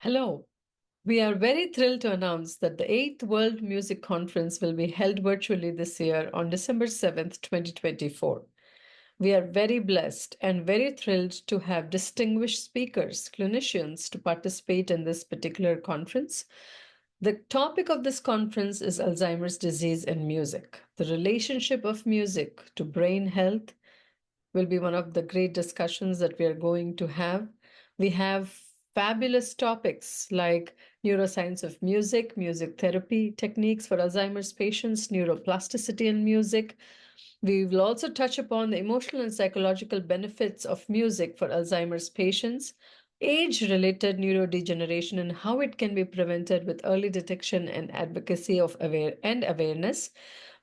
Hello. We are very thrilled to announce that the 8th World Music Conference will be held virtually this year on December 7th, 2024. We are very blessed and very thrilled to have distinguished speakers, clinicians, to participate in this particular conference. The topic of this conference is Alzheimer's disease and music. The relationship of music to brain health will be one of the great discussions that we are going to have. We have fabulous topics like neuroscience of music, music therapy techniques for Alzheimer's patients, neuroplasticity in music. We will also touch upon the emotional and psychological benefits of music for Alzheimer's patients, age-related neurodegeneration and how it can be prevented with early detection and advocacy of awareness.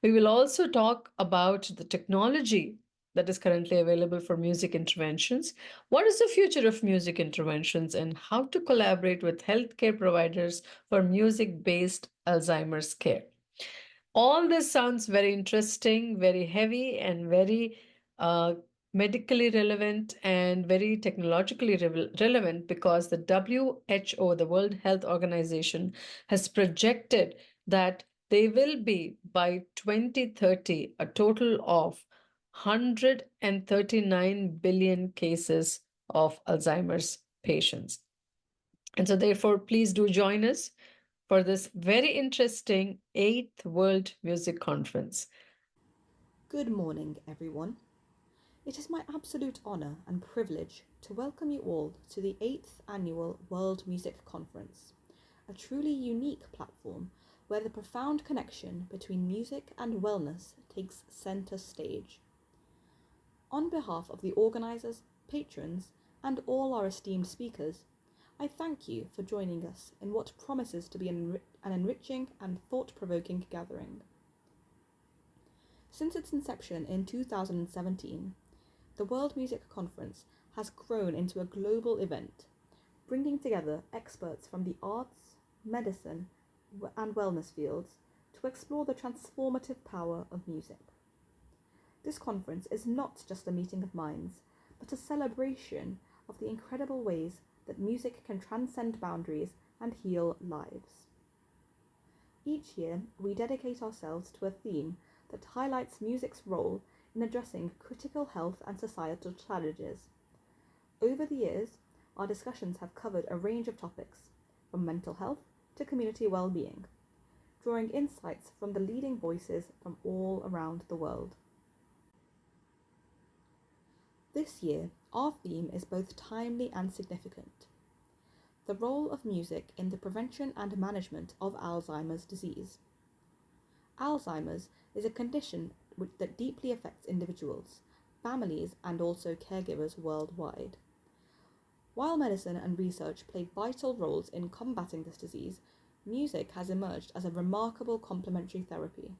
We will also talk about the technology that is currently available for music interventions. What is the future of music interventions and how to collaborate with healthcare providers for music-based Alzheimer's care? All this sounds very interesting, very heavy, and very medically relevant and very technologically relevant because the WHO, the World Health Organization, has projected that there will be by 2030 a total of 139 billion cases of Alzheimer's patients. And so therefore, please do join us for this very interesting 8th World Music Conference. Good morning, everyone. It is my absolute honour and privilege to welcome you all to the 8th Annual World Music Conference, a truly unique platform where the profound connection between music and wellness takes centre stage. On behalf of the organisers, patrons, and all our esteemed speakers, I thank you for joining us in what promises to be an enriching and thought-provoking gathering. Since its inception in 2017, the World Music Conference has grown into a global event, bringing together experts from the arts, medicine, and wellness fields to explore the transformative power of music. This conference is not just a meeting of minds, but a celebration of the incredible ways that music can transcend boundaries and heal lives. Each year, we dedicate ourselves to a theme that highlights music's role in addressing critical health and societal challenges. Over the years, our discussions have covered a range of topics, from mental health to community well-being, drawing insights from the leading voices from all around the world. This year, our theme is both timely and significant: the role of music in the prevention and management of Alzheimer's disease. Alzheimer's is a condition that deeply affects individuals, families, and also caregivers worldwide. While medicine and research play vital roles in combating this disease, music has emerged as a remarkable complementary therapy.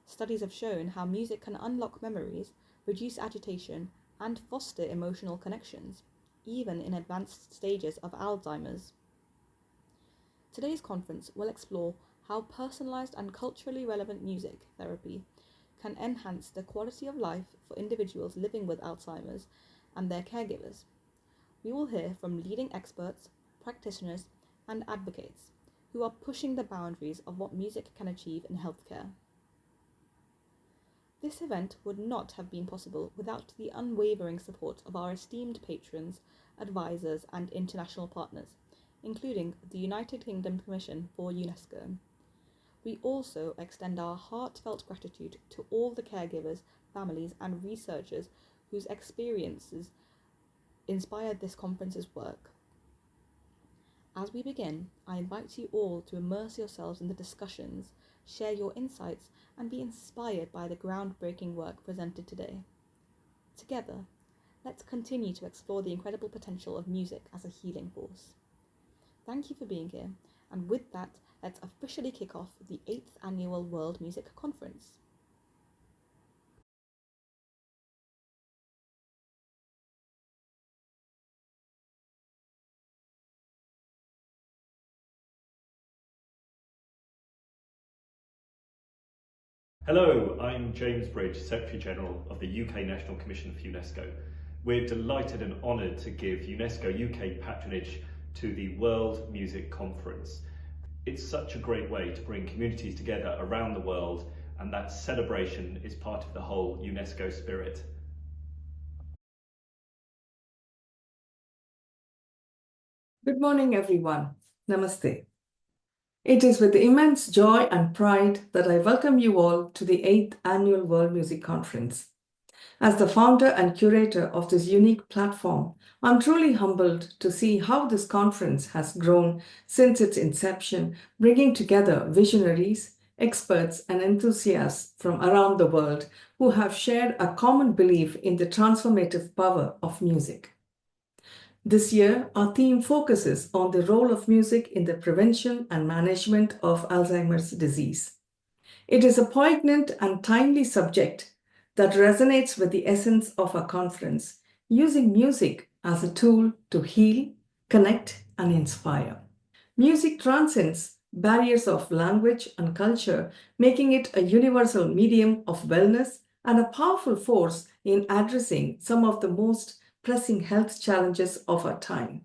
Studies have shown how music can unlock memories, reduce agitation, and foster emotional connections, even in advanced stages of Alzheimer's. Today's conference will explore how personalised and culturally relevant music therapy can enhance the quality of life for individuals living with Alzheimer's and their caregivers. We will hear from leading experts, practitioners, and advocates who are pushing the boundaries of what music can achieve in healthcare. This event would not have been possible without the unwavering support of our esteemed patrons, advisors, and international partners, including the United Kingdom Commission for UNESCO. We also extend our heartfelt gratitude to all the caregivers, families, and researchers whose experiences inspired this conference's work. As we begin, I invite you all to immerse yourselves in the discussions, share your insights, and be inspired by the groundbreaking work presented today. Together, let's continue to explore the incredible potential of music as a healing force. Thank you for being here, and with that, let's officially kick off the 8th Annual World Music Conference. Hello, I'm James Bridge, Secretary General of the UK National Commission for UNESCO. We're delighted and honoured to give UNESCO UK patronage to the World Music Conference. It's such a great way to bring communities together around the world, and that celebration is part of the whole UNESCO spirit. Good morning, everyone. Namaste. It is with immense joy and pride that I welcome you all to the 8th Annual World Music Conference. As the founder and curator of this unique platform, I'm truly humbled to see how this conference has grown since its inception, bringing together visionaries, experts, and enthusiasts from around the world who have shared a common belief in the transformative power of music. This year, our theme focuses on the role of music in the prevention and management of Alzheimer's disease. It is a poignant and timely subject that resonates with the essence of our conference, using music as a tool to heal, connect, and inspire. Music transcends barriers of language and culture, making it a universal medium of wellness and a powerful force in addressing some of the most pressing health challenges of our time.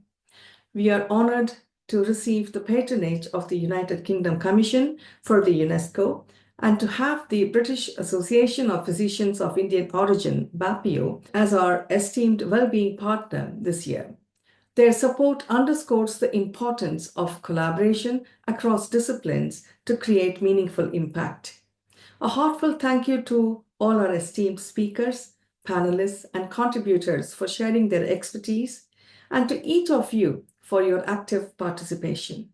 We are honored to receive the patronage of the United Kingdom Commission for the UNESCO and to have the British Association of Physicians of Indian Origin, BAPIO, as our esteemed well-being partner this year. Their support underscores the importance of collaboration across disciplines to create meaningful impact. A heartfelt thank you to all our esteemed speakers, panelists, and contributors for sharing their expertise, and to each of you for your active participation.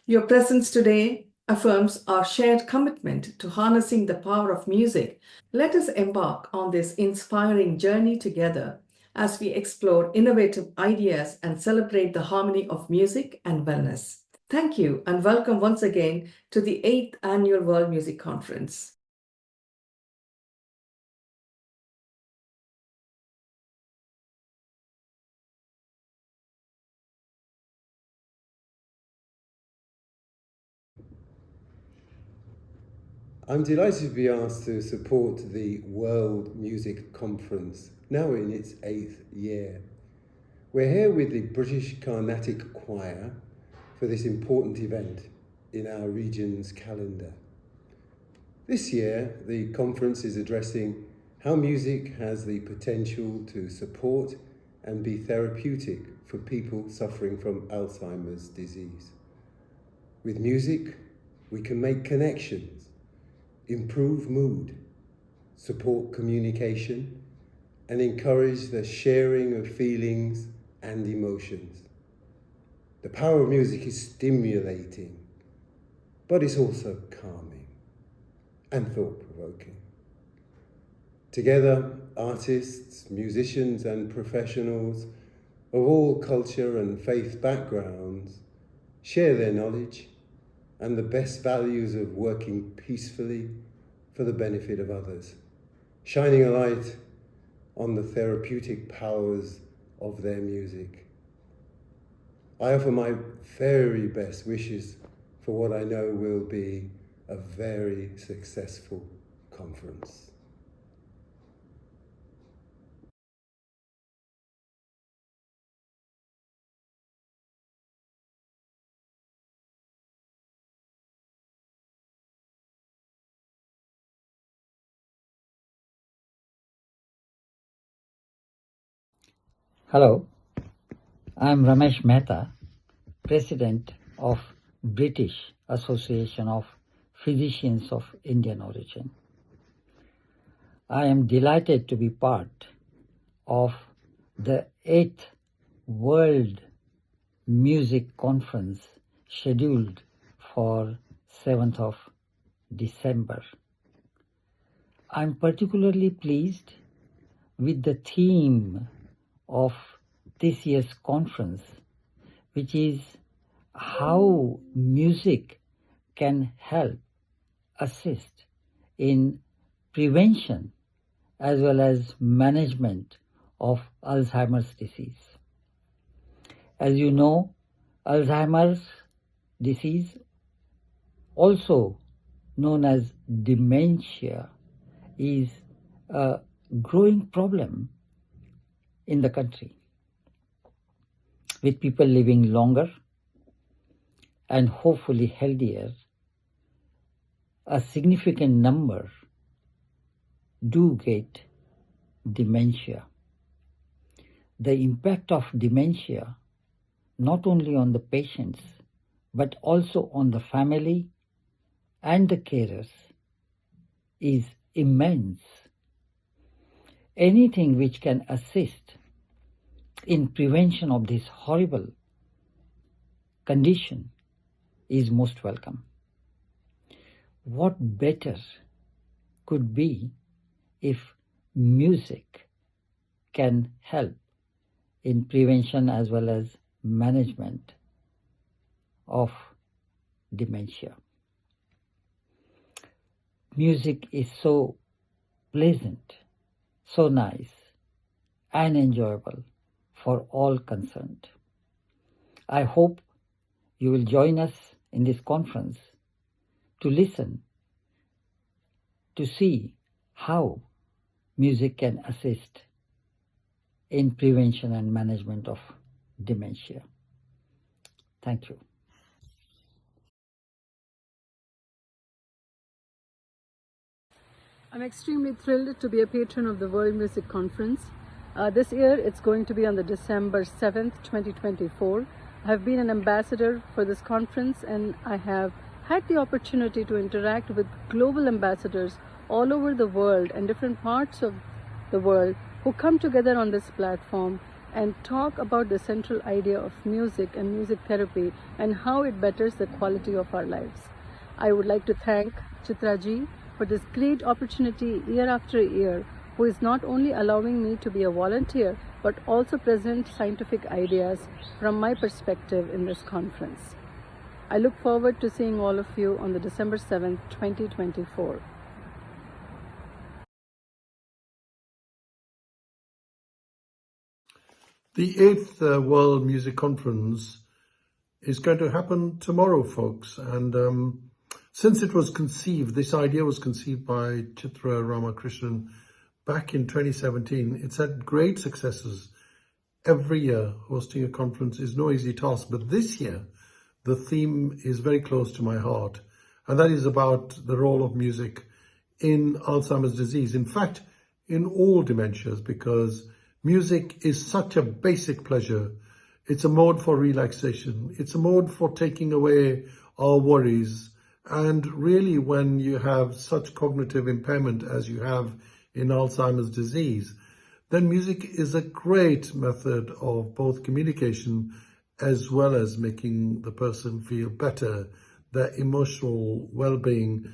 Your presence today affirms our shared commitment to harnessing the power of music. Let us embark on this inspiring journey together as we explore innovative ideas and celebrate the harmony of music and wellness. Thank you and welcome once again to the 8th Annual World Music Conference. I'm delighted to be asked to support the World Music Conference, now in its 8th year. We're here with the British Carnatic Choir for this important event in our region's calendar. This year, the conference is addressing how music has the potential to support and be therapeutic for people suffering from Alzheimer's disease. With music, we can make connections, improve mood, support communication, and encourage the sharing of feelings and emotions. The power of music is stimulating, but it's also calming and thought-provoking. Together, artists, musicians, and professionals of all culture and faith backgrounds share their knowledge and the best values of working peacefully for the benefit of others, shining a light on the therapeutic powers of their music. I offer my very best wishes for what I know will be a very successful conference. Hello, I am Ramesh Mehta, President of British Association of Physicians of Indian Origin. I am delighted to be part of the 8th World Music Conference scheduled for 7th of December. I am particularly pleased with the theme of this year's conference, which is how music can help assist in prevention as well as management of Alzheimer's disease. As you know, Alzheimer's disease, also known as dementia, is a growing problem in the country. with people living longer and hopefully healthier, a significant number do get dementia. The impact of dementia, not only on the patients, but also on the family and the carers, is immense. Anything which can assist in prevention of this horrible condition is most welcome. What better could be if music can help in prevention as well as management of dementia. Music is so pleasant, so nice and enjoyable for all concerned. I hope you will join us in this conference to listen, to see how music can assist in prevention and management of dementia. Thank you. I'm extremely thrilled to be a patron of the World Music Conference. This year it's going to be on the December 7th, 2024. I have been an ambassador for this conference, and I have had the opportunity to interact with global ambassadors all over the world and different parts of the world who come together on this platform and talk about the central idea of music and music therapy and how it betters the quality of our lives. I would like to thank Chitra ji for this great opportunity year after year, who is not only allowing me to be a volunteer, but also present scientific ideas from my perspective in this conference. I look forward to seeing all of you on the December 7th, 2024. The 8th World Music Conference is going to happen tomorrow, folks. And since it was conceived, this idea was conceived by Chitra Ramakrishnan back in 2017. It's had great successes. Every year, hosting a conference is no easy task. But this year, the theme is very close to my heart. And that is about the role of music in Alzheimer's disease. In fact, in all dementias, because music is such a basic pleasure. It's a mode for relaxation. It's a mode for taking away our worries. And really, when you have such cognitive impairment as you have in Alzheimer's disease, then music is a great method of both communication as well as making the person feel better. Their emotional well-being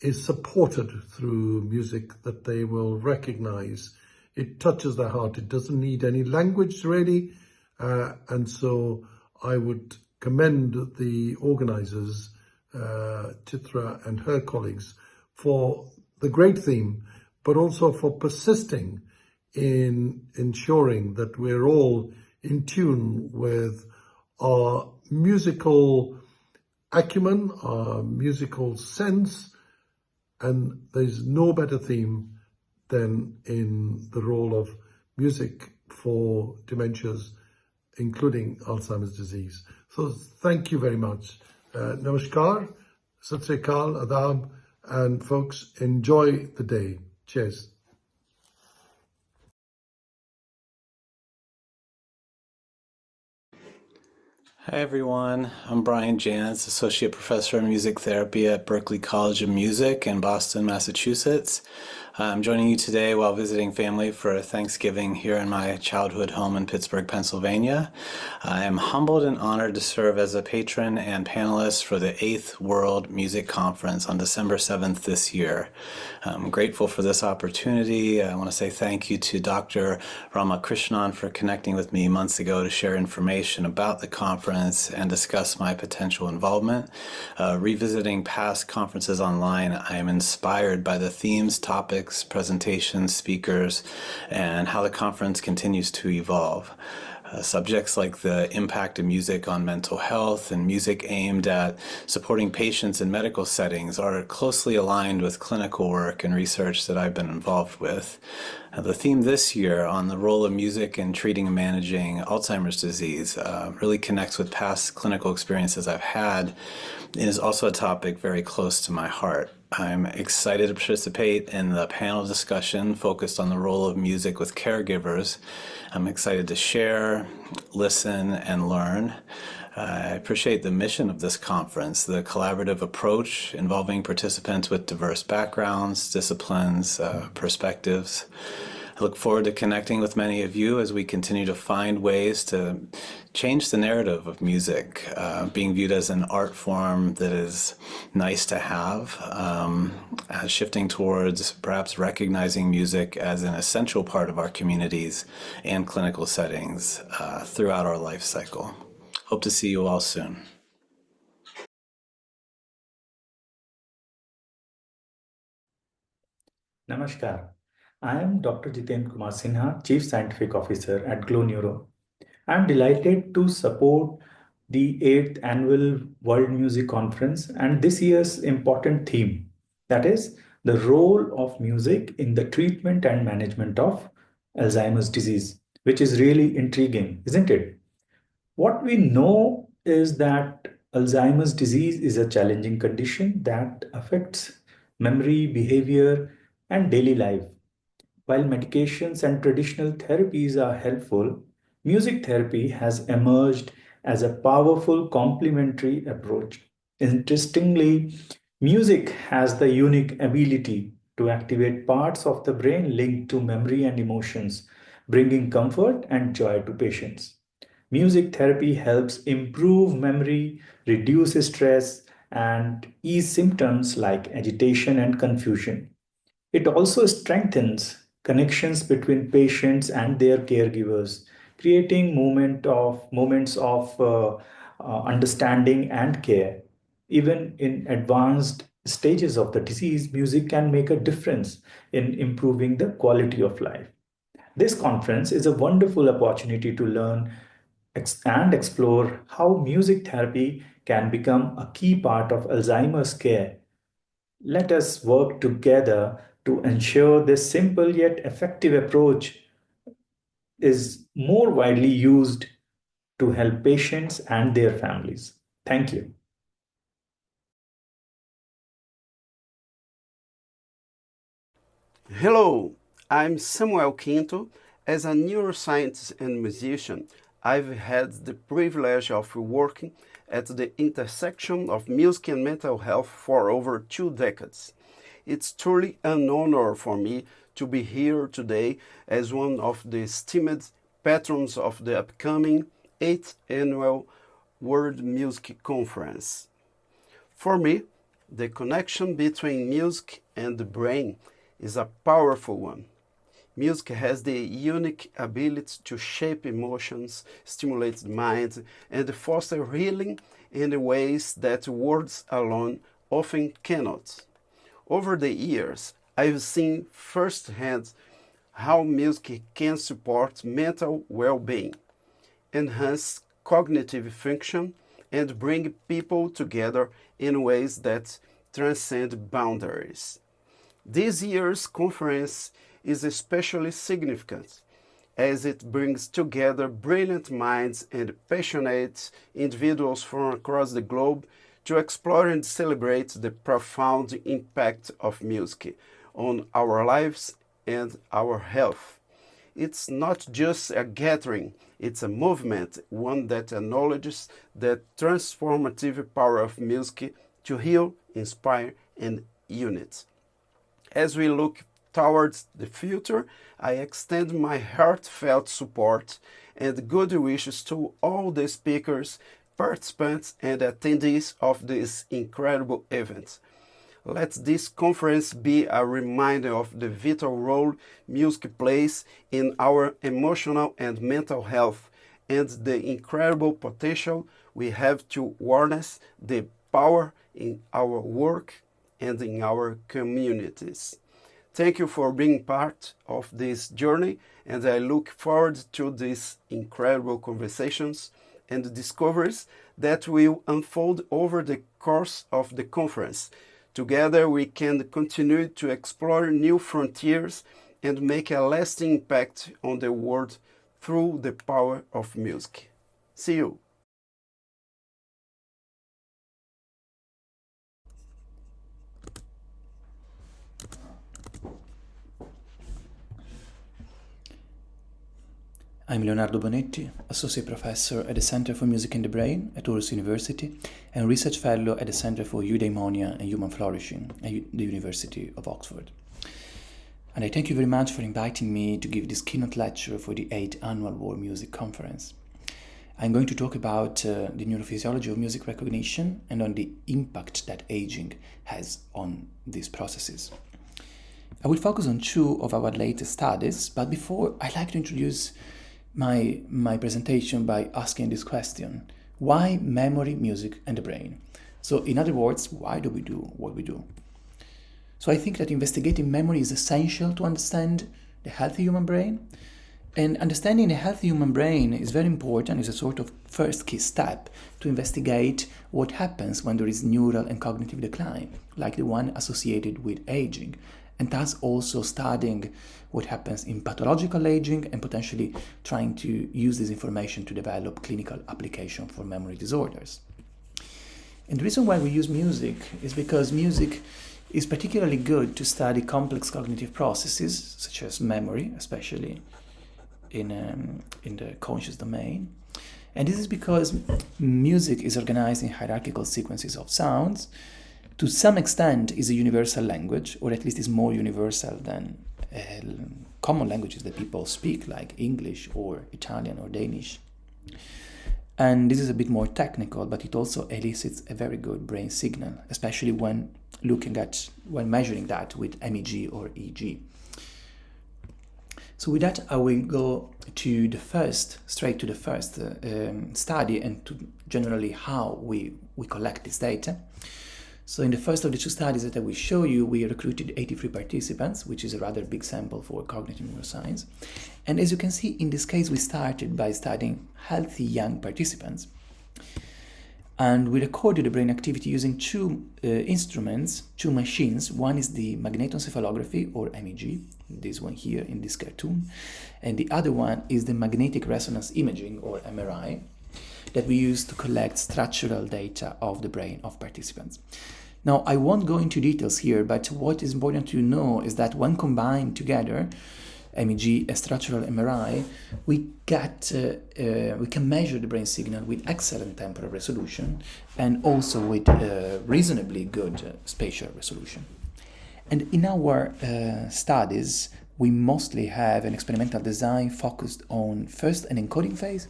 is supported through music that they will recognize. It touches their heart. It doesn't need any language, really. And so I would commend the organizers, Chitra and her colleagues, for the great theme, but also for persisting in ensuring that we're all in tune with our musical acumen, our musical sense, and there's no better theme than in the role of music for dementias, including Alzheimer's disease. So thank you very much. Namaskar, Sat Sri Akal, Adab, and folks, enjoy the day. Cheers. Hi everyone, I'm Brian Jans, Associate Professor of Music Therapy at Berklee College of Music in Boston, Massachusetts. I'm joining you today while visiting family for Thanksgiving here in my childhood home in Pittsburgh, Pennsylvania. I am humbled and honored to serve as a patron and panelist for the 8th World Music Conference on December 7th this year. I'm grateful for this opportunity. I want to say thank you to Dr. Ramakrishnan for connecting with me months ago to share information about the conference and discuss my potential involvement. Revisiting past conferences online, I am inspired by the themes, topics, presentations, speakers, and how the conference continues to evolve. Subjects like the impact of music on mental health and music aimed at supporting patients in medical settings are closely aligned with clinical work and research that I've been involved with. The theme this year on the role of music in treating and managing Alzheimer's disease really connects with past clinical experiences I've had and is also a topic very close to my heart. I'm excited to participate in the panel discussion focused on the role of music with caregivers. I'm excited to share, listen, and learn. I appreciate the mission of this conference, the collaborative approach involving participants with diverse backgrounds, disciplines, perspectives. I look forward to connecting with many of you as we continue to find ways to change the narrative of music, being viewed as an art form that is nice to have, shifting towards perhaps recognizing music as an essential part of our communities and clinical settings throughout our life cycle. Hope to see you all soon. Namaskar. I am Dr. Jiten Kumar Sinha, Chief Scientific Officer at Glow Neuro. I am delighted to support the 8th Annual World Music Conference and this year's important theme, that is, the role of music in the treatment and management of Alzheimer's disease, which is really intriguing, isn't it? What we know is that Alzheimer's disease is a challenging condition that affects memory, behavior, and daily life. While medications and traditional therapies are helpful, music therapy has emerged as a powerful complementary approach. Interestingly, music has the unique ability to activate parts of the brain linked to memory and emotions, bringing comfort and joy to patients. Music therapy helps improve memory, reduce stress, and ease symptoms like agitation and confusion. It also strengthens connections between patients and their caregivers, creating moments of understanding and care. Even in advanced stages of the disease, music can make a difference in improving the quality of life. This conference is a wonderful opportunity to learn and explore how music therapy can become a key part of Alzheimer's care. Let us work together to ensure this simple yet effective approach is more widely used to help patients and their families. Thank you. Hello, I'm Samuel Quinto. As a neuroscientist and musician, I've had the privilege of working at the intersection of music and mental health for over 2 decades. It's truly an honor for me to be here today as one of the esteemed patrons of the upcoming 8th Annual World Music Conference. For me, the connection between music and the brain is a powerful one. Music has the unique ability to shape emotions, stimulate the mind, and foster healing in ways that words alone often cannot. Over the years, I've seen firsthand how music can support mental well-being, enhance cognitive function, and bring people together in ways that transcend boundaries. This year's conference is especially significant as it brings together brilliant minds and passionate individuals from across the globe to explore and celebrate the profound impact of music on our lives and our health. It's not just a gathering, it's a movement, one that acknowledges the transformative power of music to heal, inspire, and unite. As we look towards the future, I extend my heartfelt support and good wishes to all the speakers, participants, and attendees of this incredible event. Let this conference be a reminder of the vital role music plays in our emotional and mental health and the incredible potential we have to harness the power in our work and in our communities. Thank you for being part of this journey, and I look forward to these incredible conversations and discoveries that will unfold over the course of the conference. Together, we can continue to explore new frontiers and make a lasting impact on the world through the power of music. See you! I'm Leonardo Bonetti, Associate Professor at the Center for Music in the Brain at Aarhus University and Research Fellow at the Center for Eudaimonia and Human Flourishing at the University of Oxford. And I thank you very much for inviting me to give this keynote lecture for the 8th Annual World Music Conference. I'm going to talk about the neurophysiology of music recognition and on the impact that aging has on these processes. I will focus on two of our latest studies, but before, I'd like to introduce my presentation by asking this question: why memory, music, and the brain? So in other words, why do we do what we do? So I think that investigating memory is essential to understand the healthy human brain. And understanding the healthy human brain is very important, is a sort of first key step to investigate what happens when there is neural and cognitive decline, like the one associated with aging, and thus also studying what happens in pathological aging and potentially trying to use this information to develop clinical application for memory disorders. And the reason why we use music is because music is particularly good to study complex cognitive processes, such as memory, especially in the conscious domain. And this is because music is organized in hierarchical sequences of sounds. To some extent is a universal language, or at least is more universal than common languages that people speak, like English or Italian or Danish. And this is a bit more technical, but it also elicits a very good brain signal, especially when measuring that with MEG or EG. So with that, I will go straight to the first study and to generally how we collect this data. So in the first of the two studies that I will show you, we recruited 83 participants, which is a rather big sample for cognitive neuroscience. And as you can see, in this case, we started by studying healthy young participants. And we recorded the brain activity using two instruments, two machines. One is the magnetoencephalography, or MEG, this one here in this cartoon. And the other one is the magnetic resonance imaging, or MRI, that we use to collect structural data of the brain of participants. Now, I won't go into details here, but what is important to know is that when combined together, MEG and structural MRI, we can measure the brain signal with excellent temporal resolution and also with reasonably good spatial resolution. And in our studies, we mostly have an experimental design focused on first an encoding phase,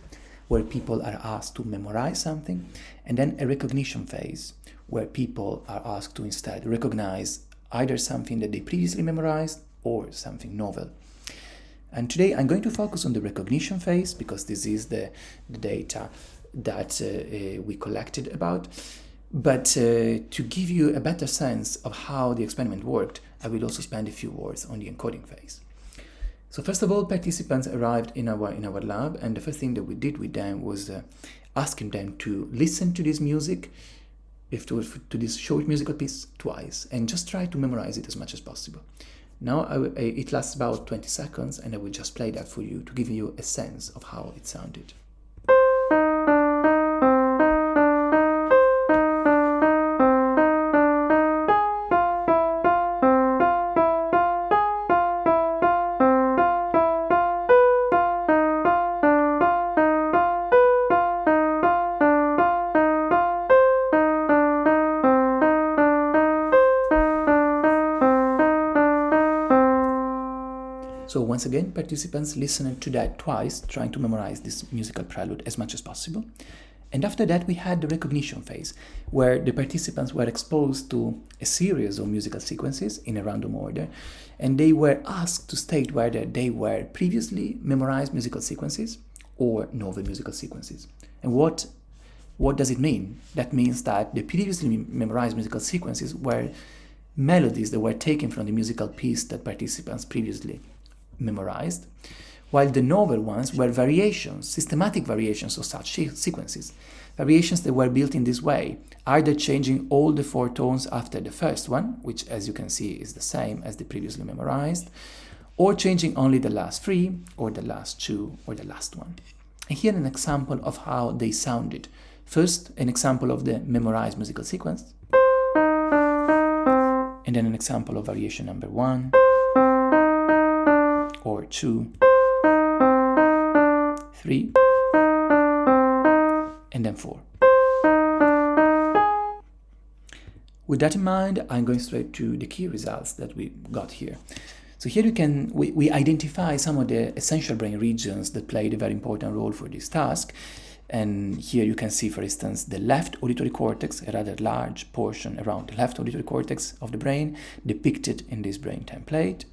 where people are asked to memorize something, and then a recognition phase, where people are asked to instead recognize either something that they previously memorized or something novel. And today I'm going to focus on the recognition phase because this is the data that we collected about. But to give you a better sense of how the experiment worked, I will also spend a few words on the encoding phase. So first of all, participants arrived in our lab, and the first thing that we did with them was asking them to listen to this music, to this short musical piece twice, and just try to memorize it as much as possible. Now it lasts about 20 seconds, and I will just play that for you to give you a sense of how it sounded. So once again, participants listened to that twice, trying to memorize this musical prelude as much as possible. And after that, we had the recognition phase, where the participants were exposed to a series of musical sequences in a random order, and they were asked to state whether they were previously memorized musical sequences or novel musical sequences. And what does it mean? That means that the previously memorized musical sequences were melodies that were taken from the musical piece that participants previously memorized, while the novel ones were variations, systematic variations of such sequences, variations that were built in this way, either changing all the four tones after the first one, which as you can see is the same as the previously memorized, or changing only the last 3 or the last 2 or the last one. And here an example of how they sounded. First, an example of the memorized musical sequence, and then an example of variation number 1 or 2, 3, and then 4. With that in mind, I'm going straight to the key results that we got here. So here we identify some of the essential brain regions that played a very important role for this task. And here you can see, for instance, the left auditory cortex, a rather large portion around the left auditory cortex of the brain, depicted in this brain template.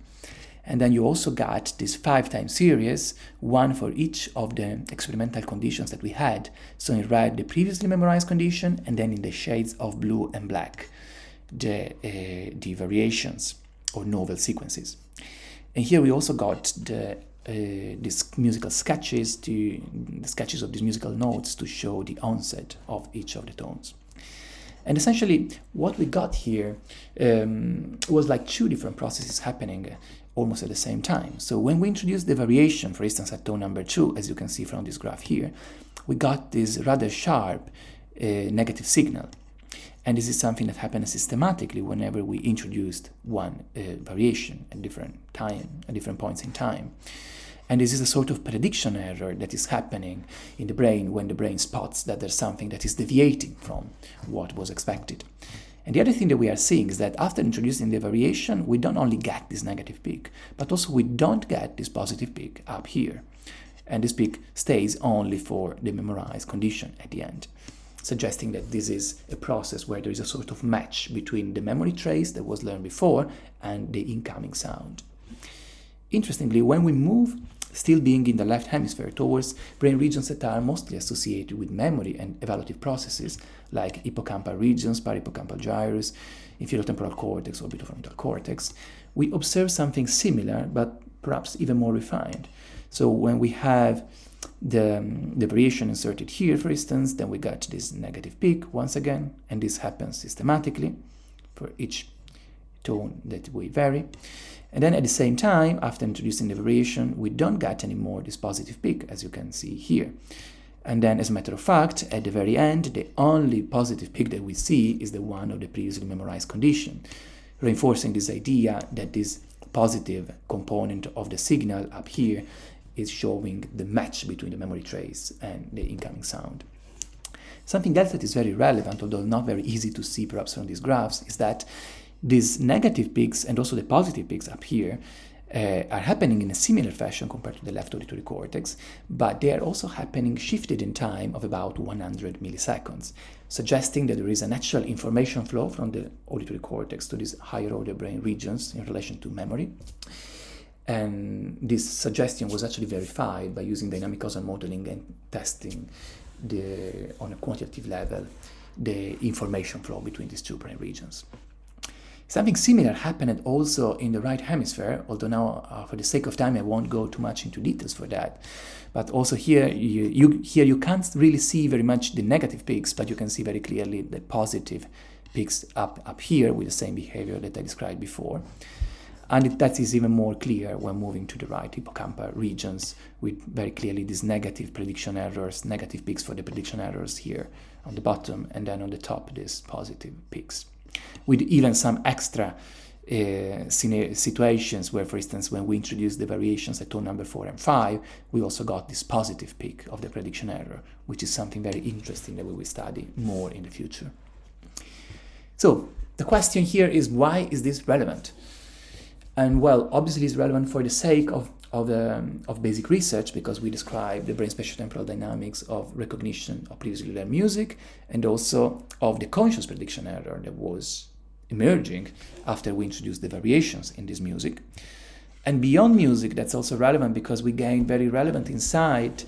And then you also got this 5-time series, one for each of the experimental conditions that we had. So in red, the previously memorized condition, and then in the shades of blue and black, the variations or novel sequences. And here we also got these musical sketches, the sketches of these musical notes to show the onset of each of the tones. And essentially what we got here was like 2 different processes happening almost at the same time. So when we introduced the variation, for instance, at tone number 2, as you can see from this graph here, we got this rather sharp negative signal. And this is something that happened systematically whenever we introduced one variation at different points in time. And this is a sort of prediction error that is happening in the brain when the brain spots that there's something that is deviating from what was expected. And the other thing that we are seeing is that after introducing the variation, we don't only get this negative peak, but also we don't get this positive peak up here. And this peak stays only for the memorized condition at the end, suggesting that this is a process where there is a sort of match between the memory trace that was learned before and the incoming sound. Interestingly, when we move, still being in the left hemisphere, towards brain regions that are mostly associated with memory and evaluative processes, like hippocampal regions, parahippocampal gyrus, inferior temporal cortex, orbitofrontal cortex, we observe something similar, but perhaps even more refined. So when we have the variation inserted here, for instance, then we got this negative peak once again, and this happens systematically for each tone that we vary. And then at the same time, after introducing the variation, we don't get anymore this positive peak, as you can see here. And then, as a matter of fact, at the very end, the only positive peak that we see is the one of the previously memorized condition, reinforcing this idea that this positive component of the signal up here is showing the match between the memory trace and the incoming sound. Something else that is very relevant, although not very easy to see perhaps from these graphs, is that these negative peaks and also the positive peaks up here are happening in a similar fashion compared to the left auditory cortex, but they are also happening shifted in time of about 100 milliseconds, suggesting that there is a natural information flow from the auditory cortex to these higher order brain regions in relation to memory. And this suggestion was actually verified by using dynamic causal modeling and testing on a quantitative level the information flow between these 2 brain regions. Something similar happened also in the right hemisphere, although now for the sake of time I won't go too much into details for that. But also here you can't really see very much the negative peaks, but you can see very clearly the positive peaks up here with the same behavior that I described before. And that is even more clear when moving to the right hippocampal regions with very clearly these negative prediction errors, negative peaks for the prediction errors here on the bottom, and then on the top these positive peaks, with even some extra situations where, for instance, when we introduced the variations at tone number 4 and 5, we also got this positive peak of the prediction error, which is something very interesting that we will study more in the future. So the question here is, why is this relevant? And well, obviously it's relevant for the sake of basic research, because we describe the brain spatiotemporal dynamics of recognition of previously learned music, and also of the conscious prediction error that was emerging after we introduced the variations in this music. And beyond music, that's also relevant because we gain very relevant insights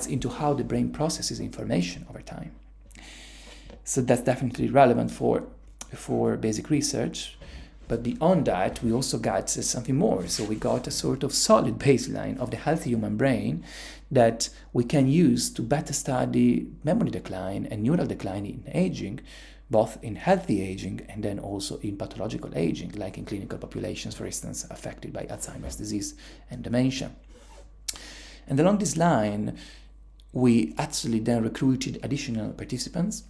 into how the brain processes information over time. So that's definitely relevant for basic research. But beyond that, we also got something more. So we got a sort of solid baseline of the healthy human brain that we can use to better study memory decline and neural decline in aging both in healthy aging and then also in pathological aging, like in clinical populations, for instance, affected by Alzheimer's disease and dementia. And along this line, we actually then recruited additional participants,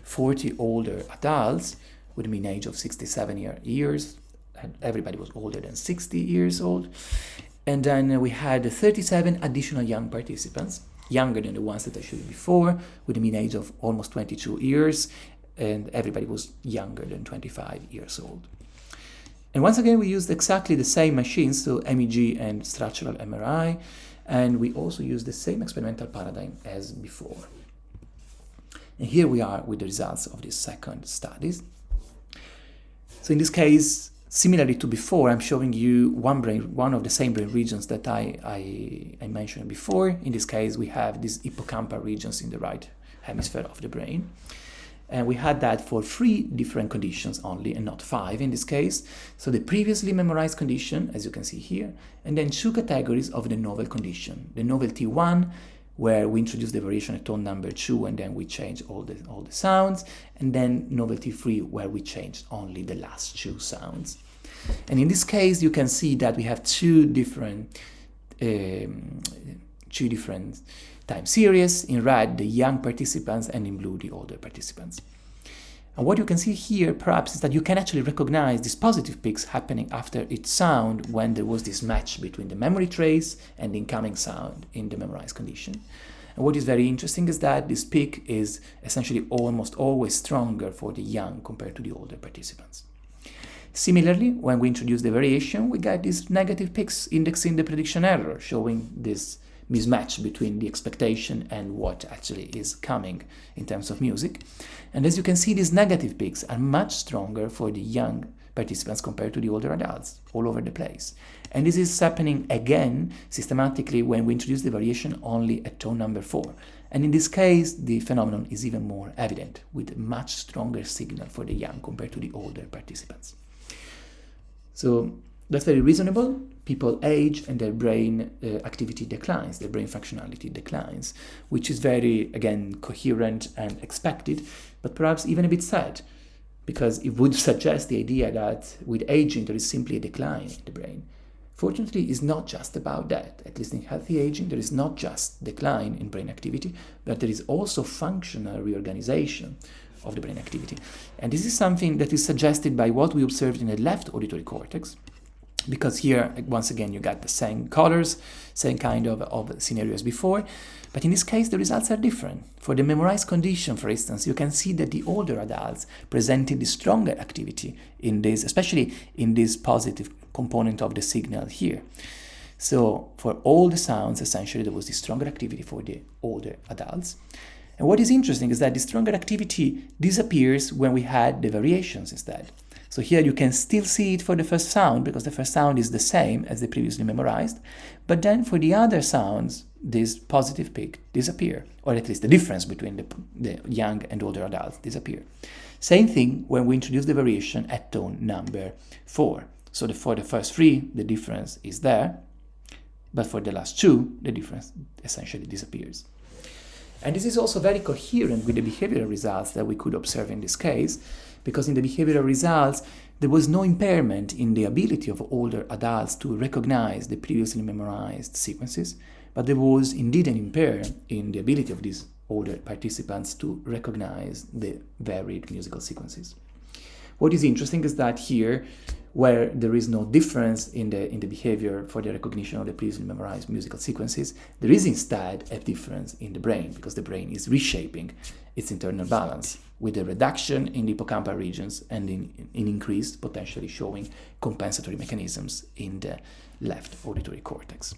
40 older adults with a mean age of 67 years. Everybody was older than 60 years old. And then we had 37 additional young participants, younger than the ones that I showed you before, with a mean age of almost 22 years, and everybody was younger than 25 years old. And once again, we used exactly the same machines, so MEG and structural MRI, and we also used the same experimental paradigm as before. And here we are with the results of this second studies. So in this case, similarly to before, I'm showing you one of the same brain regions that I mentioned before. In this case, we have these hippocampal regions in the right hemisphere of the brain. And we had that for 3 different conditions only, and not 5 in this case. So the previously memorized condition, as you can see here, and then 2 categories of the novel condition. The novelty 1, where we introduce the variation at tone number 2, and then we change all the sounds, and then novelty 3, where we change only the last 2 sounds. And in this case, you can see that we have two different time series. In red, the young participants, and in blue, the older participants. And what you can see here, perhaps, is that you can actually recognize these positive peaks happening after each sound when there was this match between the memory trace and the incoming sound in the memorized condition. And what is very interesting is that this peak is essentially almost always stronger for the young compared to the older participants. Similarly, when we introduce the variation, we get these negative peaks indexing the prediction error, showing this mismatch between the expectation and what actually is coming in terms of music. And as you can see, these negative peaks are much stronger for the young participants compared to the older adults, all over the place. And this is happening again systematically when we introduce the variation only at tone number 4. And in this case, the phenomenon is even more evident, with a much stronger signal for the young compared to the older participants. So that's very reasonable. People age and their brain activity declines, their brain functionality declines, which is very, again, coherent and expected, but perhaps even a bit sad, because it would suggest the idea that with aging there is simply a decline in the brain. Fortunately, it's not just about that. At least in healthy aging, there is not just decline in brain activity, but there is also functional reorganization of the brain activity. And this is something that is suggested by what we observed in the left auditory cortex, because here, once again, you got the same colors, same kind of scenario as before, but in this case, the results are different. For the memorized condition, for instance, you can see that the older adults presented the stronger activity in this, especially in this positive component of the signal here. So for all the sounds, essentially, there was the stronger activity for the older adults. And what is interesting is that the stronger activity disappears when we had the variations instead. So here you can still see it for the first sound, because the first sound is the same as the previously memorized. But then for the other sounds, this positive peak disappear, or at least the difference between the young and older adults disappear. Same thing when we introduce the variation at tone number 4. So for the first 3, the difference is there, but for the last 2, the difference essentially disappears. And this is also very coherent with the behavioral results that we could observe in this case, because in the behavioral results, there was no impairment in the ability of older adults to recognize the previously memorized sequences, but there was indeed an impairment in the ability of these older participants to recognize the varied musical sequences. What is interesting is that here, where there is no difference in the behavior for the recognition of the previously memorized musical sequences, there is instead a difference in the brain, because the brain is reshaping its internal balance, with a reduction in the hippocampal regions and in increased, potentially showing compensatory mechanisms in the left auditory cortex.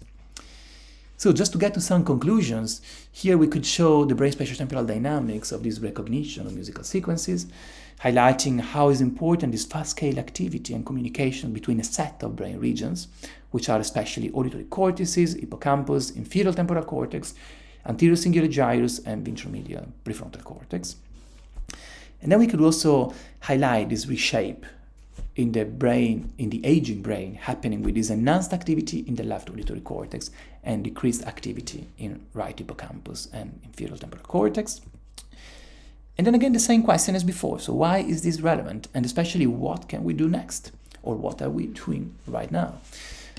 So just to get to some conclusions, here we could show the brain spatiotemporal dynamics of this recognition of musical sequences, highlighting how is important this fast-scale activity and communication between a set of brain regions, which are especially auditory cortices, hippocampus, inferior temporal cortex, anterior cingulate gyrus, and ventromedial prefrontal cortex. And then we could also highlight this reshape in the brain, in the aging brain, happening with this enhanced activity in the left auditory cortex and decreased activity in right hippocampus and inferior temporal cortex. And then again, the same question as before. So why is this relevant? And especially, what can we do next? Or what are we doing right now?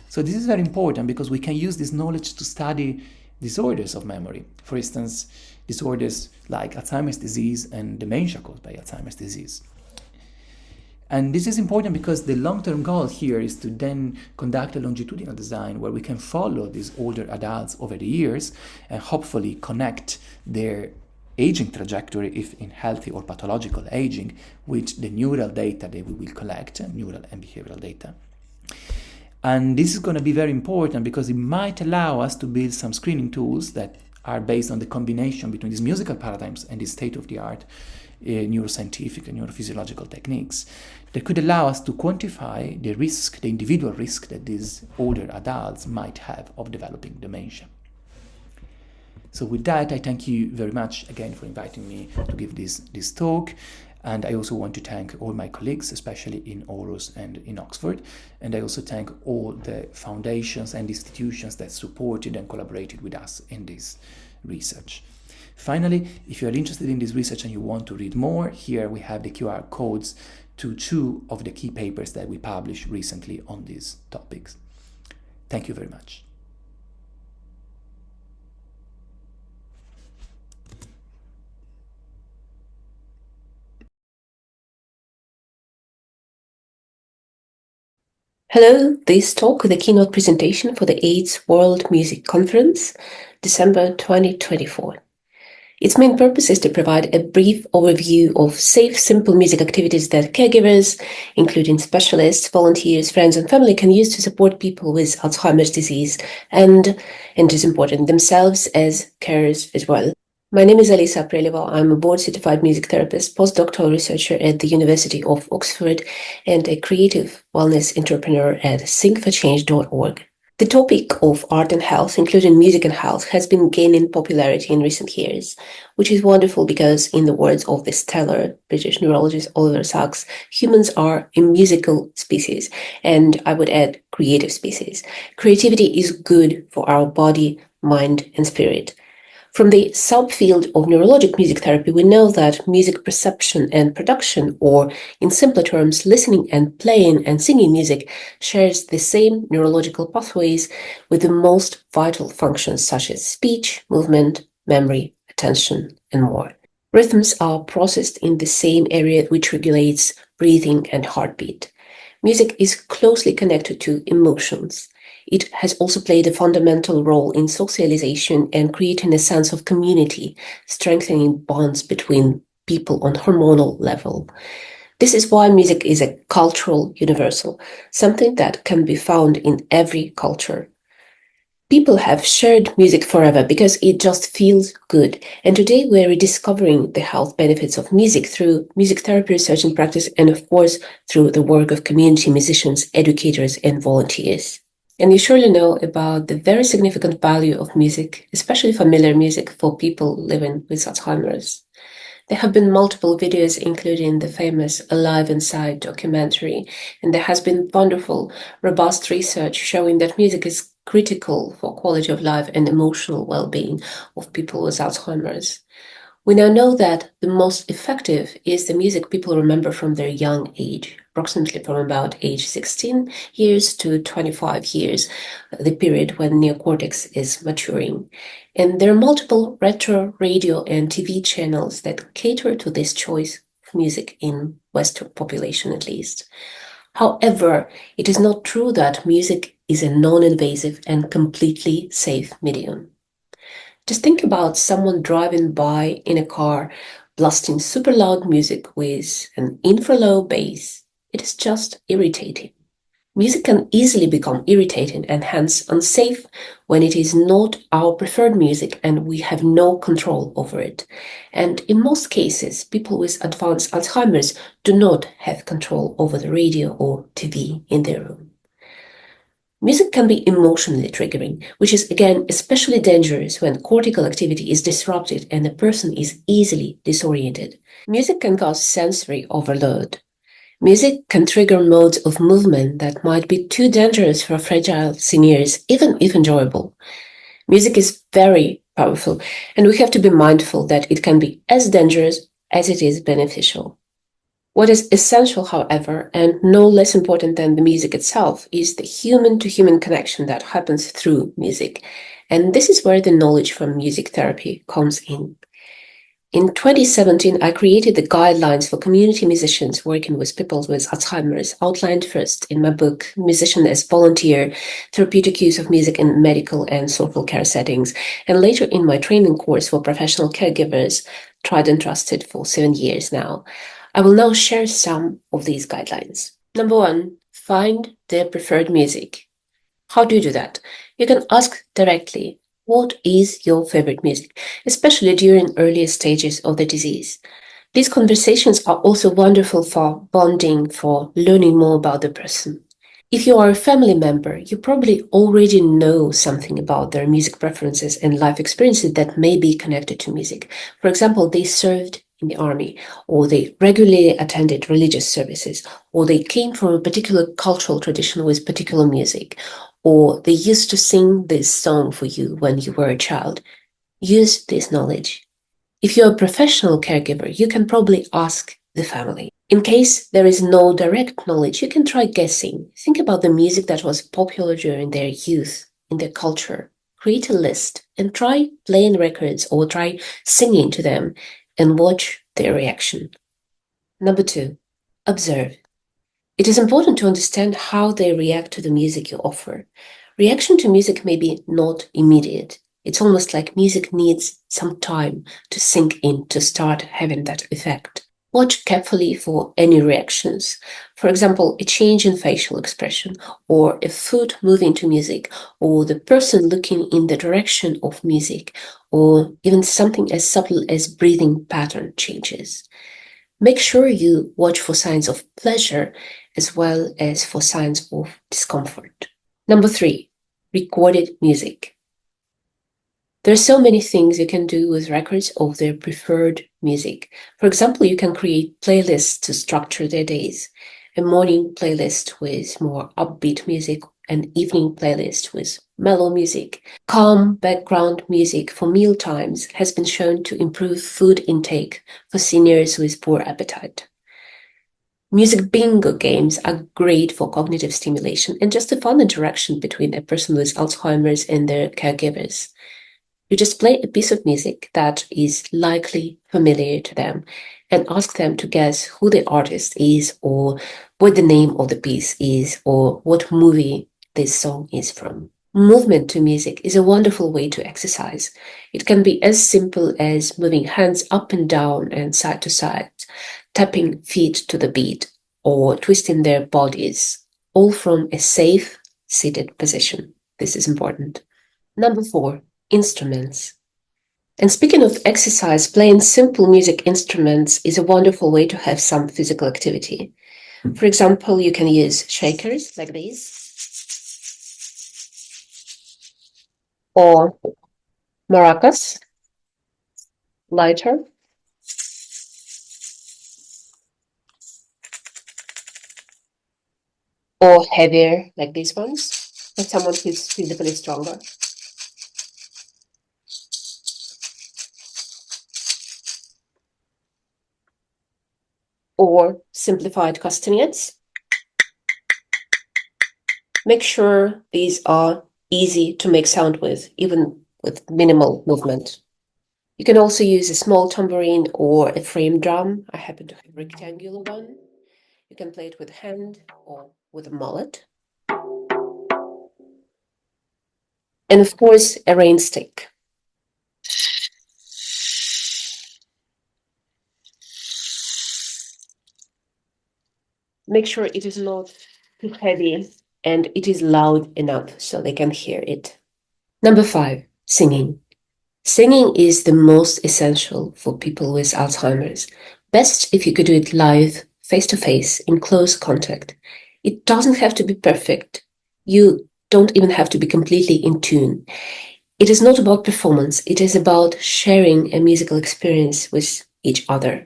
So this is very important because we can use this knowledge to study disorders of memory. For instance, disorders like Alzheimer's disease and dementia caused by Alzheimer's disease. And this is important because the long-term goal here is to then conduct a longitudinal design where we can follow these older adults over the years and hopefully connect their aging trajectory, if in healthy or pathological aging, with the neural data that we will collect, neural and behavioral data. And this is going to be very important because it might allow us to build some screening tools that are based on the combination between these musical paradigms and these state-of-the-art neuroscientific and neurophysiological techniques that could allow us to quantify the risk, the individual risk that these older adults might have of developing dementia. So with that, I thank you very much again for inviting me to give this talk. And I also want to thank all my colleagues, especially in Aarhus and in Oxford. And I also thank all the foundations and institutions that supported and collaborated with us in this research. Finally, if you are interested in this research and you want to read more, here we have the QR codes to 2 of the key papers that we published recently on these topics. Thank you very much. Hello, this talk is the keynote presentation for the 8th World Music Conference, December 2024. Its main purpose is to provide a brief overview of safe, simple music activities that caregivers, including specialists, volunteers, friends, and family, can use to support people with Alzheimer's disease and it is important, themselves as carers as well. My name is Elisa Preleva. I'm a board-certified music therapist, postdoctoral researcher at the University of Oxford, and a creative wellness entrepreneur at singforchange.org. The topic of art and health, including music and health, has been gaining popularity in recent years, which is wonderful because, in the words of the stellar British neurologist Oliver Sacks, humans are a musical species, and I would add creative species. Creativity is good for our body, mind, and spirit. From the subfield of neurologic music therapy, we know that music perception and production, or in simpler terms, listening and playing and singing music, shares the same neurological pathways with the most vital functions such as speech, movement, memory, attention, and more. Rhythms are processed in the same area which regulates breathing and heartbeat. Music is closely connected to emotions. It has also played a fundamental role in socialization and creating a sense of community, strengthening bonds between people on hormonal level. This is why music is a cultural universal, something that can be found in every culture. People have shared music forever because it just feels good. And today we're rediscovering the health benefits of music through music therapy research and practice, and of course, through the work of community musicians, educators, and volunteers. And you surely know about the very significant value of music, especially familiar music, for people living with Alzheimer's. There have been multiple videos, including the famous Alive Inside documentary, and there has been wonderful, robust research showing that music is critical for quality of life and emotional well-being of people with Alzheimer's. We now know that the most effective is the music people remember from their young age, approximately from about age 16 years to 25 years, the period when neocortex is maturing. And there are multiple retro, radio, and TV channels that cater to this choice of music in Western population, at least. However, it is not true that music is a non-invasive and completely safe medium. Just think about someone driving by in a car, blasting super loud music with an infra-low bass. It is just irritating. Music can easily become irritating and hence unsafe when it is not our preferred music and we have no control over it. And in most cases, people with advanced Alzheimer's do not have control over the radio or TV in their room. Music can be emotionally triggering, which is again especially dangerous when cortical activity is disrupted and the person is easily disoriented. Music can cause sensory overload. Music can trigger modes of movement that might be too dangerous for fragile seniors, even if enjoyable. Music is very powerful, and we have to be mindful that it can be as dangerous as it is beneficial. What is essential, however, and no less important than the music itself, is the human-to-human connection that happens through music. And this is where the knowledge from music therapy comes in. In 2017, I created the guidelines for community musicians working with people with Alzheimer's, outlined first in my book, Musician as Volunteer, Therapeutic Use of Music in Medical and Social Care Settings, and later in my training course for professional caregivers, tried and trusted for 7 years now. I will now share some of these guidelines. Number 1, find their preferred music. How do you do that? You can ask directly, what is your favorite music, especially during earlier stages of the disease? These conversations are also wonderful for bonding, for learning more about the person. If you are a family member, you probably already know something about their music preferences and life experiences that may be connected to music. For example, they served in the army, or they regularly attended religious services, or they came from a particular cultural tradition with particular music, or they used to sing this song for you when you were a child. Use this knowledge. If you're a professional caregiver, you can probably ask the family. In case there is no direct knowledge, you can try guessing. Think about the music that was popular during their youth, in their culture. Create a list and try playing records or try singing to them and watch their reaction. Number 2, observe. It is important to understand how they react to the music you offer. Reaction to music may be not immediate. It's almost like music needs some time to sink in to start having that effect. Watch carefully for any reactions. For example, a change in facial expression, or a foot moving to music, or the person looking in the direction of music, or even something as subtle as breathing pattern changes. Make sure you watch for signs of pleasure as well as for signs of discomfort. Number 3, recorded music. There are so many things you can do with records of their preferred music. For example, you can create playlists to structure their days. A morning playlist with more upbeat music, an evening playlist with mellow music. Calm background music for meal times has been shown to improve food intake for seniors with poor appetite. Music bingo games are great for cognitive stimulation and just a fun interaction between a person with Alzheimer's and their caregivers. You just play a piece of music that is likely familiar to them and ask them to guess who the artist is, or what the name of the piece is, or what movie this song is from. Movement to music is a wonderful way to exercise. It can be as simple as moving hands up and down and side to side, tapping feet to the beat, or twisting their bodies, all from a safe, seated position. This is important. Number 4, instruments. And speaking of exercise, playing simple music instruments is a wonderful way to have some physical activity. For example, you can use shakers like these, or maracas, lighter, or heavier like these ones, for someone who's physically stronger. Or simplified castanets. Make sure these are easy to make sound with, even with minimal movement. You can also use a small tambourine or a frame drum. I happen to have a rectangular one. You can play it with hand or with a mallet. And of course, a rain stick. Make sure it is not too heavy and it is loud enough so they can hear it. Number 5, singing. Singing is the most essential for people with Alzheimer's. Best if you could do it live, face-to-face, in close contact. It doesn't have to be perfect. You don't even have to be completely in tune. It is not about performance. It is about sharing a musical experience with each other.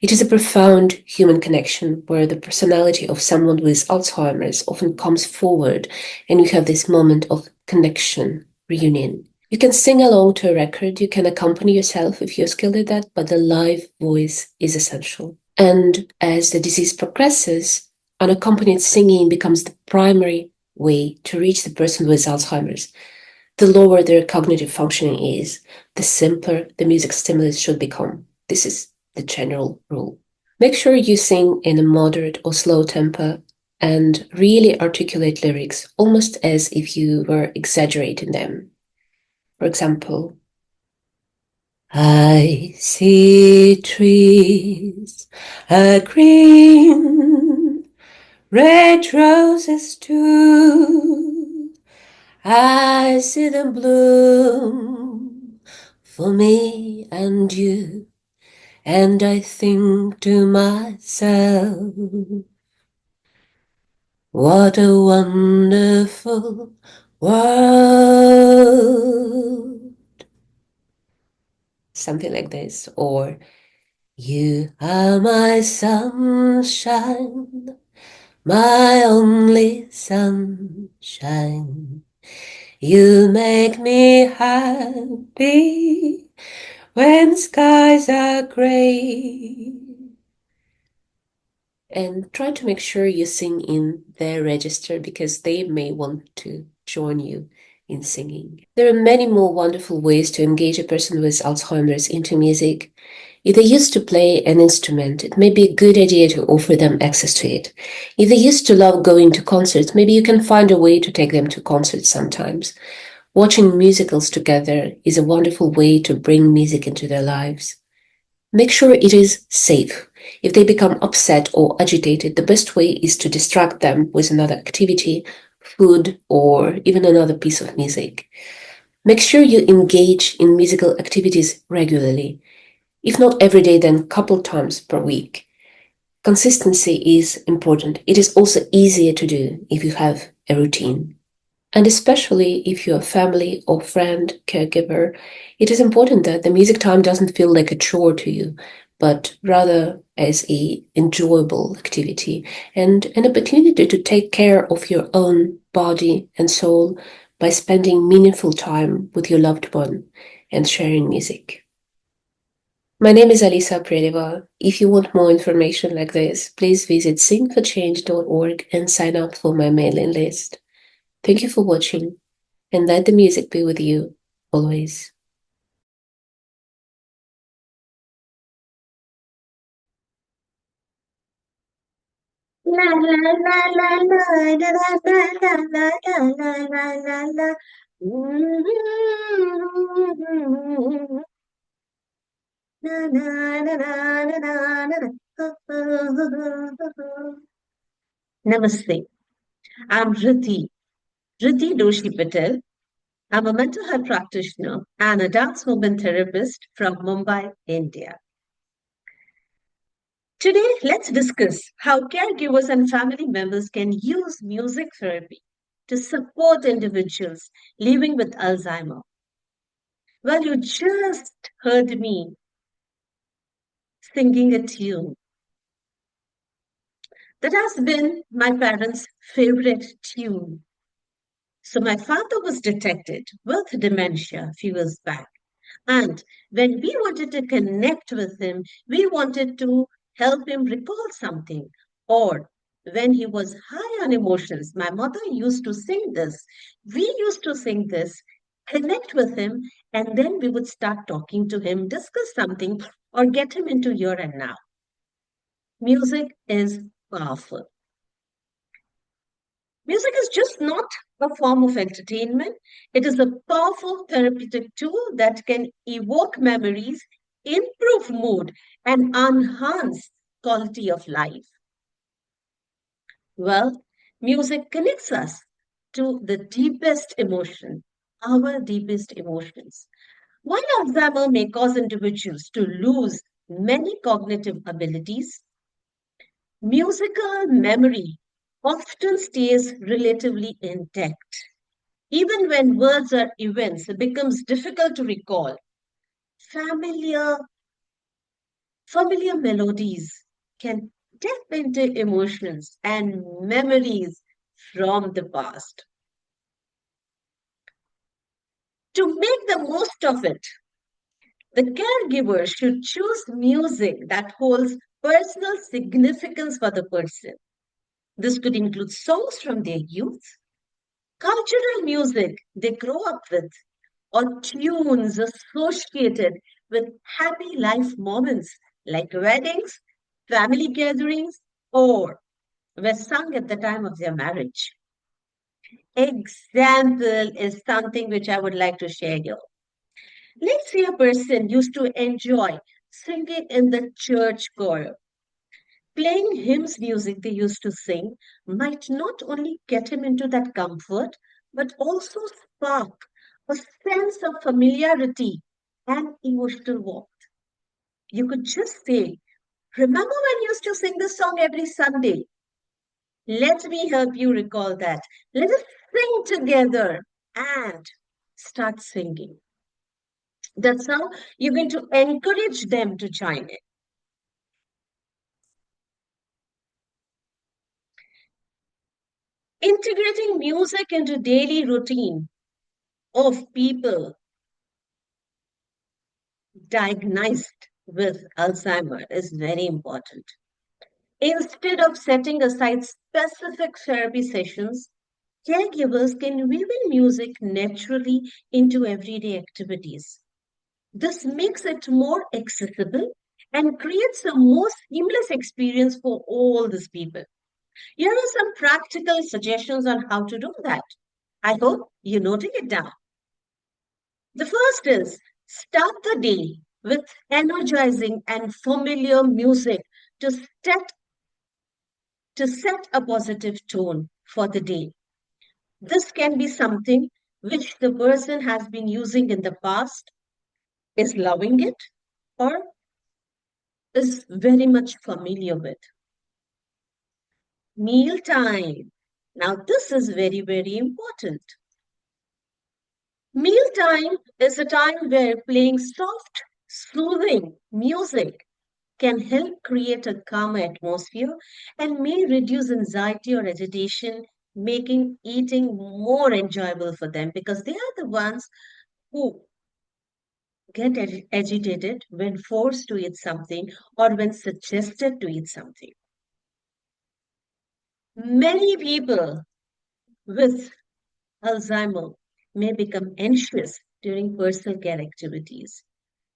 It is a profound human connection where the personality of someone with Alzheimer's often comes forward and you have this moment of connection, reunion. You can sing along to a record, you can accompany yourself if you're skilled at that, but the live voice is essential. And as the disease progresses, unaccompanied singing becomes the primary way to reach the person with Alzheimer's. The lower their cognitive functioning is, the simpler the music stimulus should become. This is the general rule. Make sure you sing in a moderate or slow tempo and really articulate lyrics, almost as if you were exaggerating them. For example, I see trees are green, red roses too. I see them bloom for me and you, and I think to myself, what a wonderful world. Something like this. Or, you are my sunshine, my only sunshine. You make me happy when skies are gray. And try to make sure you sing in their register because they may want to join you in singing. There are many more wonderful ways to engage a person with Alzheimer's into music. If they used to play an instrument, it may be a good idea to offer them access to it. If they used to love going to concerts, maybe you can find a way to take them to concerts sometimes. Watching musicals together is a wonderful way to bring music into their lives. Make sure it is safe. If they become upset or agitated, the best way is to distract them with another activity, food, or even another piece of music. Make sure you engage in musical activities regularly. If not every day, then a couple times per week. Consistency is important. It is also easier to do if you have a routine. And especially if you're a family or friend, caregiver, it is important that the music time doesn't feel like a chore to you, but rather as an enjoyable activity and an opportunity to take care of your own body and soul by spending meaningful time with your loved one and sharing music. My name is Alisa Predeva. If you want more information like this, please visit singforchange.org and sign up for my mailing list. Thank you for watching, and let the music be with you always. La la la la la la la la la la la la la la. Na na na na na na na. Namaste. I'm Riddhi Doshi Patel. I'm a mental health practitioner and a dance movement therapist from Mumbai, India. Today, let's discuss how caregivers and family members can use music therapy to support individuals living with Alzheimer. Well, you just heard me singing a tune. That has been my parents' favorite tune. So my father was detected with dementia a few years back. And when we wanted to connect with him, we wanted to help him recall something. Or when he was high on emotions, my mother used to sing this. We used to sing this, connect with him, and then we would start talking to him, discuss something, or get him into here and now. Music is powerful. Music is just not a form of entertainment. It is a powerful therapeutic tool that can evoke memories, improve mood, and enhance quality of life. Well, music connects us to the deepest emotion, our deepest emotions. While Alzheimer may cause individuals to lose many cognitive abilities, musical memory often stays relatively intact. Even when words or events becomes difficult to recall, familiar, familiar melodies can tap into emotions and memories from the past. To make the most of it, the caregiver should choose music that holds personal significance for the person. This could include songs from their youth, cultural music they grow up with, or tunes associated with happy life moments like weddings, family gatherings, or were sung at the time of their marriage. Example is something which I would like to share here. Let's say a person used to enjoy singing in the church choir. Playing hymns music they used to sing might not only get him into that comfort, but also spark a sense of familiarity and emotional warmth. You could just say, remember when you used to sing this song every Sunday? Let me help you recall that. Let us sing together and start singing. That's how you're going to encourage them to join in. Integrating music into daily routine of people diagnosed with Alzheimer is very important. Instead of setting aside specific therapy sessions, caregivers can weave in music naturally into everyday activities. This makes it more accessible and creates a more seamless experience for all these people. Here are some practical suggestions on how to do that. I hope you're noting it down. The first is start the day with energizing and familiar music to set a positive tone for the day. This can be something which the person has been using in the past, is loving it, or is very much familiar with. Meal time. Now, this is very, very important. Mealtime is a time where playing soft, soothing music can help create a calm atmosphere and may reduce anxiety or agitation, making eating more enjoyable for them because they are the ones who get agitated when forced to eat something or when suggested to eat something. Many people with Alzheimer may become anxious during personal care activities.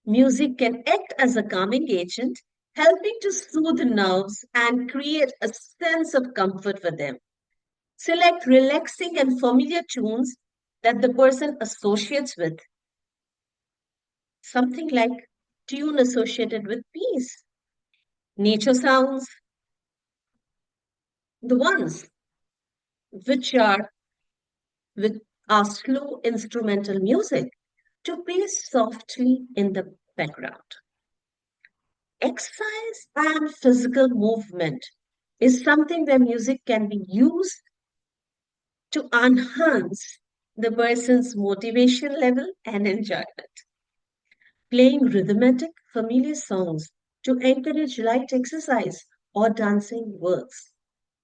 Music can act as a calming agent, helping to soothe nerves and create a sense of comfort for them. Select relaxing and familiar tunes that the person associates with, something like tune associated with peace, nature sounds, the ones which are with our slow instrumental music to play softly in the background. Exercise and physical movement is something where music can be used to enhance the person's motivation level and enjoyment. Playing rhythmic, familiar songs to encourage light exercise or dancing works.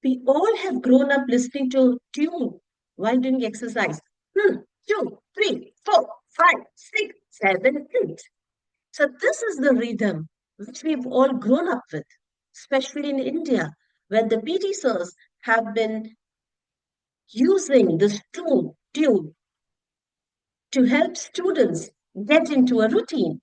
We all have grown up listening to tune while doing exercise. 2, 3, 4, 5, 6, 7, 8. So this is the rhythm which we've all grown up with, especially in India, where the PT sirs have been using this tune to help students get into a routine.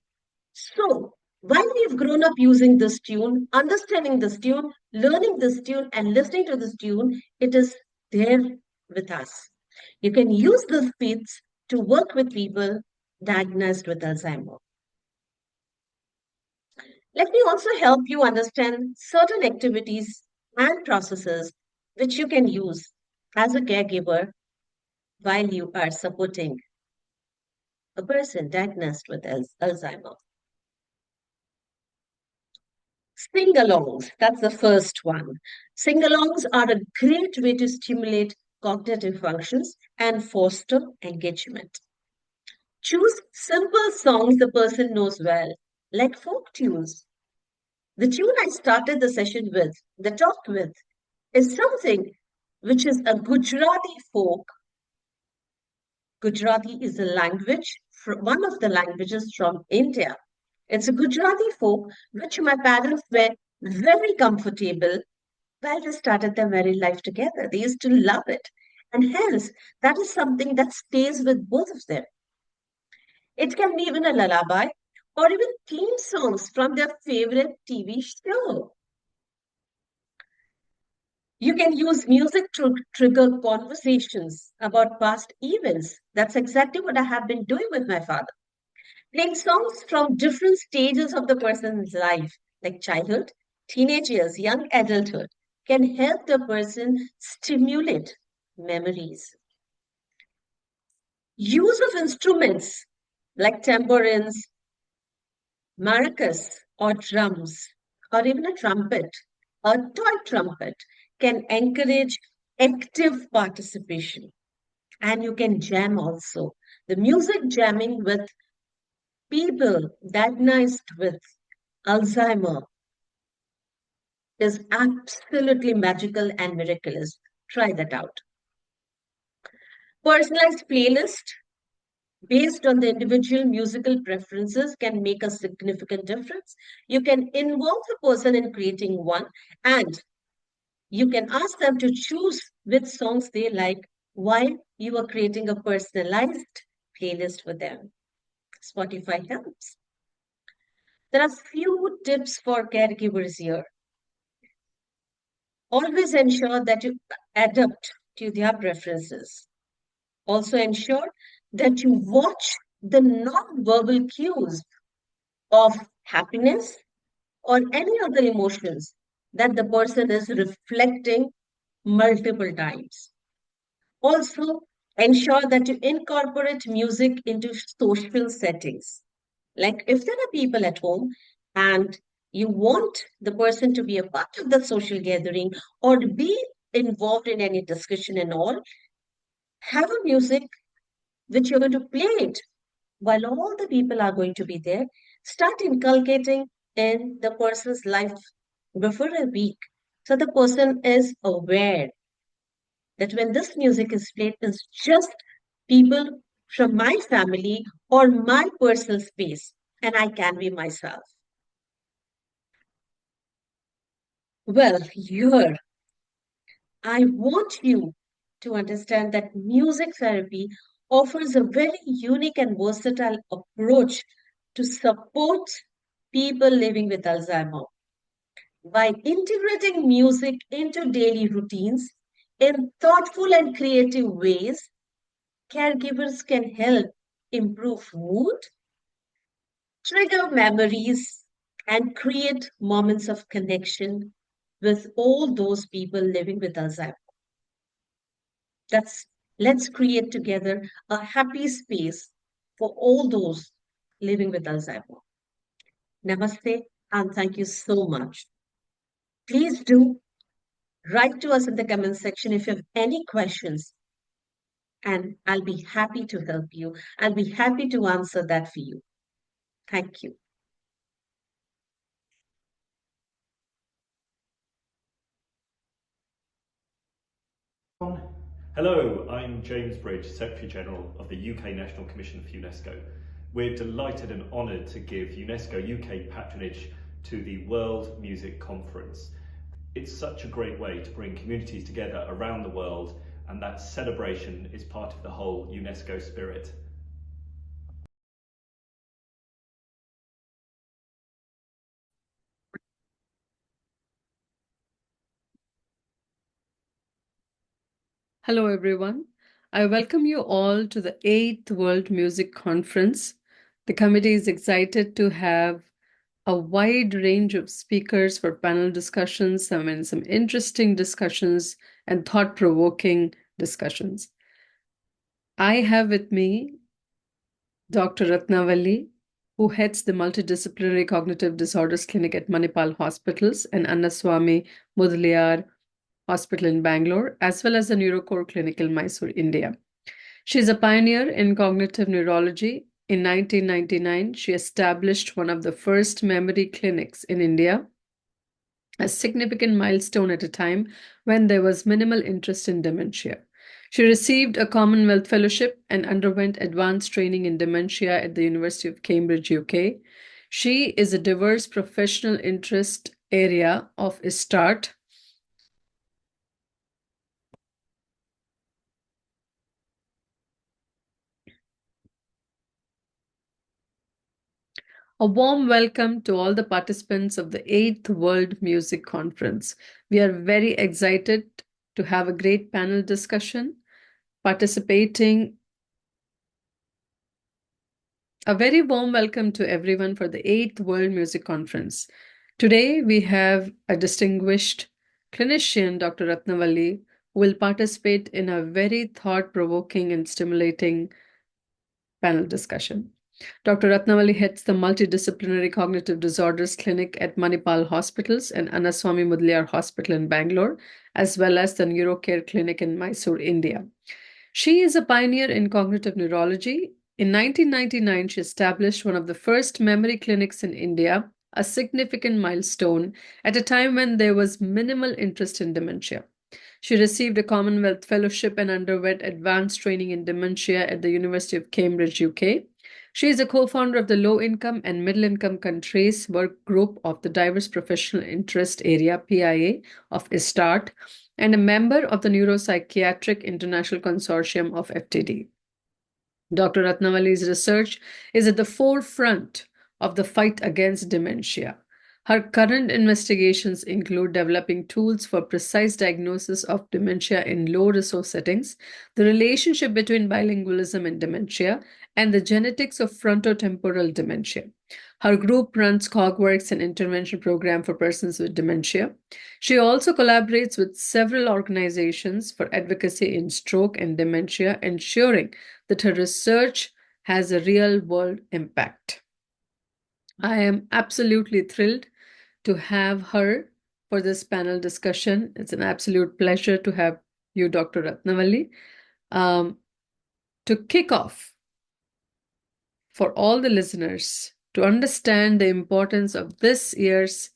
So while we've grown up using this tune, understanding this tune, learning this tune, and listening to this tune, it is there with us. You can use this beats to work with people diagnosed with Alzheimer. Let me also help you understand certain activities and processes which you can use as a caregiver while you are supporting a person diagnosed with Alzheimer. Sing-alongs, that's the first one. Sing-alongs are a great way to stimulate cognitive functions and foster engagement. Choose simple songs the person knows well, like folk tunes. The tune I started the session with, the talk with, is something which is a Gujarati folk Gujarati is one of the languages from India. It's a Gujarati folk which my parents were very comfortable while they started their married life together. They used to love it. And hence, that is something that stays with both of them. It can be even a lullaby or even theme songs from their favorite TV show. You can use music to trigger conversations about past events. That's exactly what I have been doing with my father. Playing songs from different stages of the person's life, like childhood, teenage years, young adulthood, can help the person stimulate memories. Use of instruments like tambourines, maracas, or drums, or even a trumpet, a toy trumpet, can encourage active participation. And you can jam also. The music jamming with people diagnosed with Alzheimer is absolutely magical and miraculous. Try that out. Personalized playlist based on the individual musical preferences can make a significant difference. You can involve the person in creating one, and you can ask them to choose which songs they like while you are creating a personalized playlist for them. Spotify helps. There are few tips for caregivers here. Always ensure that you adapt to their preferences. Also ensure that you watch the non-verbal cues of happiness or any other emotions that the person is reflecting multiple times. Also, ensure that you incorporate music into social settings. Like if there are people at home and you want the person to be a part of the social gathering or be involved in any discussion and all, have a music which you're going to play it while all the people are going to be there. Start inculcating in the person's life before a week. So the person is aware that when this music is played, it's just people from my family or my personal space, and I can be myself. Well, here, I want you to understand that music therapy offers a very unique and versatile approach to support people living with Alzheimer. By integrating music into daily routines in thoughtful and creative ways, caregivers can help improve mood, trigger memories, and create moments of connection with all those people living with Alzheimer. Let's create together a happy space for all those living with Alzheimer. Namaste and thank you so much. Please do write to us in the comment section if you have any questions, and I'll be happy to help you. I'll be happy to answer that for you. Thank you. Hello, I'm James Bridge, Secretary General of the UK National Commission for UNESCO. We're delighted and honoured to give UNESCO UK patronage to the World Music Conference. It's such a great way to bring communities together around the world, and that celebration is part of the whole UNESCO spirit. Hello, everyone. I welcome you all to the 8th World Music Conference. The committee is excited to have a wide range of speakers for panel discussions, some interesting discussions and thought-provoking discussions. I have with me Dr. Ratnavalli, who heads the Multidisciplinary Cognitive Disorders Clinic at Manipal Hospitals and Annaswamy Mudaliar Hospital in Bangalore, as well as the Neurocore Clinic in Mysore, India. She is a pioneer in cognitive neurology. In 1999, she established one of the first memory clinics in India, a significant milestone at a time when there was minimal interest in dementia. She received a Commonwealth Fellowship and underwent advanced training in dementia at the University of Cambridge, UK. She is a diverse professional interest area of ISTART. A warm welcome to all the participants of the 8th World Music Conference. We are very excited to have a great panel discussion. A very warm welcome to everyone for the 8th World Music Conference. Today we have a distinguished clinician, Dr. Ratnavalli, who will participate in a very thought-provoking and stimulating panel discussion. Dr. Ratnavalli heads the Multidisciplinary Cognitive Disorders Clinic at Manipal Hospitals and Annaswamy Mudaliar Hospital in Bangalore, as well as the Neurocare Clinic in Mysore, India. She is a pioneer in cognitive neurology. In 1999, she established one of the first memory clinics in India, a significant milestone at a time when there was minimal interest in dementia. She received a Commonwealth Fellowship and underwent advanced training in dementia at the University of Cambridge, UK. She is a co-founder of the Low-Income and Middle-Income Countries Work Group of the Diverse Professional Interest Area, PIA, of ISTART, and a member of the Neuropsychiatric International Consortium of FTD. Dr. Ratnavalli's research is at the forefront of the fight against dementia. Her current investigations include developing tools for precise diagnosis of dementia in low-resource settings, the relationship between bilingualism and dementia, and the genetics of frontotemporal dementia. Her group runs CogWorks, an intervention program for persons with dementia. She also collaborates with several organizations for advocacy in stroke and dementia, ensuring that her research has a real-world impact. I am absolutely thrilled to have her for this panel discussion. It's an absolute pleasure to have you, Dr. Ratnavalli. To kick off, for all the listeners to understand the importance of this year's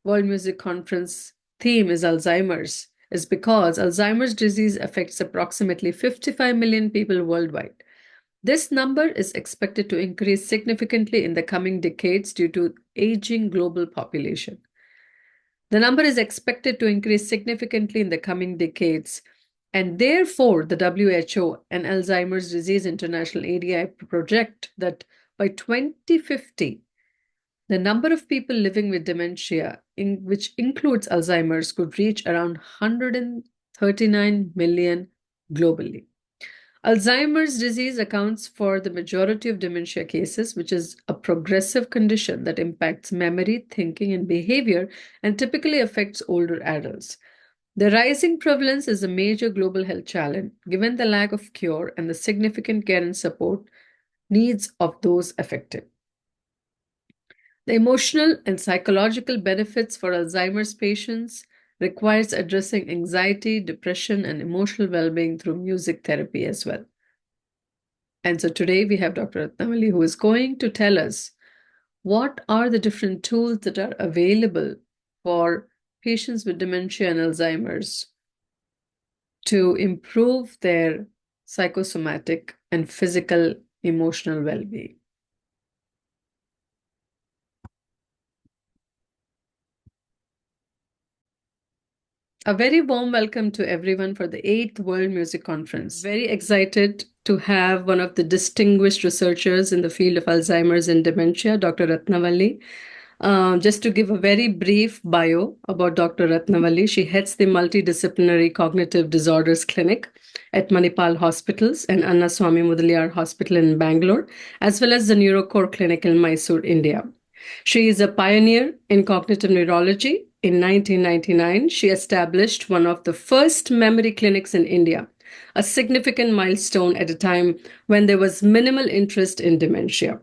World Music Conference theme is Alzheimer's, is because Alzheimer's disease affects approximately 55 million people worldwide. This number is expected to increase significantly in the coming decades due to aging global population. The number is expected to increase significantly in the coming decades, and therefore the WHO and Alzheimer's Disease International ADI project that by 2050, the number of people living with dementia, which includes Alzheimer's, could reach around 139 million globally. Alzheimer's disease accounts for the majority of dementia cases, which is a progressive condition that impacts memory, thinking, and behavior, and typically affects older adults. The rising prevalence is a major global health challenge, given the lack of cure and the significant care and support needs of those affected. The emotional and psychological benefits for Alzheimer's patients requires addressing anxiety, depression, and emotional well-being through music therapy as well. And so today we have Dr. Ratnavalli, who is going to tell us what are the different tools that are available for patients with dementia and Alzheimer's to improve their psychosomatic and physical emotional well-being. A very warm welcome to everyone for the 8th World Music Conference. Very excited to have one of the distinguished researchers in the field of Alzheimer's and dementia, Dr. Ratnavalli. Just to give a very brief bio about Dr. Ratnavalli, she heads the Multidisciplinary Cognitive Disorders Clinic at Manipal Hospitals and Annaswamy Mudaliar Hospital in Bangalore, as well as the Neurocare Clinic in Mysore, India. She is a pioneer in cognitive neurology. In 1999, she established one of the first memory clinics in India, a significant milestone at a time when there was minimal interest in dementia.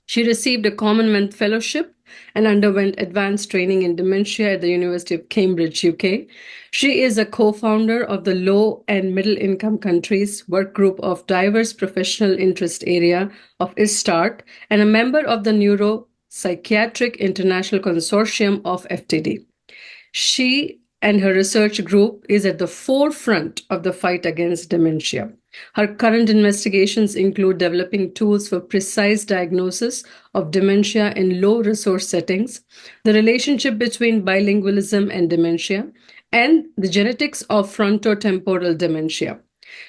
She received a Commonwealth Fellowship and underwent advanced training in dementia at the University of Cambridge, UK. She is a co-founder of the Low and Middle Income Countries Work Group of Diverse Professional Interest Area of ISTART and a member of the Neuropsychiatric International Consortium of FTD. She and her research group is at the forefront of the fight against dementia. Her current investigations include developing tools for precise diagnosis of dementia in low resource settings, the relationship between bilingualism and dementia, and the genetics of frontotemporal dementia.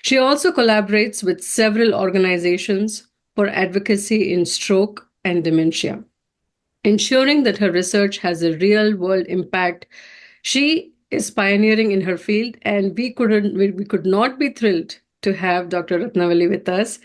She also collaborates with several organizations for advocacy in stroke and dementia, ensuring that her research has a real world impact. She is pioneering in her field, and we could not be thrilled to have Dr. Ratnavalli with us.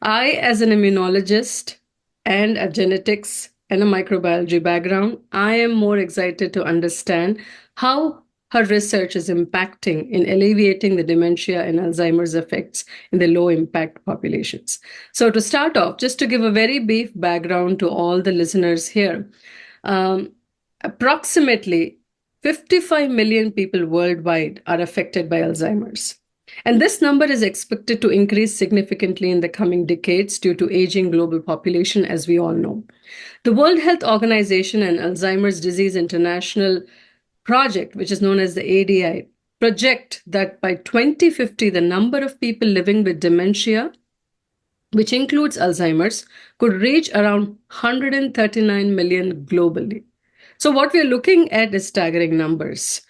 I, as an immunologist and a genetics and a microbiology background, I am more excited to understand how her research is impacting in alleviating the dementia and Alzheimer's effects in the low impact populations. So, to start off, just to give a very brief background to all the listeners here, approximately 55 million people worldwide are affected by Alzheimer's. And this number is expected to increase significantly in the coming decades due to aging global population, as we all know. The World Health Organization and Alzheimer's Disease International Project, which is known as the ADI, project that by 2050, the number of people living with dementia, which includes Alzheimer's, could reach around 139 million globally. So what we're looking at is staggering numbers.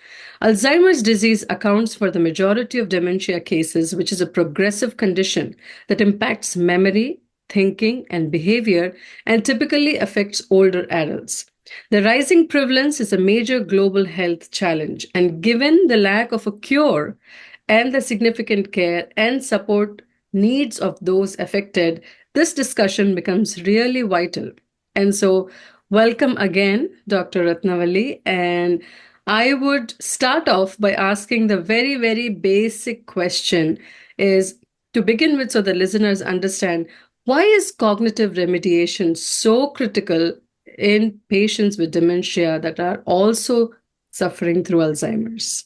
Alzheimer's disease accounts for the majority of dementia cases, which is a progressive condition that impacts memory, thinking, and behavior, and typically affects older adults. The rising prevalence is a major global health challenge, and given the lack of a cure and the significant care and support needs of those affected, this discussion becomes really vital. And so, welcome again, Dr. Ratnavalli. And I would start off by asking the very, very basic question is to begin with, so the listeners understand, why is cognitive remediation so critical in patients with dementia that are also suffering through Alzheimer's?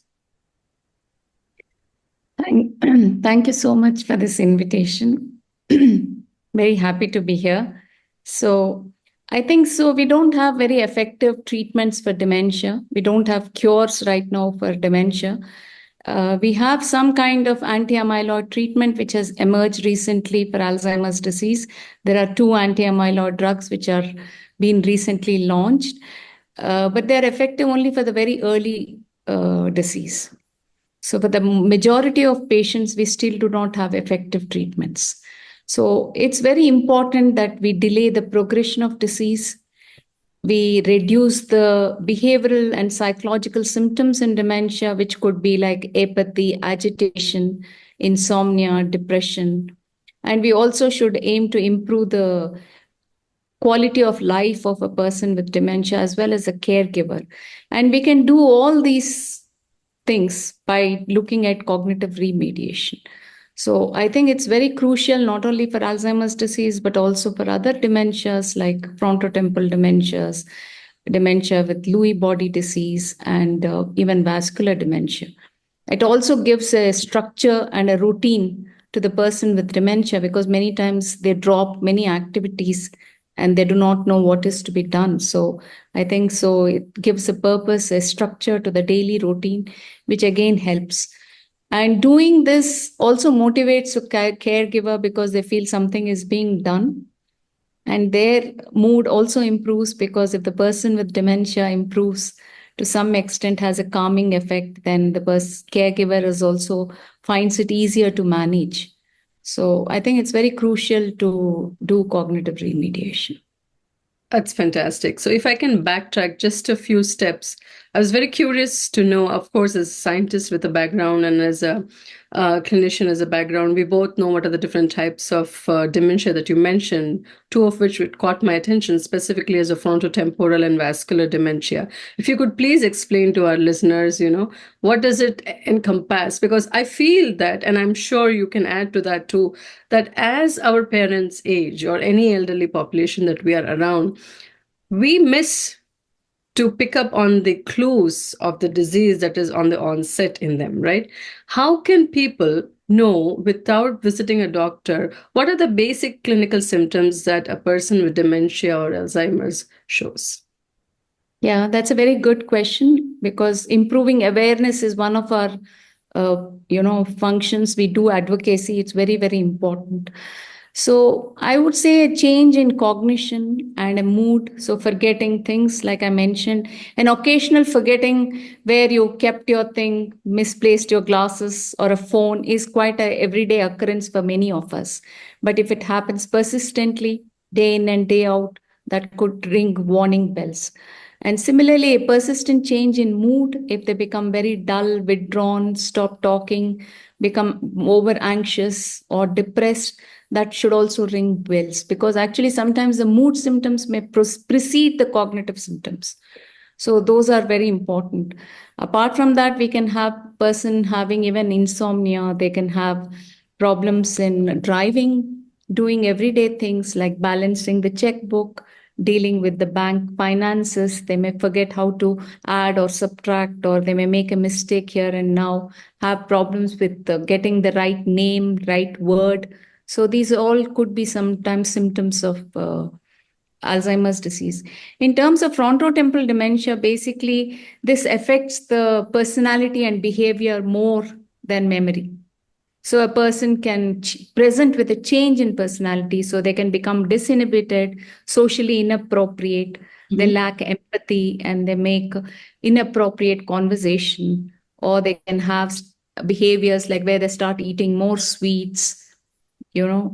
Thank you so much for this invitation. Very happy to be here. So I think so we don't have very effective treatments for dementia. We don't have cures right now for dementia. We have some kind of anti-amyloid treatment which has emerged recently for Alzheimer's disease. There are 2 anti-amyloid drugs which are been recently launched, but they're effective only for the very early disease. So for the majority of patients, we still do not have effective treatments. So it's very important that we delay the progression of disease. We reduce the behavioral and psychological symptoms in dementia, which could be like apathy, agitation, insomnia, depression. And we also should aim to improve the quality of life of a person with dementia as well as a caregiver. And we can do all these things by looking at cognitive remediation. So I think it's very crucial not only for Alzheimer's disease, but also for other dementias like frontotemporal dementias, dementia with Lewy body disease, and even vascular dementia. It also gives a structure and a routine to the person with dementia, because many times they drop many activities and they do not know what is to be done. So I think so it gives a purpose, a structure to the daily routine, which again helps. And doing this also motivates a caregiver because they feel something is being done. And their mood also improves, because if the person with dementia improves to some extent, has a calming effect, then the caregiver is also finds it easier to manage. So I think it's very crucial to do cognitive remediation. That's fantastic. So if I can backtrack just a few steps, I was very curious to know, of course, as a scientist with a background and as a clinician as a background, we both know what are the different types of dementia that you mentioned, 2 of which caught my attention specifically as a frontotemporal and vascular dementia. If you could please explain to our listeners, what does it encompass? Because I feel that, and I'm sure you can add to that too, that as our parents age or any elderly population that we are around, we miss to pick up on the clues of the disease that is on the onset in them, right? How can people know without visiting a doctor what are the basic clinical symptoms that a person with dementia or Alzheimer's shows? Yeah, that's a very good question, because improving awareness is one of our functions. We do advocacy. It's very, very important. So I would say a change in cognition and a mood. So forgetting things, like I mentioned, an occasional forgetting where you kept your thing, misplaced your glasses or a phone, is quite a everyday occurrence for many of us. But if it happens persistently, day in and day out, that could ring warning bells. And similarly, a persistent change in mood, if they become very dull, withdrawn, stop talking, become over anxious or depressed, that should also ring bells, because actually sometimes the mood symptoms may precede the cognitive symptoms. So those are very important. Apart from that, we can have person having even insomnia. They can have problems in driving, doing everyday things like balancing the checkbook, dealing with the bank finances. They may forget how to add or subtract, or they may make a mistake here and now, have problems with getting the right name, right word. So these all could be sometimes symptoms of Alzheimer's disease. In terms of frontotemporal dementia, basically, this affects the personality and behavior more than memory. So a person can present with a change in personality, so they can become disinhibited, socially inappropriate, they lack empathy, and they make inappropriate conversation, or they can have behaviors like where they start eating more sweets,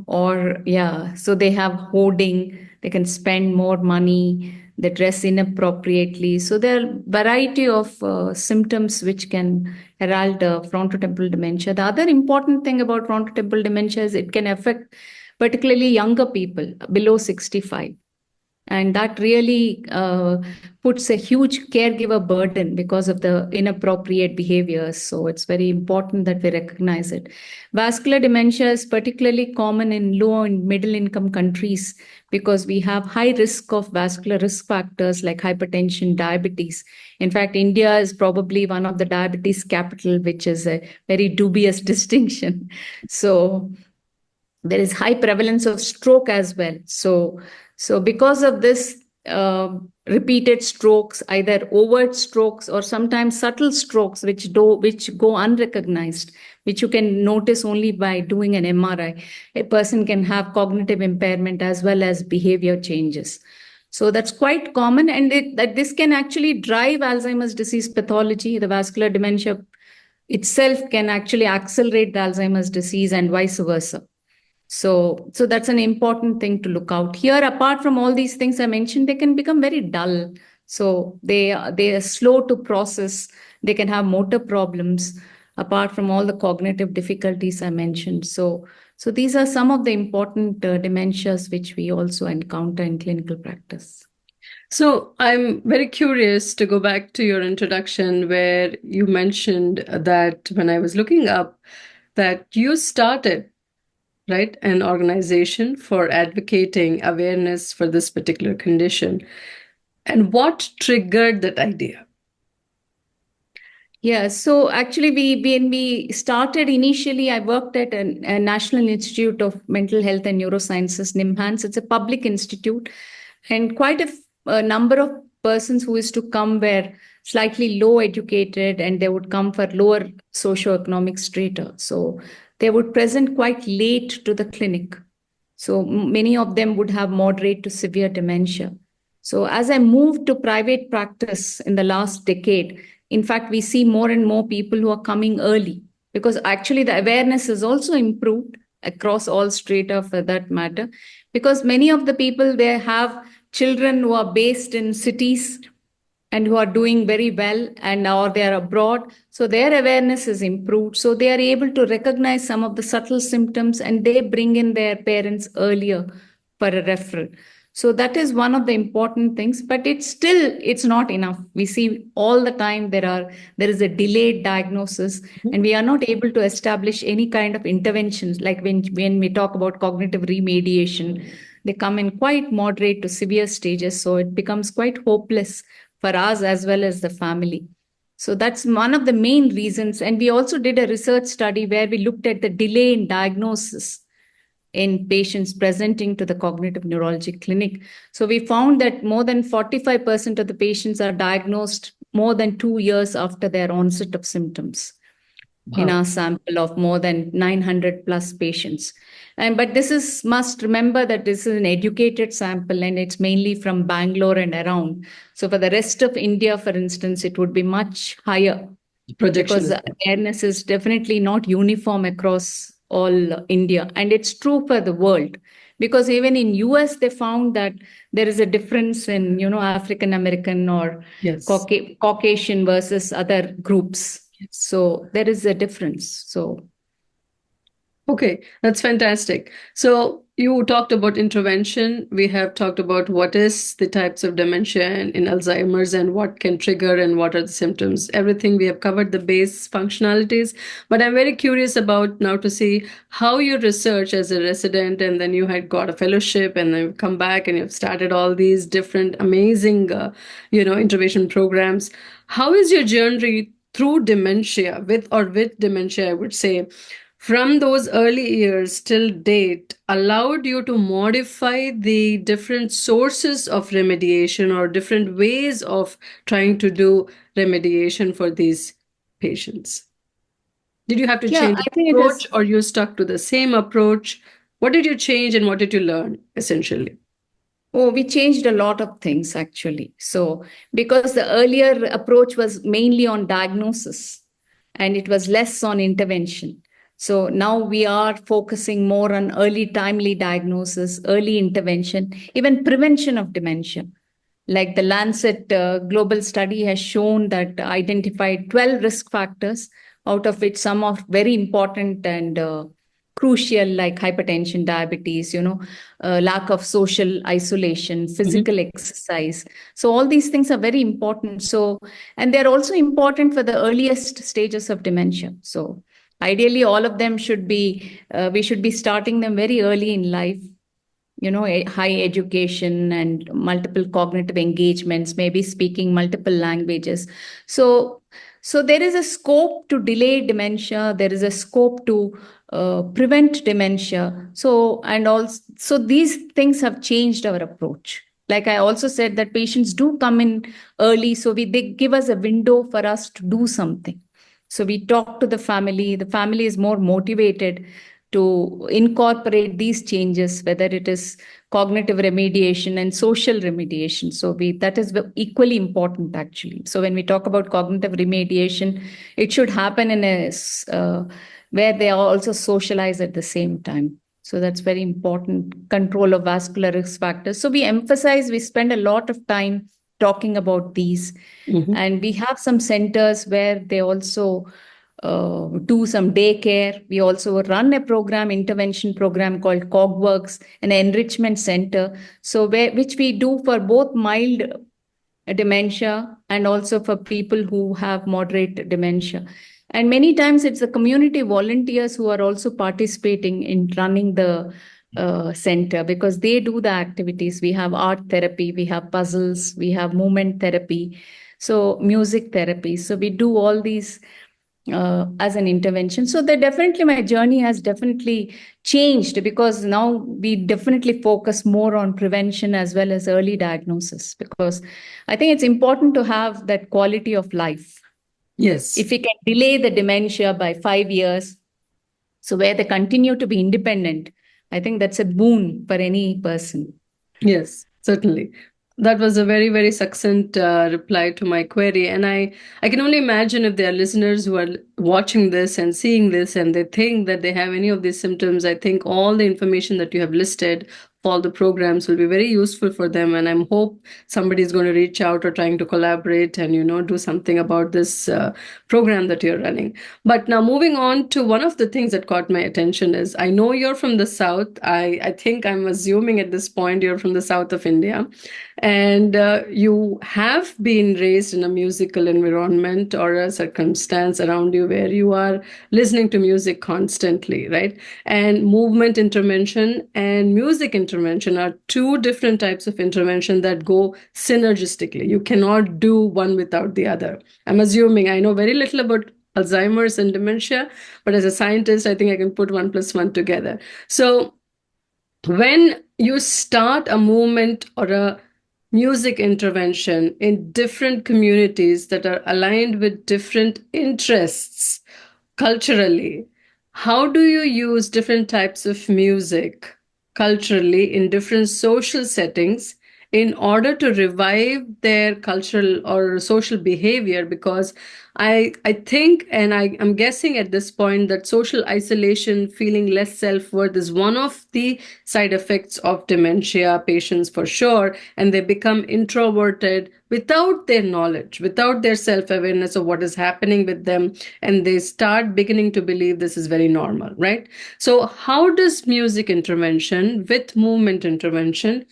or yeah, so they have hoarding, they can spend more money, they dress inappropriately. So there are variety of symptoms which can herald frontotemporal dementia. The other important thing about frontotemporal dementia is it can affect particularly younger people below 65. And that really puts a huge caregiver burden because of the inappropriate behaviors. So it's very important that we recognize it. Vascular dementia is particularly common in low and middle income countries because we have high risk of vascular risk factors like hypertension, diabetes. In fact, India is probably one of the diabetes capital, which is a very dubious distinction. So there is high prevalence of stroke as well. So because of this, repeated strokes, either overt strokes or sometimes subtle strokes, which go unrecognized, which you can notice only by doing an MRI, a person can have cognitive impairment as well as behavior changes. So that's quite common, and that this can actually drive Alzheimer's disease pathology. The vascular dementia itself can actually accelerate the Alzheimer's disease and vice versa. So that's an important thing to look out. Here, apart from all these things I mentioned, they can become very dull. So they are slow to process. They can have motor problems, apart from all the cognitive difficulties I mentioned. So these are some of the important dementias which we also encounter in clinical practice. So I'm very curious to go back to your introduction where you mentioned that when I was looking up that you started, right, an organization for advocating awareness for this particular condition. And what triggered that idea? Yeah, so actually, when we started initially, I worked at a National Institute of Mental Health and Neurosciences, NIMHANS. It's a public institute, and quite a number of persons who used to come were slightly low educated, and they would come for lower socioeconomic strata. So they would present quite late to the clinic. So many of them would have moderate to severe dementia. So as I moved to private practice in the last decade, in fact, we see more and more people who are coming early, because actually the awareness has also improved across all strata for that matter, because many of the people, they have children who are based in cities and who are doing very well, and or they are abroad. So their awareness is improved. So they are able to recognize some of the subtle symptoms, and they bring in their parents earlier for a referral. So that is one of the important things, but it's not enough. We see all the time there is a delayed diagnosis, and we are not able to establish any kind of interventions. Like when we talk about cognitive remediation, they come in quite moderate to severe stages. So it becomes quite hopeless for us as well as the family. So that's one of the main reasons. And we also did a research study where we looked at the delay in diagnosis in patients presenting to the cognitive neurology clinic. So we found that more than 45% of the patients are diagnosed more than 2 years after their onset of symptoms in our sample of more than 900 plus patients. But this is, must remember that this is an educated sample and it's mainly from Bangalore and around. So for the rest of India, for instance, it would be much higher because the awareness is definitely not uniform across all India. And it's true for the world, because even in US, they found that there is a difference in, African American or Caucasian versus other groups. So there is a difference. So okay, that's fantastic. So you talked about intervention. We have talked about what is the types of dementia in Alzheimer's and what can trigger and what are the symptoms. Everything we have covered the base functionalities, but I'm very curious about now to see how your research as a resident, and then you had got a fellowship and then you've come back and you've started all these different amazing, intervention programs. How is your journey through dementia, with dementia, I would say, from those early years till date, allowed you to modify the different sources of remediation or different ways of trying to do remediation for these patients? Did you have to change approach, or you stuck to the same approach? What did you change and what did you learn essentially? Oh, we changed a lot of things actually. So because the earlier approach was mainly on diagnosis and it was less on intervention. So now we are focusing more on early timely diagnosis, early intervention, even prevention of dementia. Like the Lancet global study has shown that identified 12 risk factors, out of which some are very important and crucial, like hypertension, diabetes, lack of social isolation, physical exercise. So all these things are very important. So, and they're also important for the earliest stages of dementia. So ideally, all of them should be, we should be starting them very early in life. High education and multiple cognitive engagements, maybe speaking multiple languages. So there is a scope to delay dementia. There is a scope to prevent dementia. And also these things have changed our approach. Like I also said that patients do come in early, so they give us a window for us to do something. So we talk to the family. The family is more motivated to incorporate these changes, whether it is cognitive remediation and social remediation. So that is equally important actually. So when we talk about cognitive remediation, it should happen in where they are also socialized at the same time. So that's very important. Control of vascular risk factors. So we spend a lot of time talking about these. And we have some centers where they also do some daycare. We also run a intervention program called CogWorks, an enrichment center. So which we do for both mild dementia and also for people who have moderate dementia. And many times it's the community volunteers who are also participating in running the center, because they do the activities. We have art therapy, we have puzzles, we have movement therapy, so music therapy. So we do all these as an intervention. So my journey has definitely changed, because now we definitely focus more on prevention as well as early diagnosis, because I think it's important to have that quality of life. Yes. If we can delay the dementia by 5 years, so where they continue to be independent, I think that's a boon for any person. Yes, certainly. That was a very, very succinct reply to my query. And I can only imagine if there are listeners who are watching this and seeing this and they think that they have any of these symptoms, I think all the information that you have listed, all the programs will be very useful for them. And I hope somebody is going to reach out or trying to collaborate and, do something about this program that you're running. But now moving on to one of the things that caught my attention is, I know you're from the South. I think I'm assuming at this point you're from the South of India. And you have been raised in a musical environment or a circumstance around you where you are listening to music constantly, right? And movement intervention and music intervention are two different types of intervention that go synergistically. You cannot do one without the other. I'm assuming, I know very little about Alzheimer's and dementia, but as a scientist, I think I can put 1 + 1 together. So when you start a movement or a music intervention in different communities that are aligned with different interests culturally, how do you use different types of music culturally in different social settings in order to revive their cultural or social behavior? Because I think, and I'm guessing at this point, that social isolation, feeling less self-worth is one of the side effects of dementia patients for sure, and they become introverted without their knowledge, without their self-awareness of what is happening with them, and they start beginning to believe this is very normal, right? So how does music intervention with movement intervention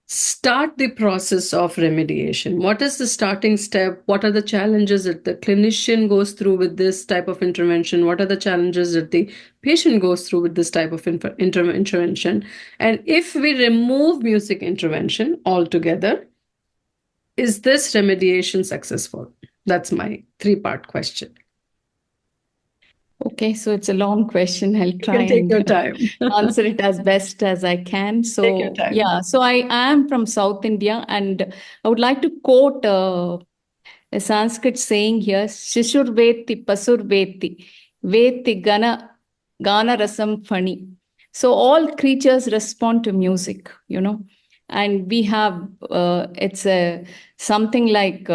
start the process of remediation? What is the starting step? What are the challenges that the clinician goes through with this type of intervention? What are the challenges that the patient goes through with this type of intervention? And if we remove music intervention altogether, is this remediation successful? That's my three-part question. Okay, so it's a long question. I'll You try can take and your time. answer it as best as I can. Take your So, time. yeah, so I am from South India, and I would like to quote a Sanskrit saying here, Shishur Veti Pasur Veti, Veti Gana Rasam Fani. So all creatures respond to music, and we have, it's something like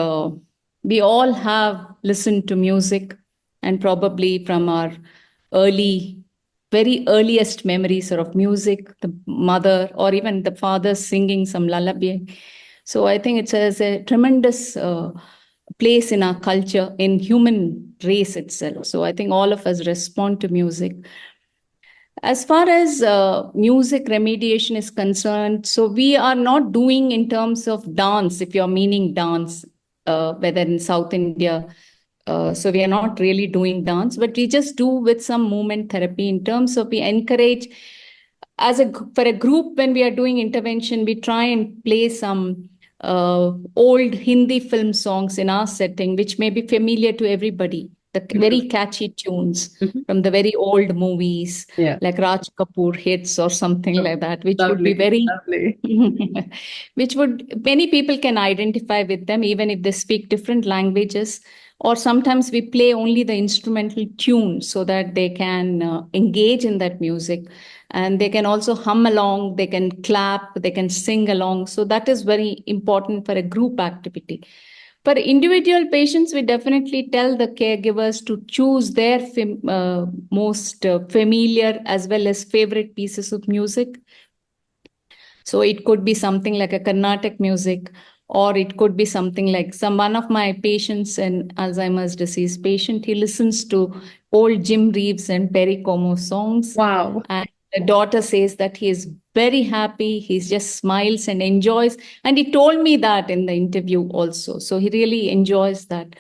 we all have listened to music, and probably from our very earliest memories of music, the mother or even the father singing some lullaby. So I think it has a tremendous place in our culture, in human race itself. So I think all of us respond to music. As far as music remediation is concerned, so we are not doing in terms of dance, if you're meaning dance, whether in South India. So we are not really doing dance, but we just do with some movement therapy in terms of we encourage for a group when we are doing intervention, we try and play some old Hindi film songs in our setting, which may be familiar to everybody. The very catchy tunes from the very old movies, like Raj Kapoor hits or something like that, which would be very, which would, many people can identify with them, even if they speak different languages. Or sometimes we play only the instrumental tune so that they can engage in that music. And they can also hum along, they can clap, they can sing along. So that is very important for a group activity. For individual patients, we definitely tell the caregivers to choose their most familiar as well as favorite pieces of music. So it could be something like a Carnatic music, or it could be something like one of my patients, an Alzheimer's disease patient, he listens to old Jim Reeves and Perry Como songs. Wow. And the daughter says that he is very happy. He just smiles and enjoys. And he told me that in the interview also. So he really enjoys that.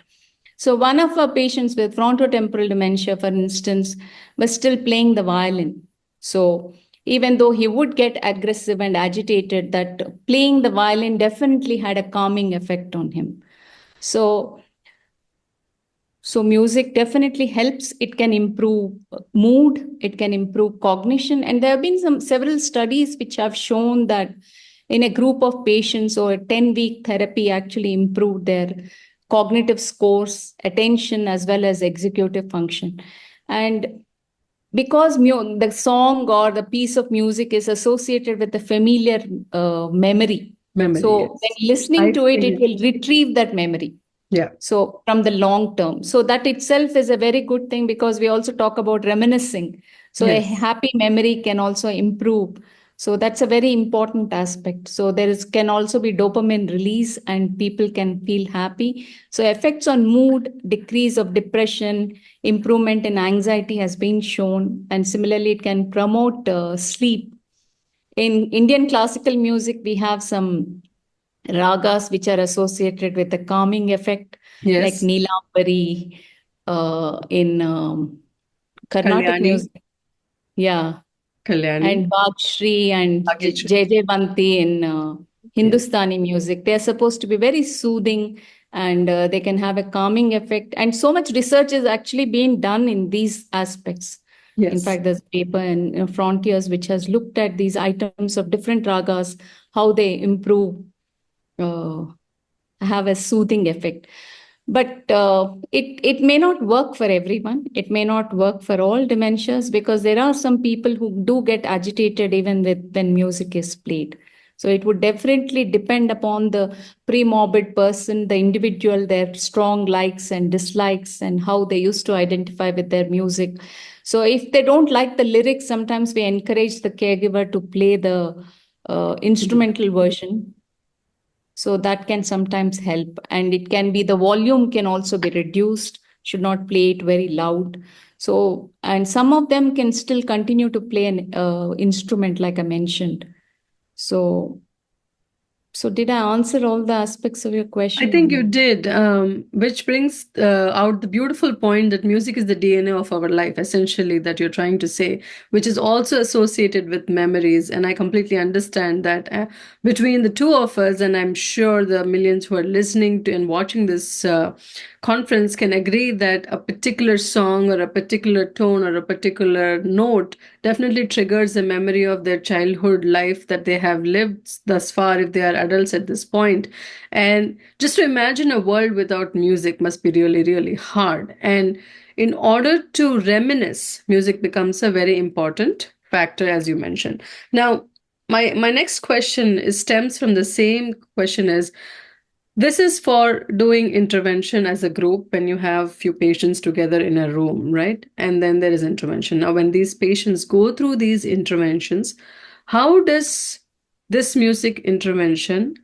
So one of our patients with frontotemporal dementia, for instance, was still playing the violin. So even though he would get aggressive and agitated, that playing the violin definitely had a calming effect on him. So music definitely helps. It can improve mood, it can improve cognition. And there have been several studies which have shown that in a group of patients, or a 10-week therapy actually improved their cognitive scores, attention, as well as executive function. And because the song or the piece of music is associated with a familiar memory. So when listening to it, it will retrieve that memory. Yeah. So from the long term. So that itself is a very good thing, because we also talk about reminiscing. So a happy memory can also improve. So that's a very important aspect. So can also be dopamine release and people can feel happy. So effects on mood, decrease of depression, improvement in anxiety has been shown. And similarly, it can promote sleep. In Indian classical music, we have some ragas which are associated with the calming effect, like Neelambari in Carnatic music. Yeah. Kalyani. And Bhagshri and Jai Jai Banti in Hindustani music. They are supposed to be very soothing, and they can have a calming effect. And so much research is actually being done in these aspects. In Yes. fact, there's a paper in Frontiers which has looked at these items of different ragas, how they improve, have a soothing effect. But it may not work for everyone. It may not work for all dementias, because there are some people who do get agitated even when music is played. So it would definitely depend upon the pre-morbid person, the individual, their strong likes and dislikes, and how they used to identify with their music. So if they don't like the lyrics, sometimes we encourage the caregiver to play the instrumental version. So that can sometimes help. And it can be, the volume can also be reduced, should not play it very loud. So, and some of them can still continue to play an instrument, like I mentioned. So did I answer all the aspects of your question? I think you did, which brings out the beautiful point that music is the DNA of our life, essentially, that you're trying to say, which is also associated with memories. And I completely understand that between the two of us, and I'm sure the millions who are listening to and watching this conference can agree that a particular song or a particular tone or a particular note definitely triggers a memory of their childhood life that they have lived thus far, if they are adults at this point. And just to imagine a world without music must be really, really hard. And in order to reminisce, music becomes a very important factor, as you mentioned. Now, my next question stems from the same question as, this is for doing intervention as a group when you have few patients together in a room, right? And then there is intervention. Now, when these patients go through these interventions, how does this music intervention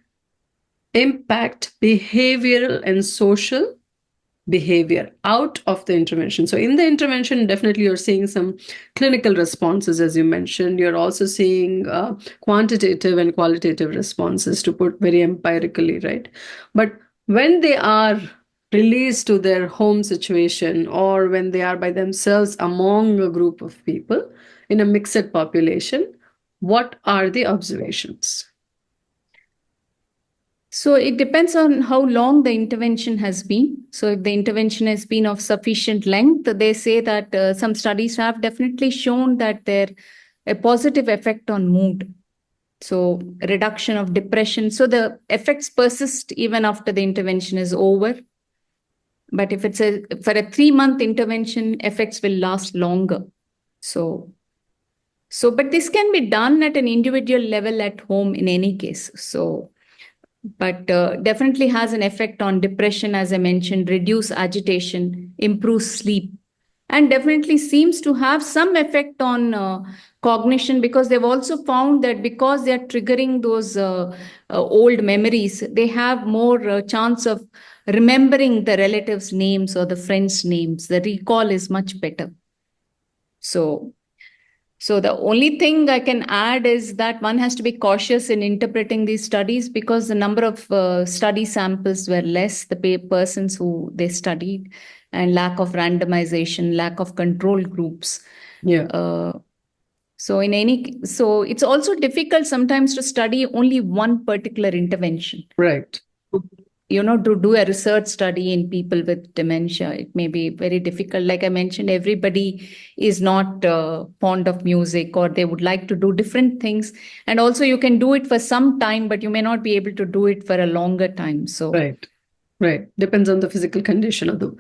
impact behavioral and social behavior out of the intervention? So in the intervention, definitely you're seeing some clinical responses, as you mentioned. You're also seeing quantitative and qualitative responses, to put very empirically, right? But when they are released to their home situation, or when they are by themselves among a group of people in a mixed population, what are the observations? So it depends on how long the intervention has been. So if the intervention has been of sufficient length, they say that some studies have definitely shown that there a positive effect on mood. So reduction of depression. So the effects persist even after the intervention is over. But if it's for a 3-month intervention, effects will last longer. So but this can be done at an individual level at home in any case. But definitely has an effect on depression, as I mentioned, reduce agitation, improve sleep, and definitely seems to have some effect on cognition, because they've also found that because they're triggering those old memories, they have more chance of remembering the relatives' names or the friends' names. The recall is much better. So the only thing I can add is that one has to be cautious in interpreting these studies, because the number of study samples were less, the persons who they studied, and lack of randomization, lack of control groups. Yeah. So it's also difficult sometimes to study only one particular intervention. Right. To do a research study in people with dementia, it may be very difficult. Like I mentioned, everybody is not fond of music, or they would like to do different things. And also you can do it for some time, but you may not be able to do it for a longer time. So Right. Depends on the physical condition of the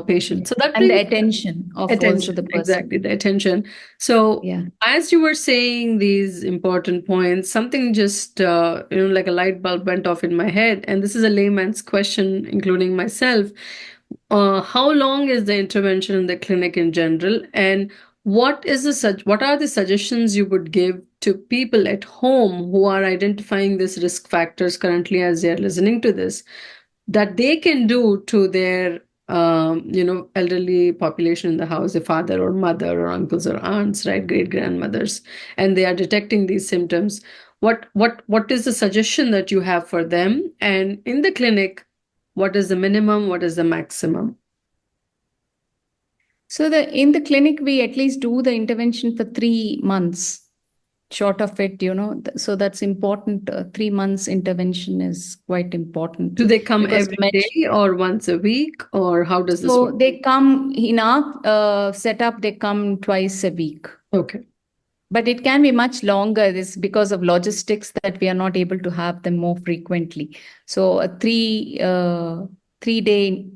patient. So that and the attention of also the person. Exactly, the attention. So as you were saying these important points, something just like a light bulb went off in my head. And this is a layman's question, including myself. How long is the intervention in the clinic in general? And what are the suggestions you would give to people at home who are identifying these risk factors currently as they're listening to this, that they can do to their elderly population in the house, a father or mother or uncles or aunts, right, great grandmothers, and they are detecting these symptoms? What is the suggestion that you have for them? And in the clinic, what is the minimum? What is the maximum? So in the clinic, we at least do the intervention for 3 months. short of it, so that's important. 3 months intervention is quite important. Do they come because every day or once a week, or how does this so work? they come in our setup, they come twice a week. Okay. But it can be much longer. This because of logistics that we are not able to have them more frequently. So a 3-day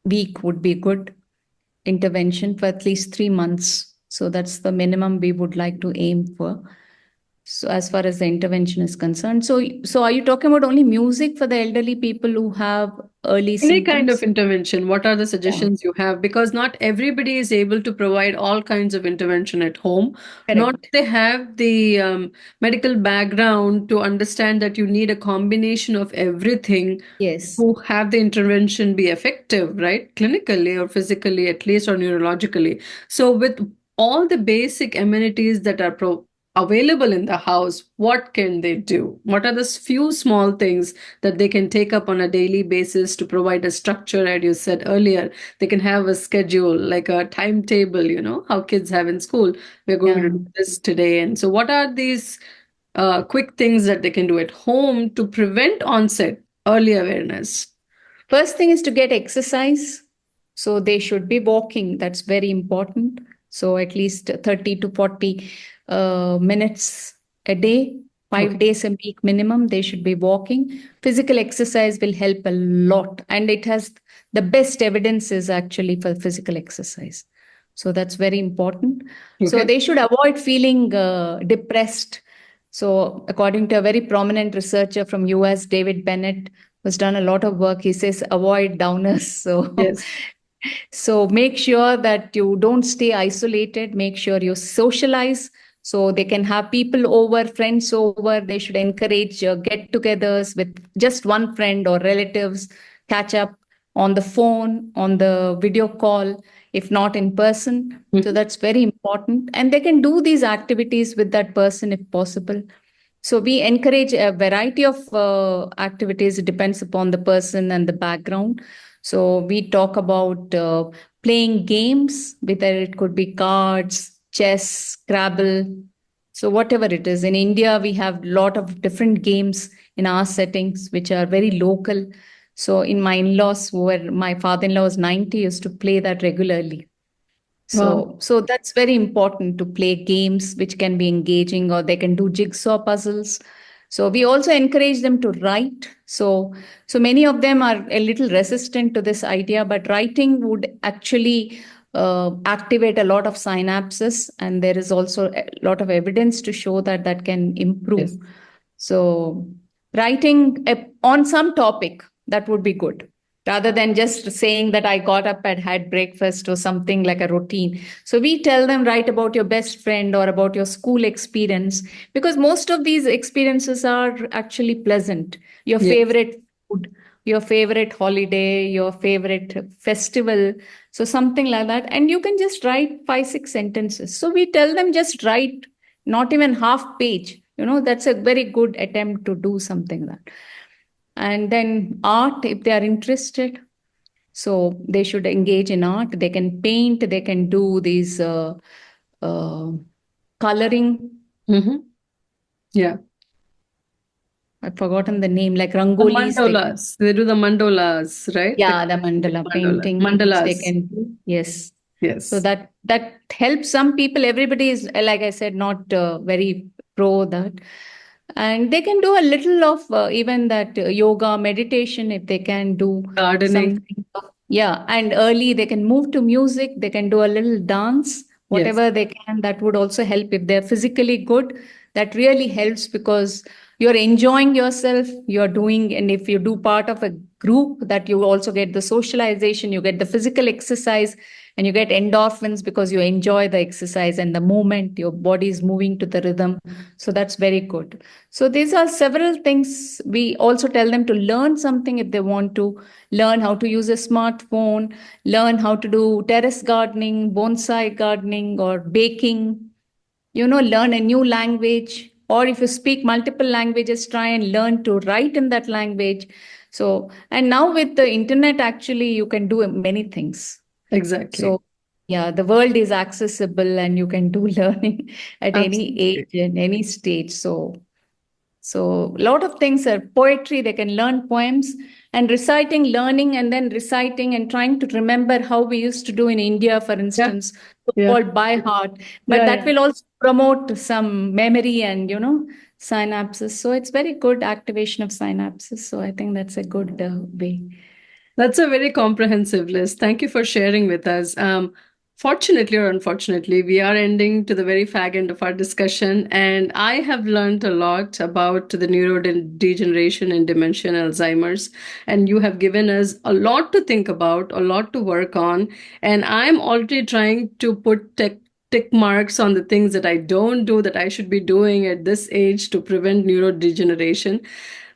week would be good intervention for at least 3 months. So that's the minimum we would like to aim for. So as far as the intervention is concerned, so are you talking about only music for the elderly people who have early Any symptoms? kind of intervention, what are the suggestions you have? Because not everybody is able to provide all kinds of intervention at home. Correct. Not they have the medical background to understand that you need a combination of everything Yes. to have the intervention be effective, right? Clinically or physically, at least, or neurologically. So with all the basic amenities that are available in the house, what can they do? What are the few small things that they can take up on a daily basis to provide a structure? As you said earlier, they can have a schedule, like a timetable, how kids have in school. We're going to do this today. And so what are these quick things that they can do at home to prevent onset, early awareness? First thing is to get exercise. So they should be walking. That's very important. So at least 30 to 40 minutes a day, 5 days a week minimum, they should be walking. Physical exercise will help a lot. And it has the best evidences actually for physical exercise. So that's very important. So they should avoid feeling depressed. So according to a very prominent researcher from US, David Bennett, who's done a lot of work, he says avoid downers. So yes. So make sure that you don't stay isolated. Make sure you socialize. So they can have people over, friends over. They should encourage get-togethers with just one friend or relatives, catch up on the phone, on the video call, if not in person. So that's very important. And they can do these activities with that person if possible. So we encourage a variety of activities. It depends upon the person and the background. So we talk about playing games, whether it could be cards, chess, Scrabble. So whatever it is. In India, we have a lot of different games in our settings, which are very local. So in my in-laws, where my father-in-law was 90, used to play that regularly. So that's very important to play games which can be engaging, or they can do jigsaw puzzles. So we also encourage them to write. So many of them are a little resistant to this idea, but writing would actually activate a lot of synapses, and there is also a lot of evidence to show that that can improve. Yes. So writing on some topic, that would be good, rather than just saying that I got up and had breakfast or something like a routine. So we tell them, write about your best friend or about your school experience, because most of these experiences are actually pleasant. Your favorite food, your favorite holiday, your favorite festival. So something like that. And you can just write 5-6 sentences. So we tell them just write, not even half page. That's a very good attempt to do something like that. And then art, if they are interested. So they should engage in art. They can paint, they can do these coloring. Yeah. I've forgotten the name, like rangolis. The mandalas. They do the mandalas, right? Yeah, the mandala painting. Mandalas. They can do. Yes. Yes. So that helps some people. Everybody is, like I said, not very pro that. And they can do a little of even that yoga, meditation, if they can do. Gardening. Yeah. And early they can move to music. They can do a little dance, whatever they can. That would also help if they're physically good. That really helps, because you're enjoying yourself, you're doing, and if you do part of a group, that you also get the socialization, you get the physical exercise, and you get endorphins because you enjoy the exercise and the movement, your body is moving to the rhythm. So that's very good. So these are several things. We also tell them to learn something if they want to, learn how to use a smartphone, learn how to do terrace gardening, bonsai gardening, or baking, learn a new language. Or if you speak multiple languages, try and learn to write in that language. So, and now with the internet, actually, you can do many things. Exactly. So Yeah, the world is accessible and you can do learning at any Absolutely. age and any stage. So a lot of things are poetry. They can learn poems and reciting, learning, and then reciting and trying to remember how we used to do in India, for instance, Yeah. called by heart. But Yeah, that yeah. will also promote some memory and, synapses. So it's very good activation of synapses. So I think that's a good way. That's a very comprehensive list. Thank you for sharing with us. Fortunately or unfortunately, we are ending to the very fag end of our discussion, and I have learned a lot about the neurodegeneration and dementia and Alzheimer's, and you have given us a lot to think about, a lot to work on, and I'm already trying to put tick marks on the things that I don't do that I should be doing at this age to prevent neurodegeneration.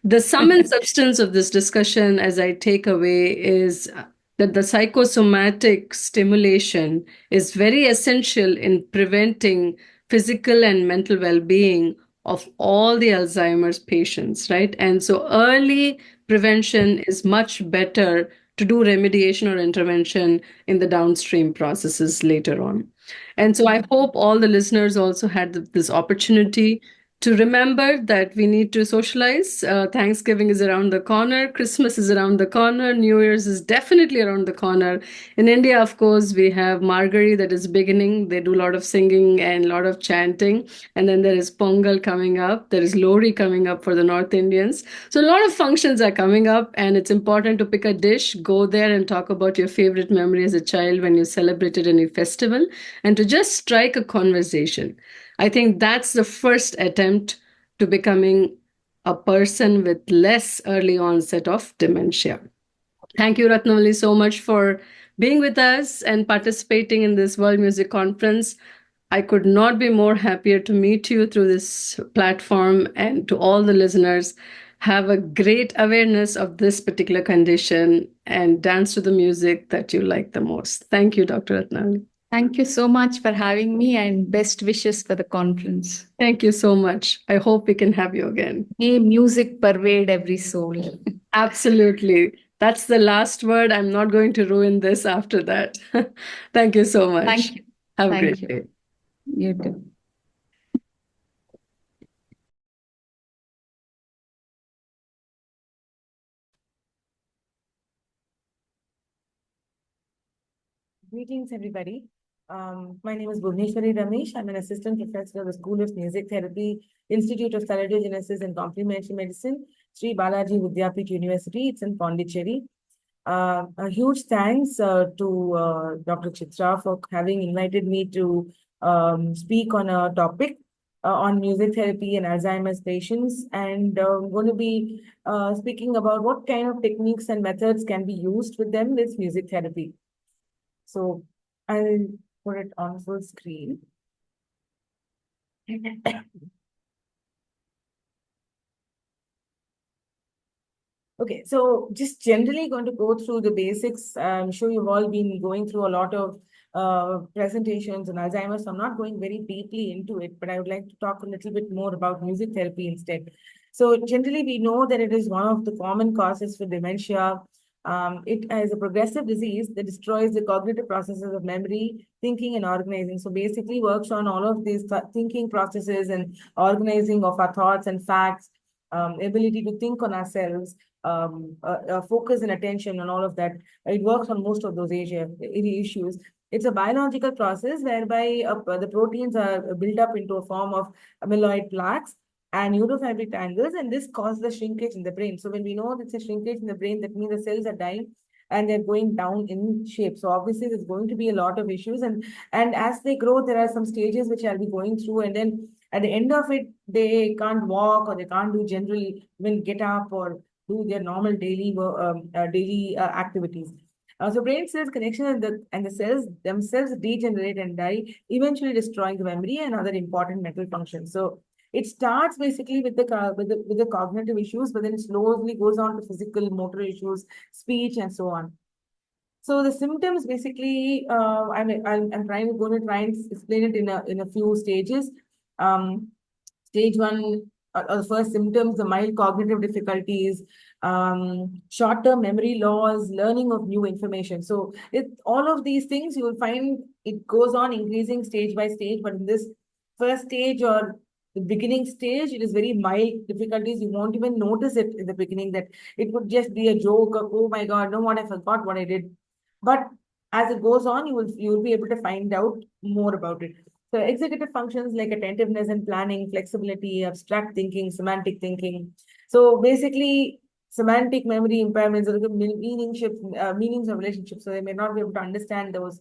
The sum and substance of this discussion, as I take away, is that the psychosomatic stimulation is very essential in preventing physical and mental well-being of all the Alzheimer's patients, right? And so early prevention is much better to do remediation or intervention in the downstream processes later on. And so I hope all the listeners also had this opportunity to remember that we need to socialize. Thanksgiving is around the corner, Christmas is around the corner, New Year's is definitely around the corner. In India, of course, we have Margari that is beginning. They do a lot of singing and a lot of chanting. And then there is Pongal coming up. There is Lohri coming up for the North Indians. So a lot of functions are coming up, and it's important to pick a dish, go there and talk about your favorite memory as a child when you celebrated any festival, and to just strike a conversation. I think that's the first attempt to becoming a person with less early onset of dementia. Thank you, Ratnavali, so much for being with us and participating in this World Music Conference. I could not be more happier to meet you through this platform, and to all the listeners, have a great awareness of this particular condition and dance to the music that you like the most. Thank you, Dr. Ratnavali. Thank you so much for having me, and best wishes for the conference. Thank you so much. I hope we can have you again. May music pervade every soul. Absolutely. That's the last word. I'm not going to ruin this after that. Thank you so much. Thank you. Have a Thank great you. day. You too. Greetings, everybody. My name is Bhuvneshwari Ramesh. I'm an assistant professor of the School of Music Therapy, Institute of Salutagenesis and Complementary Medicine, Sri Balaji Vidyapith University. It's in Pondicherry. A huge thanks to Dr. Chitra for having invited me to speak on a topic on music therapy and Alzheimer's patients. And I'm going to be speaking about what kind of techniques and methods can be used with them with music therapy. So I'll put it on full screen. Okay, so just generally going to go through the basics. I'm sure you've all been going through a lot of presentations on Alzheimer's. So I'm not going very deeply into it, but I would like to talk a little bit more about music therapy instead. So generally, we know that it is one of the common causes for dementia. It is a progressive disease that destroys the cognitive processes of memory, thinking, and organizing. So basically works on all of these thinking processes and organizing of our thoughts and facts, ability to think on ourselves, focus and attention on all of that. It works on most of those issues. It's a biological process whereby the proteins are built up into a form of amyloid plaques and neurofibril tangles, and this causes the shrinkage in the brain. So when we know it's a shrinkage in the brain, that means the cells are dying and they're going down in shape. So obviously there's going to be a lot of issues, and as they grow, there are some stages which I'll be going through, and then at the end of it, they can't walk or they can't do generally even get up or do their normal daily activities. So brain cells connection and the cells themselves degenerate and die, eventually destroying the memory and other important mental functions. So it starts basically with the cognitive issues, but then it slowly goes on to physical, motor issues, speech, and so on. So the symptoms basically, I'm going to try and explain it in a few stages. Stage one the first symptoms, the mild cognitive difficulties, short-term memory loss, learning of new information. So all of these things you will find it goes on increasing stage by stage, but in this first stage or the beginning stage, it is very mild difficulties. You won't even notice it in the beginning that it would just be a joke of, oh my God, no, what I forgot what I did. But as it goes on, you will be able to find out more about it. So executive functions like attentiveness and planning, flexibility, abstract thinking, semantic thinking. So basically, semantic memory impairments are the meanings of relationships. So they may not be able to understand those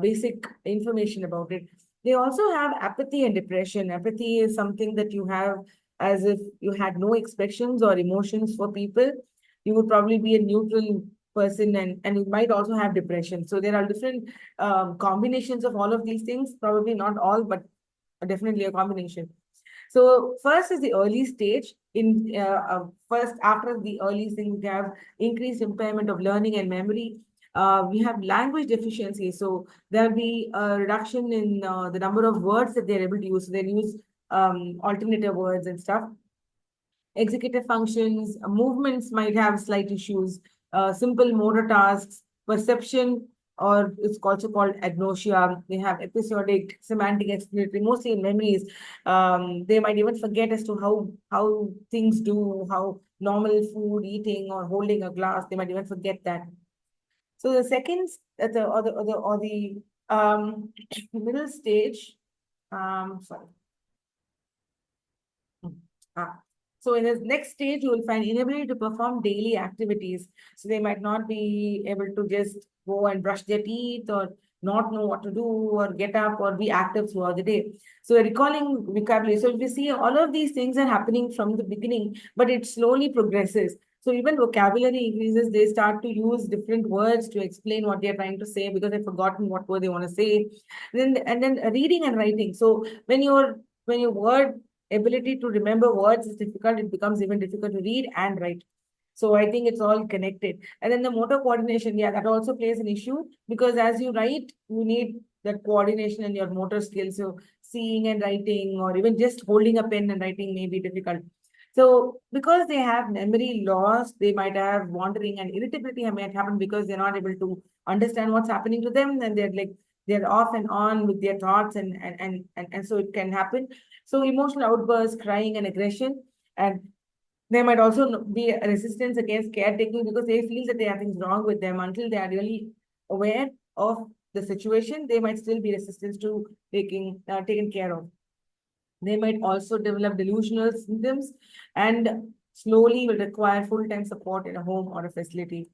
basic information about it. They also have apathy and depression. Apathy is something that you have as if you had no expressions or emotions for people. You would probably be a neutral person, and you might also have depression. So there are different combinations of all of these things, probably not all, but definitely a combination. So first is the early stage. First, after the early thing, we have increased impairment of learning and memory. We have language deficiency. So there'll be a reduction in the number of words that they're able to use. So they'll use alternative words and stuff. Executive functions, movements might have slight issues, simple motor tasks, perception, or it's also called agnosia. They have episodic, semantic, explanatory, mostly in memories. They might even forget as to how things do, how normal food, eating, or holding a glass. They might even forget that. So the second, the middle stage, sorry. So in the next stage, you will find inability to perform daily activities. So they might not be able to just go and brush their teeth or not know what to do or get up or be active throughout the day. So recalling vocabulary. So if you see all of these things are happening from the beginning, but it slowly progresses. So even vocabulary increases, they start to use different words to explain what they're trying to say because they've forgotten what word they want to say. And then reading and writing. So when your word ability to remember words is difficult, it becomes even difficult to read and write. So I think it's all connected. And then the motor coordination, yeah, that also plays an issue because as you write, you need that coordination and your motor skills. So seeing and writing, or even just holding a pen and writing may be difficult. So because they have memory loss, they might have wandering, and irritability might happen because they're not able to understand what's happening to them, and they're off and on with their thoughts, and so it can happen. So emotional outbursts, crying, and aggression, and there might also be a resistance against caretaking because they feel that they have things wrong with them. Until they are really aware of the situation, they might still be resistant to taken care of. They might also develop delusional symptoms and slowly will require full-time support in a home or a facility.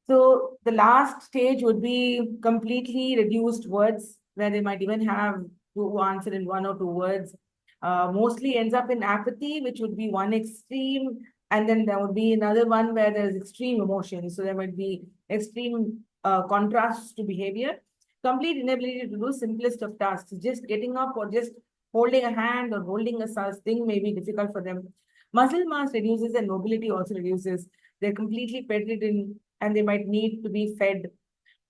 So the last stage would be completely reduced words, where they might even have to answer in one or two words. Mostly ends up in apathy, which would be one extreme, and then there would be another one where there's extreme emotion. So there might be extreme contrasts to behavior. Complete inability to do simplest of tasks, just getting up or just holding a hand or holding a thing may be difficult for them. Muscle mass reduces and mobility also reduces. They're completely bedridden and they might need to be fed.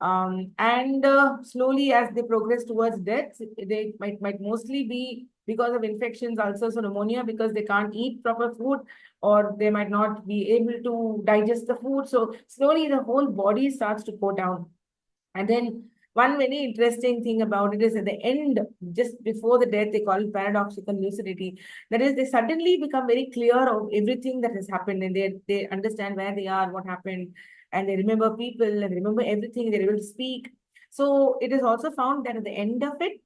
And slowly, as they progress towards death, they might mostly be because of infections, ulcers, or pneumonia, because they can't eat proper food, or they might not be able to digest the food. So slowly, the whole body starts to go down. And then one very interesting thing about it is at the end, just before the death, they call it paradoxical lucidity. That is, they suddenly become very clear of everything that has happened, and they understand where they are, what happened, and they remember people and remember everything. They're able to speak. So it is also found that at the end of it,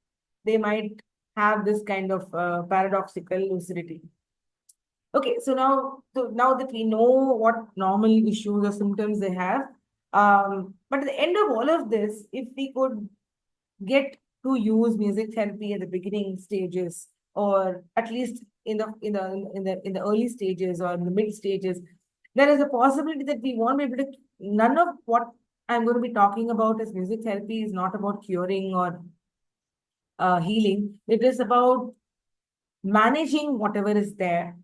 they might have this kind of paradoxical lucidity. Okay, so now that we know what normal issues or symptoms they have, but at the end of all of this, if we could get to use music therapy at the beginning stages, or at least in the early stages or in the mid stages, there is a possibility that we won't be able to. None of what I'm going to be talking about as music therapy is not about curing or healing. It is about managing whatever is there,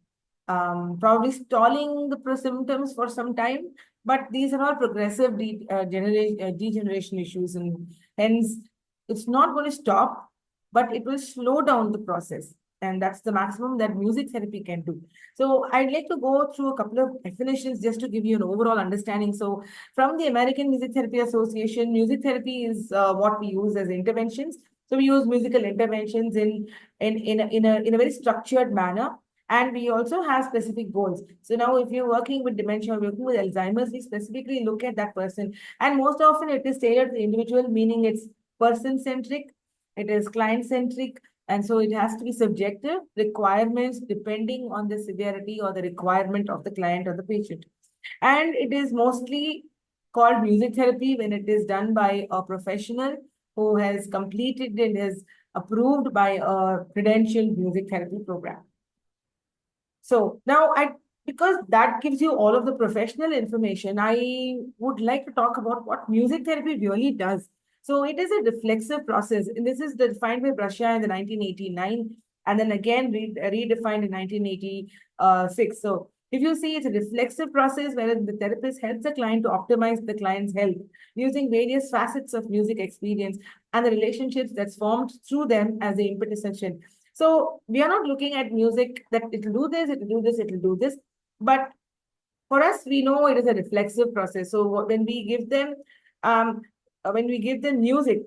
probably stalling the symptoms for some time, but these are all progressive degeneration issues, and hence it's not going to stop, but it will slow down the process. and that's the maximum that music therapy can do. So I'd like to go through a couple of definitions just to give you an overall understanding. So from the American Music Therapy Association, music therapy is what we use as interventions. So we use musical interventions in a very structured manner. And we also have specific goals. So now if you're working with dementia, working with Alzheimer's, we specifically look at that person. And most often it is tailored to the individual, meaning it's person-centric, it is client-centric, and so it has to be subjective requirements depending on the severity or the requirement of the client or the patient. And it is mostly called music therapy when it is done by a professional who has completed and is approved by a credentialed music therapy program. So now because that gives you all of the professional information, I would like to talk about what music therapy really does. So it is a reflexive process, and this is defined by Russia in the 1989, and then again redefined in 1986. So if you see, it's a reflexive process wherein the therapist helps the client to optimize the client's health using various facets of music experience and the relationships that's formed through them as the impetus session. So we are not looking at music that it'll do this, it'll do this, it'll do this. But for us, we know it is a reflexive process. So when we give them music,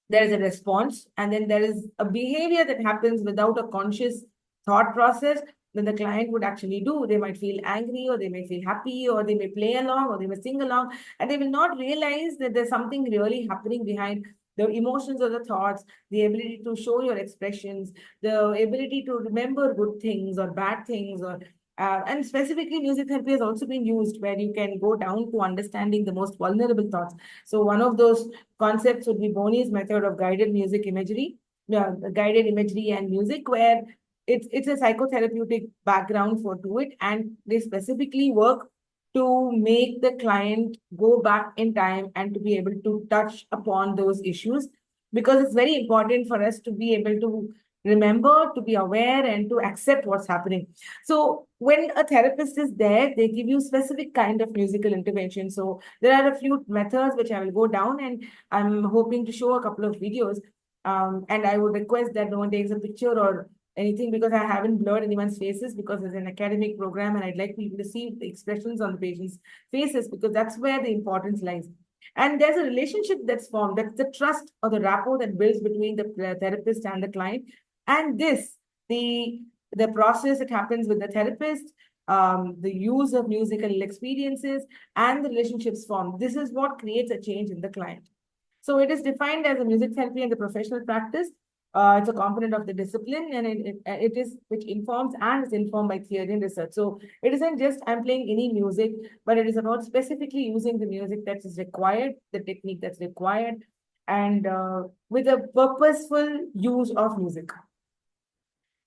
there is a response, and then there is a behavior that happens without a conscious thought process. Then the client would actually do. They might feel angry, or they may feel happy, or they may play along, or they may sing along, and they will not realize that there's something really happening behind the emotions or the thoughts, the ability to show your expressions, the ability to remember good things or bad things, or and specifically, music therapy has also been used where you can go down to understanding the most vulnerable thoughts. So one of those concepts would be Boni's method of guided music imagery, guided imagery and music, where it's a psychotherapeutic background to it, and they specifically work to make the client go back in time and to be able to touch upon those issues, because it's very important for us to be able to remember, to be aware, and to accept what's happening. So when a therapist is there, they give you specific kind of musical intervention. So there are a few methods which I will go down, and I'm hoping to show a couple of videos. And I would request that no one takes a picture or anything, because I haven't blurred anyone's faces, because it's an academic program and I'd like people to see the expressions on the patient's faces, because that's where the importance lies. And there's a relationship that's formed. That's the trust or the rapport that builds between the therapist and the client. And the process that happens with the therapist, the use of musical experiences, and the relationships formed. This is what creates a change in the client. So it is defined as a music therapy and the professional practice. It's a component of the discipline, and it is which informs and is informed by theory and research. So it isn't just I'm playing any music, but it is about specifically using the music that is required, the technique that's required, and with a purposeful use of music.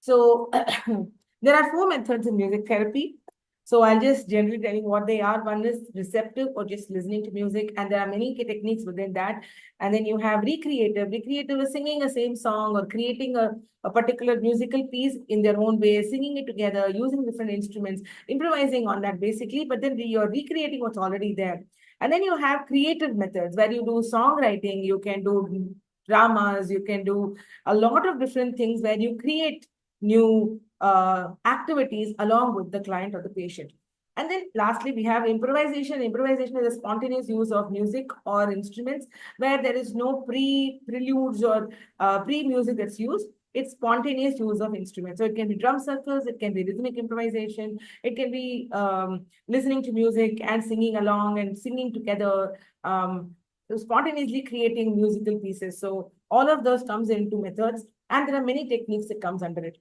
So there are 4 methods in music therapy. So I'll just generally tell you what they are. One is receptive, or just listening to music, and there are many techniques within that. And then you have recreative. Recreative is singing the same song or creating a particular musical piece in their own way, singing it together, using different instruments, improvising on that basically, but then you're recreating what's already there. And then you have creative methods where you do songwriting, you can do dramas, you can do a lot of different things where you create new activities along with the client or the patient. And then lastly, we have improvisation. Improvisation is a spontaneous use of music or instruments where there is no preludes or pre-music that's used. It's spontaneous use of instruments. So it can be drum circles, it can be rhythmic improvisation, it can be listening to music and singing along and singing together, so spontaneously creating musical pieces. So all of those comes into methods, and there are many techniques that comes under it.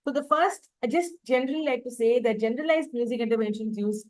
So the first, I just generally like to say that generalized music interventions use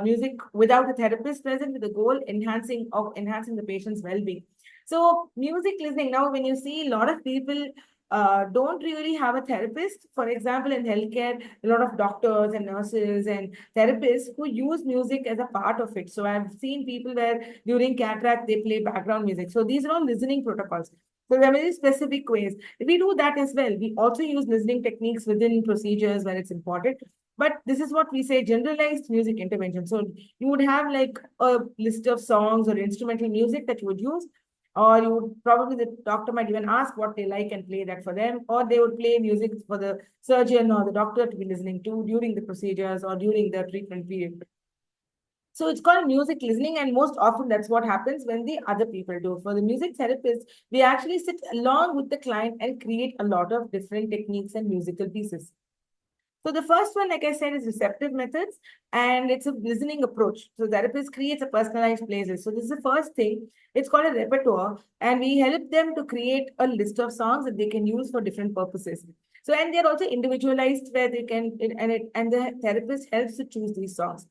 music without a therapist present, with the goal enhancing the patient's well-being. So music listening, now when you see a lot of people don't really have a therapist. For example, in healthcare, a lot of doctors and nurses and therapists who use music as a part of it. So I've seen people where during cataract, they play background music. So these are all listening protocols. So there are very specific ways. We do that as well. We also use listening techniques within procedures where it's important. But this is what we say, generalized music intervention. So you would have like a list of songs or instrumental music that you would use. Or probably the doctor might even ask what they like and play that for them, or they would play music for the surgeon or the doctor to be listening to during the procedures or during the treatment period. So it's called music listening, and most often that's what happens when the other people do. For the music therapist, we actually sit along with the client and create a lot of different techniques and musical pieces. So the first one, like I said, is receptive methods, and it's a listening approach. So therapist creates a personalized playlist. So this is the first thing. It's called a repertoire, and we help them to create a list of songs that they can use for different purposes. So, and they're also individualized where they can, and the therapist helps to choose these songs.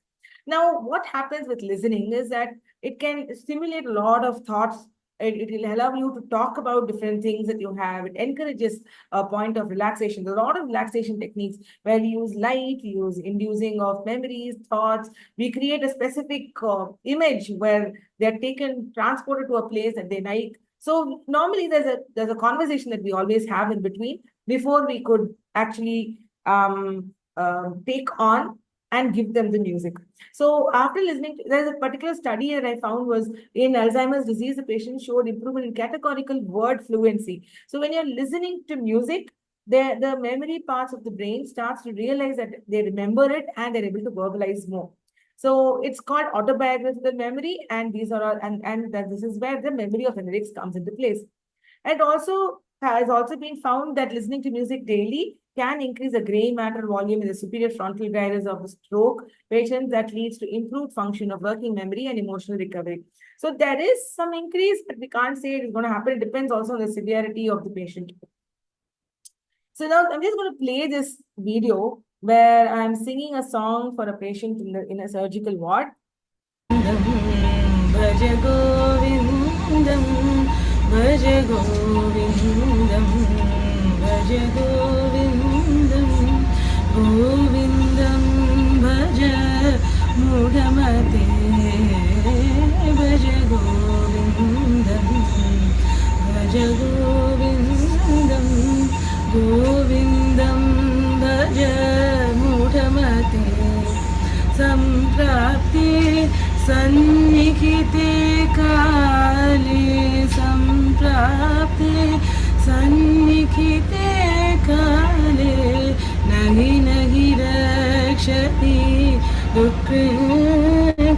Now, what happens with listening is that it can stimulate a lot of thoughts. It will allow you to talk about different things that you have. It encourages a point of relaxation. There's a lot of relaxation techniques where we use light, we use inducing of memories, thoughts. We create a specific image where they're taken, transported to a place that they like. So normally there's a conversation that we always have in between before we could actually take on and give them the music. So after listening, there's a particular study that I found was in Alzheimer's disease, the patient showed improvement in categorical word fluency. So when you're listening to music, the memory parts of the brain starts to realize that they remember it and they're able to verbalize more. So it's called autobiographical memory, and these are all, and that this is where the memory of the lyrics comes into place. And also has also been found that listening to music daily can increase the gray matter volume in the superior frontal gyrus of the stroke patients that leads to improved function of working memory and emotional recovery. So there is some increase, but we can't say it is going to happen. It depends also on the severity of the patient. So now I'm just going to play this video where I'm singing a song for a patient in a surgical ward. Bhaja Govindam, Bhaja Govindam, Bhaja Govindam, Govindam Bhaja Mudhamate, Bhaja Govindam, Bhaja Govindam, Govindam Bhaja Mudhamate, Samprapti Sannikhite Kale, Samprapti Sannikhite Kale, Nahi Nahi Rakshati Dukha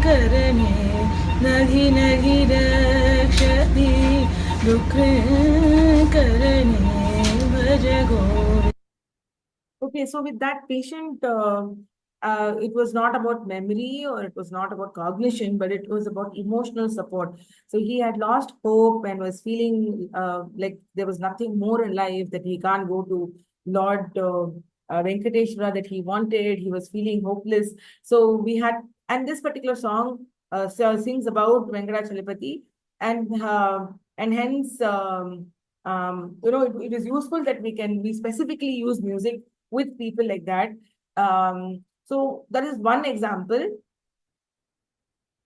Karane, Nahi Nahi Rakshati Dukha Karane, Bhaja Govinda. Okay, so with that patient, it was not about memory or it was not about cognition, but it was about emotional support. So he had lost hope and was feeling like there was nothing more in life, that he can't go to Lord Venkateshwara that he wanted. He was feeling hopeless. So we had, and this particular song sings about Venkatachalapati, and hence, it is useful that we specifically use music with people like that. So that is one example.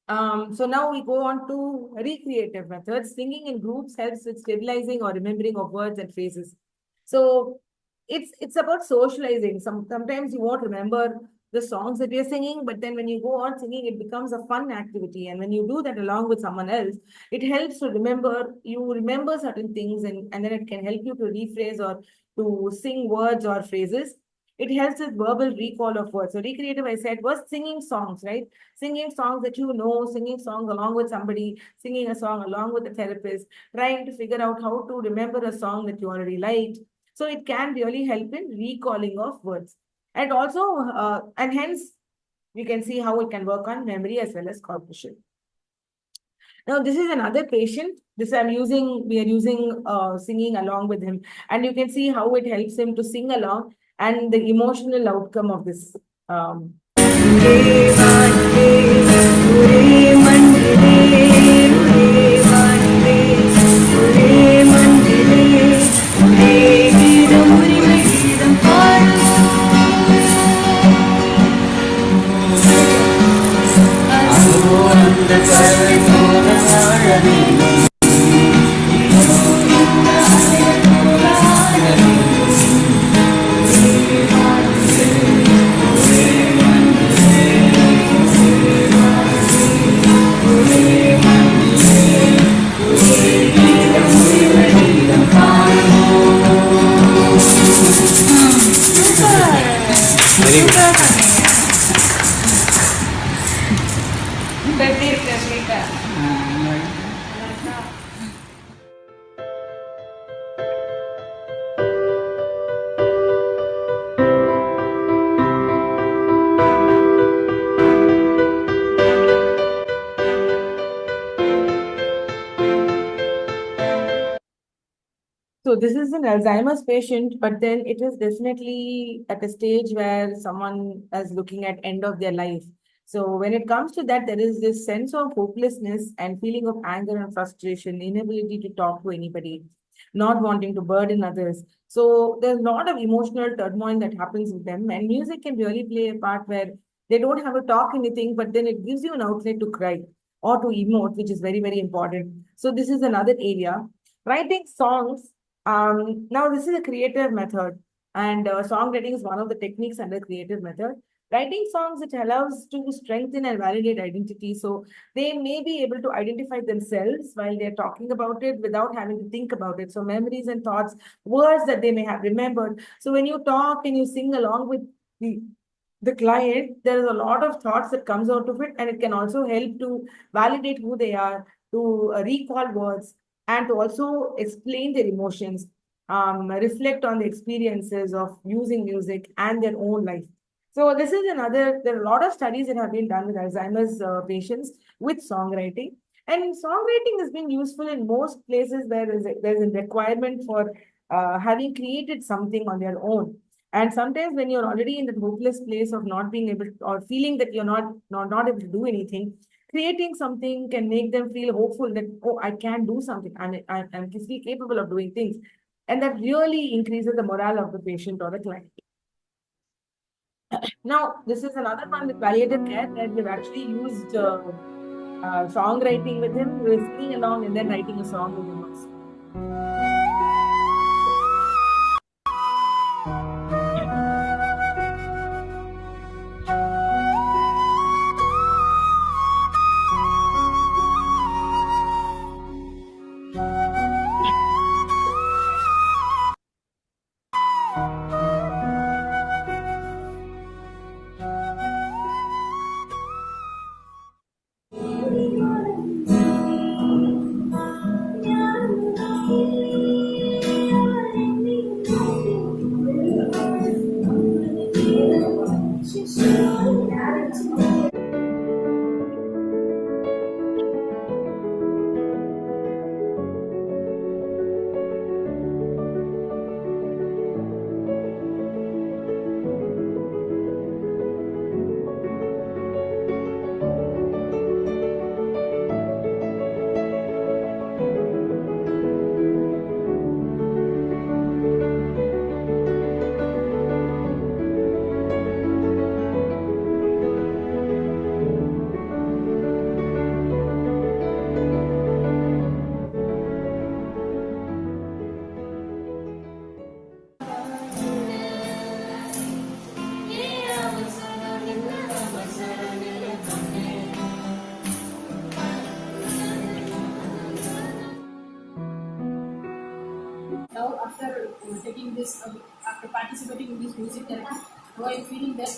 So now we go on to recreative methods. Singing in groups helps with stabilizing or remembering of words and phrases. So it's about socializing. Sometimes you won't remember the songs that you're singing, but then when you go on singing, it becomes a fun activity. And when you do that along with someone else, it helps to you remember certain things, and then it can help you to rephrase or to sing words or phrases. It helps with verbal recall of words. So recreative, I said, was singing songs, right? Singing songs that you know, singing songs along with somebody, singing a song along with a therapist, trying to figure out how to remember a song that you already liked. So it can really help in recalling of words. And also, and hence, we can see how it can work on memory as well as cognition. Now, this is another patient. We are using singing along with him. And you can see how it helps him to sing along and the emotional outcome of this. Very good. So this is an Alzheimer's patient, but then it is definitely at a stage where someone is looking at end of their life. So when it comes to that, there is this sense of hopelessness and feeling of anger and frustration, inability to talk to anybody, not wanting to burden others. So there's a lot of emotional turmoil that happens with them, and music can really play a part where they don't have to talk anything, but then it gives you an outlet to cry or to emote, which is very, very important. So this is another area. Writing songs, now this is a creative method, and songwriting is one of the techniques under creative method. Writing songs, it allows to strengthen and validate identity. So they may be able to identify themselves while they're talking about it without having to think about it. So memories and thoughts, words that they may have remembered. So when you talk and you sing along with the client, there is a lot of thoughts that comes out of it, and it can also help to validate who they are, to recall words, and to also explain their emotions, reflect on the experiences of using music and their own life. So this is another, there are a lot of studies that have been done with Alzheimer's patients with songwriting. And songwriting has been useful in most places where there's a requirement for having created something on their own. And sometimes when you're already in that hopeless place of not being able to, or feeling that you're not able to do anything, creating something can make them feel hopeful that, oh, I can do something. I'm still capable of doing things. And that really increases the morale of the patient or the client. Now, this is another one with palliative care where we've actually used songwriting with him. We're singing along and then writing a song with him also. Now, after taking this, after participating in this music therapy, now I'm feeling that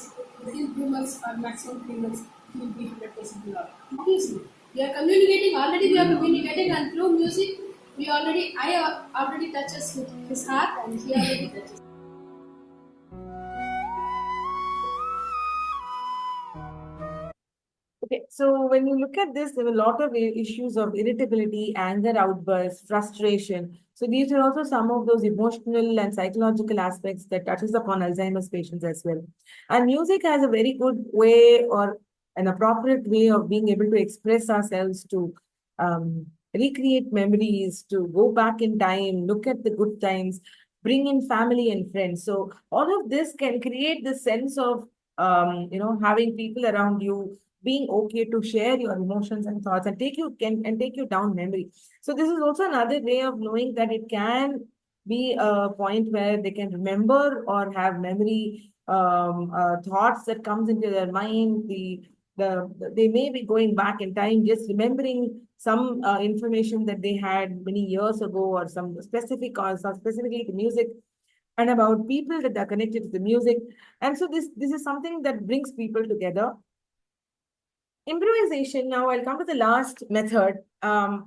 within 2 months or maximum 3 months, he will be 100% well. Obviously, we are communicating already. We are communicating, and through music, I already touches his heart, and he already touches. Okay, so when you look at this, there are a lot of issues of irritability, anger outbursts, frustration. So these are also some of those emotional and psychological aspects that touches upon Alzheimer's patients as well. And music has a very good way or an appropriate way of being able to express ourselves, to recreate memories, to go back in time, look at the good times, bring in family and friends. So all of this can create the sense of having people around you, being okay to share your emotions and thoughts and take you down memory. So this is also another way of knowing that it can be a point where they can remember or have memory thoughts that comes into their mind. They may be going back in time, just remembering some information that they had many years ago, or some specifically to music. and about people that are connected to the music. And so this is something that brings people together. Improvisation. Now I'll come to the last method,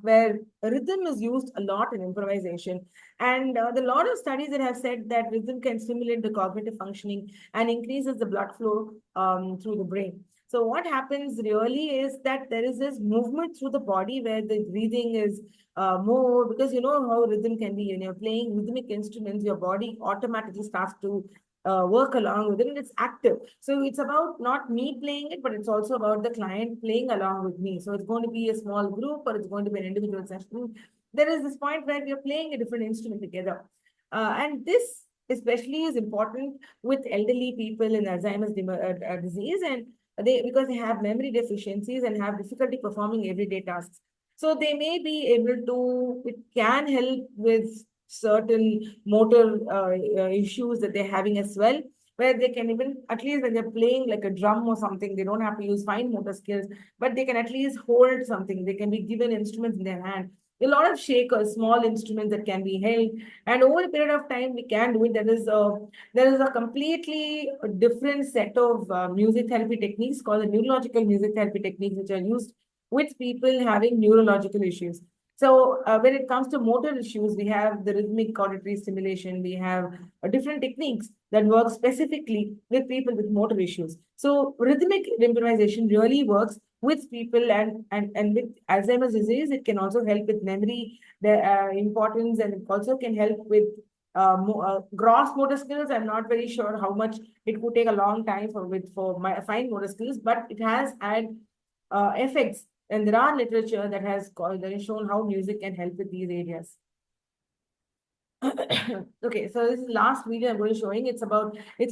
where rhythm is used a lot in improvisation. And the lot of studies that have said that rhythm can stimulate the cognitive functioning and increases the blood flow through the brain. So what happens really is that there is this movement through the body where the breathing is more, because you know how rhythm can be. When you're playing rhythmic instruments, your body automatically starts to work along with it, and it's active. So it's about not me playing it, but it's also about the client playing along with me. So it's going to be a small group or it's going to be an individual session. There is this point where we are playing a different instrument together. And this especially is important with elderly people in Alzheimer's disease, and because they have memory deficiencies and have difficulty performing everyday tasks. So they may be able to, it can help with certain motor issues that they're having as well, where they can even, at least when they're playing like a drum or something, they don't have to use fine motor skills, but they can at least hold something. They can be given instruments in their hand. A lot of shakers, small instruments that can be held, and over a period of time, we can do it. There is a completely different set of music therapy techniques called the neurological music therapy techniques, which are used with people having neurological issues. So when it comes to motor issues, we have the rhythmic auditory stimulation. We have different techniques that work specifically with people with motor issues. So rhythmic improvisation really works with people, and with Alzheimer's disease, it can also help with memory, the importance, and it also can help with gross motor skills. I'm not very sure how much it could take a long time for my fine motor skills, but it has had effects. And there are literature that has shown how music can help with these areas. Okay, so this is the last video I'm going to showing. It's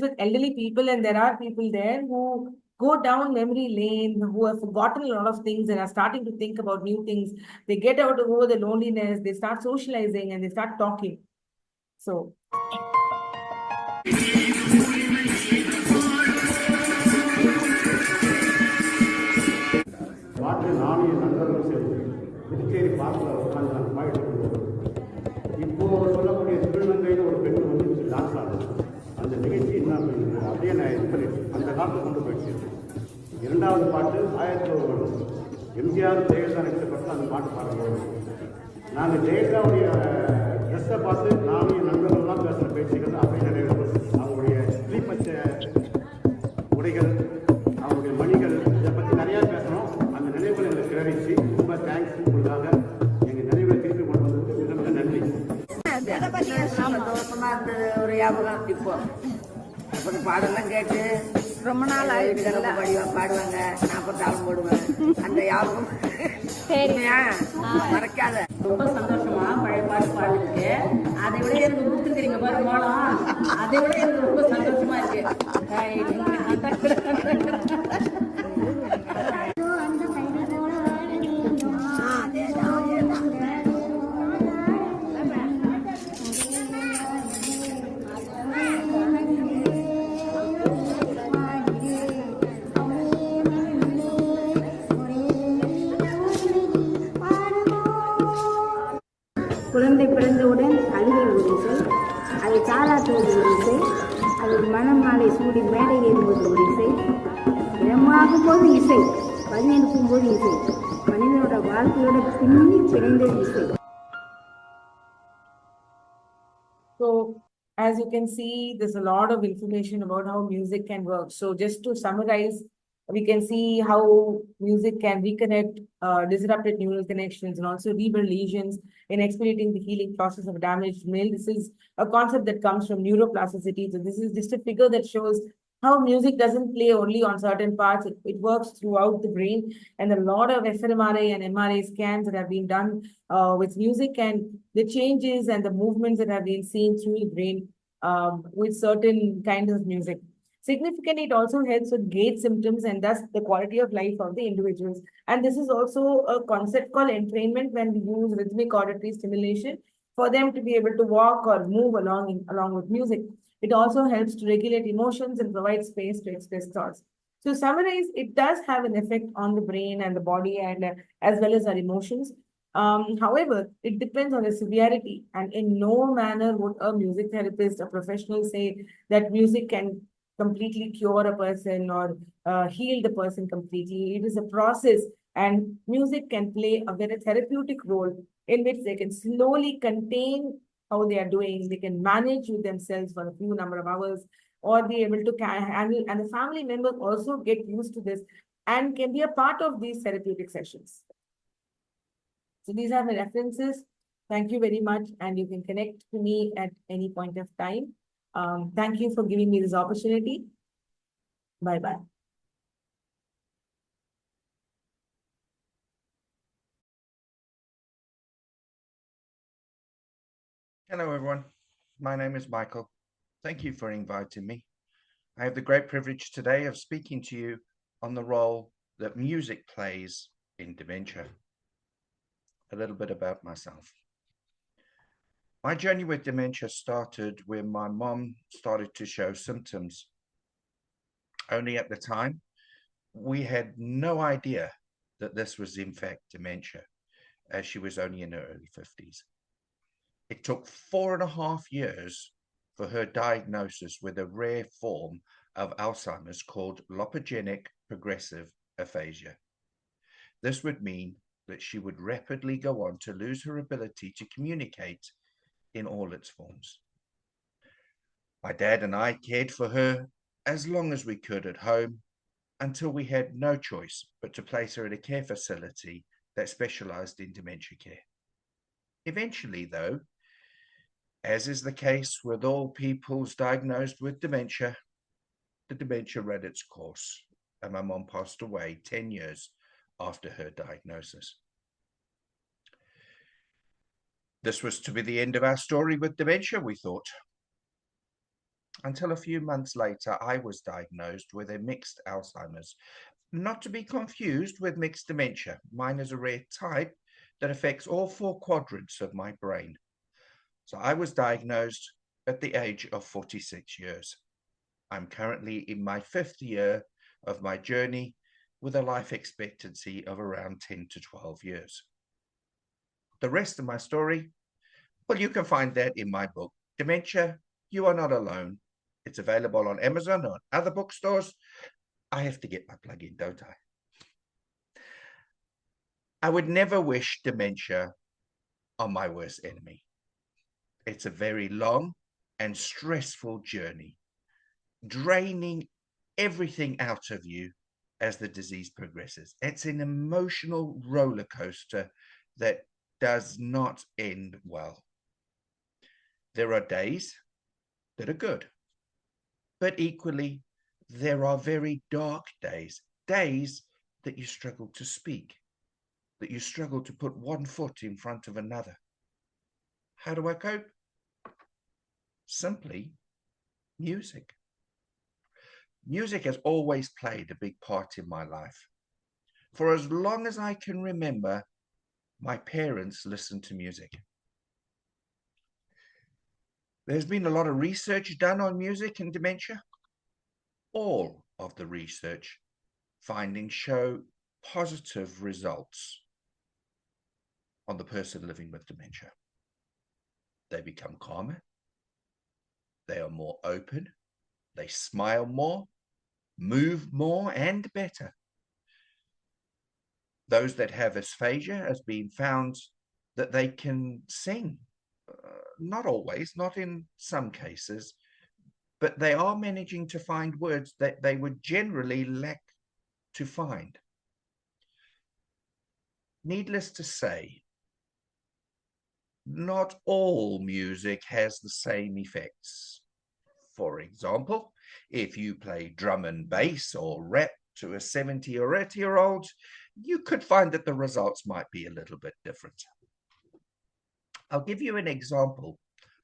with elderly people, and there are people there who go down memory lane, who have forgotten a lot of things and are starting to think about new things. They get out over the loneliness, they start socializing, and they start talking. So பாட்டு நானும் என் நண்பர்களும் சேர்ந்து புதுச்சேரி பார்க்கில் உட்காந்து நாங்கள் பாடிட்டு இருக்கோம். இப்போ சொல்லக்கூடிய திருநங்கையில் ஒரு பெண் வந்து டான்ஸ் ஆடுது. அந்த நிகழ்ச்சி என்ன அப்படியே நான் இது பண்ணிட்டு அந்த காலத்தில் கொண்டு போயிடுச்சு. இரண்டாவது பாட்டு 1901 எம்ஜிஆர் ஜெயலலிதா நடிக்கப்பட்ட அந்த பாட்டு பாடுறோம். நாங்கள் ஜெயலலிதாவுடைய ட்ரெஸ்ஸை பார்த்து நானும் என் நண்பர்கள்லாம் பேசுகிற பேச்சுகள் அப்படியே நிறைவேறும். அவங்களுடைய ஸ்லீப்பச்ச உடைகள், அவங்களுடைய மணிகள், இதை பற்றி நிறையா பேசணும். அந்த நினைவுகள் எங்களுக்கு கிளறிச்சு. ரொம்ப தேங்க்ஸ் உங்களுக்காக. எங்கள் நினைவுகளை திருப்பி கொண்டு வந்ததுக்கு மிக மிக நன்றி. சந்தோஷமா இருந்தது, ஒரு ஞாபகம். இப்போ இப்போ பாடலாம் கேட்டு ரொம்ப நாள் ஆயிடுச்சு. பாடுவாங்க, நான் அப்புறம் தாளம் போடுவேன். அந்த ஞாபகம் மறக்காத. ரொம்ப சந்தோஷமா பழைய பாட்டு பாடுறதுக்கு. அதை விட எனக்கு கொடுத்துருக்கீங்க பாரு மோளம், அதை விட எனக்கு ரொம்ப சந்தோஷமா இருக்கு. குழந்தை பிறந்தவுடன் அழுகை ஒரு இசை, அதை தாளாட்டுவது ஒரு இசை, அது மனம் மாலை சூடி மேடை ஏறுவது ஒரு இசை, இடமாகும் போது இசை, பதினெடுக்கும் போது இசை, மனிதனோட வாழ்க்கையோட பின்னி பிணைந்தது இசை. So, as you can see, there's a lot of information about how music can work. So just to summarize, we can see how music can reconnect disrupted neural connections and also rebuild lesions in expediting the healing process of damaged nail. This is a concept that comes from neuroplasticity. So this is just a figure that shows how music doesn't play only on certain parts. It works throughout the brain. And a lot of fMRI and MRI scans that have been done with music, and the changes and the movements that have been seen through the brain with certain kinds of music. Significantly, it also helps with gait symptoms and thus the quality of life of the individuals. And this is also a concept called entrainment, when we use rhythmic auditory stimulation for them to be able to walk or move along with music. It also helps to regulate emotions and provide space to express thoughts. To summarize, it does have an effect on the brain and the body, and as well as our emotions. However, it depends on the severity, and in no manner would a music therapist, a professional, say that music can completely cure a person or heal the person completely. It is a process, and music can play a very therapeutic role in which they can slowly contain how they are doing. They can manage with themselves for a few number of hours, or be able to handle, and the family members also get used to this and can be a part of these therapeutic sessions. So these are my references. Thank you very much. And you can connect to me at any point of time. Thank you for giving me this opportunity. Bye-bye. Hello, everyone. My name is Michael. Thank you for inviting me. I have the great privilege today of speaking to you on the role that music plays in dementia. A little bit about myself. My journey with dementia started when my mom started to show symptoms. Only at the time, we had no idea that this was in fact dementia, as she was only in her early 50s. It took 4.5 years for her diagnosis with a rare form of Alzheimer's called lopogenic progressive aphasia. This would mean that she would rapidly go on to lose her ability to communicate in all its forms. My dad and I cared for her as long as we could at home until we had no choice but to place her at a care facility that specialized in dementia care. Eventually, though, as is the case with all peoples diagnosed with dementia, the dementia ran its course, and my mom passed away 10 years after her diagnosis. This was to be the end of our story with dementia, we thought. Until a few months later, I was diagnosed with a mixed Alzheimer's, not to be confused with mixed dementia. Mine is a rare type that affects all 4 quadrants of my brain. So I was diagnosed at the age of 46 years. I'm currently in my 5th year of my journey with a life expectancy of around 10 to 12 years. The rest of my story, well, you can find that in my book, Dementia, You Are Not Alone. It's available on Amazon or other bookstores. I have to get my plug in, don't I? I would never wish dementia on my worst enemy. It's a very long and stressful journey, draining everything out of you as the disease progresses. It's an emotional roller coaster that does not end well. There are days that are good, but equally, there are very dark days, days that you struggle to speak, that you struggle to put one foot in front of another. How do I cope? Simply, music. Music has always played a big part in my life. For as long as I can remember, my parents listened to music. There's been a lot of research done on music and dementia. All of the research findings show positive results on the person living with dementia. They become calmer. They are more open. They smile more, move more and better. Those that have aphasia has been found that they can sing. Not always, not in some cases, but they are managing to find words that they would generally lack to find. Needless to say, not all music has the same effects. For example, if you play drum and bass or rap to a 70 or 80-year-old, you could find that the results might be a little bit different. I'll give you an example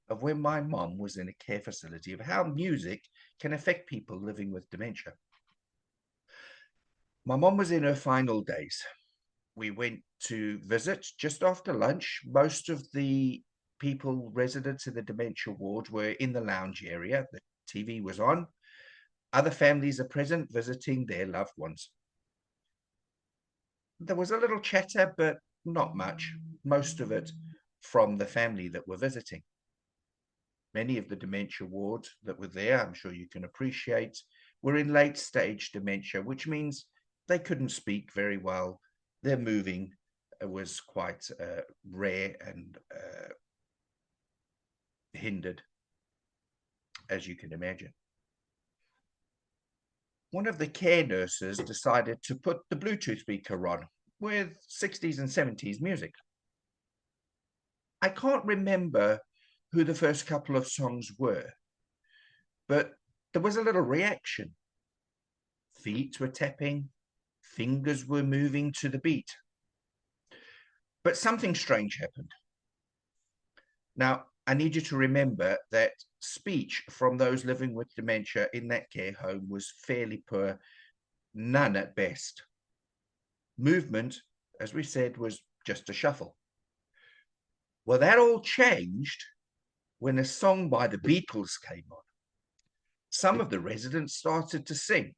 of when my mom was in a care facility of how music can affect people living with dementia. My mom was in her final days. We went to visit just after lunch. Most of the people, residents in the dementia ward, were in the lounge area. The TV was on. Other families are present visiting their loved ones. There was a little chatter, but not much. most of it from the family that were visiting. Many of the dementia wards that were there, I'm sure you can appreciate, were in late stage dementia, which means they couldn't speak very well. Their moving was quite rare and hindered, as you can imagine. One of the care nurses decided to put the Bluetooth speaker on with 60s and 70s music. I can't remember who the first couple of songs were, but there was a little reaction. Feet were tapping, fingers were moving to the beat. But something strange happened. Now, I need you to remember that speech from those living with dementia in that care home was fairly poor, none at best. Movement, as we said, was just a shuffle. Well, that all changed when a song by the Beatles came on. Some of the residents started to sing.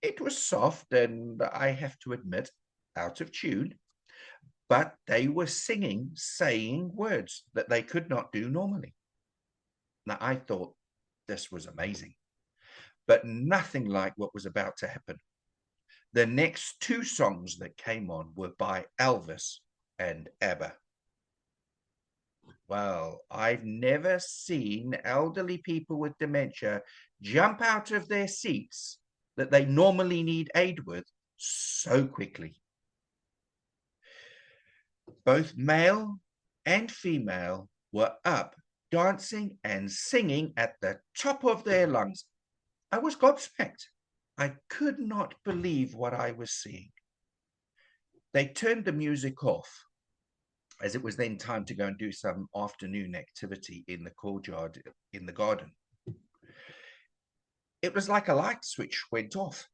It was soft and, I have to admit, out of tune, but they were singing, saying words that they could not do normally. Now, I thought this was amazing, but nothing like what was about to happen. The next two songs that came on were by Elvis and ABBA. Well, I've never seen elderly people with dementia jump out of their seats that they normally need aid with so quickly. Both male and female were up, dancing and singing at the top of their lungs. I was gobsmacked. I could not believe what I was seeing. They turned the music off, as it was then time to go and do some afternoon activity in the courtyard in the garden. It was like a light switch went off.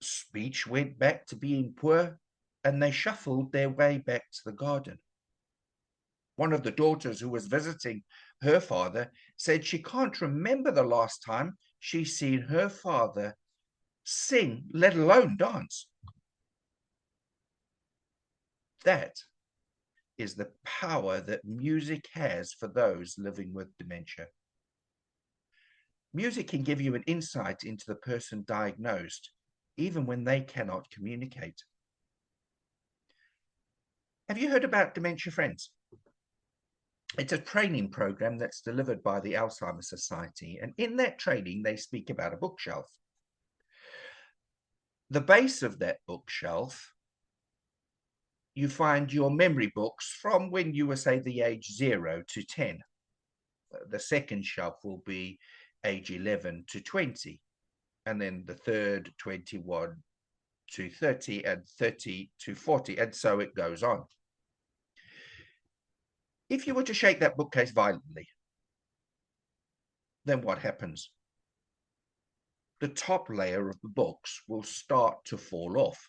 Speech went back to being poor, and they shuffled their way back to the garden. One of the daughters who was visiting her father said she can't remember the last time she's seen her father sing, let alone dance. That is the power that music has for those living with dementia. Music can give you an insight into the person diagnosed, even when they cannot communicate. Have you heard about Dementia Friends? It's a training program that's delivered by the Alzheimer Society, and in that training, they speak about a bookshelf. The base of that bookshelf, you find your memory books from when you were, say, the age 0 to 10. The second shelf will be age 11 to 20, and then the third 21 to 30 and 30 to 40, and so it goes on. If you were to shake that bookcase violently, then what happens? The top layer of the books will start to fall off.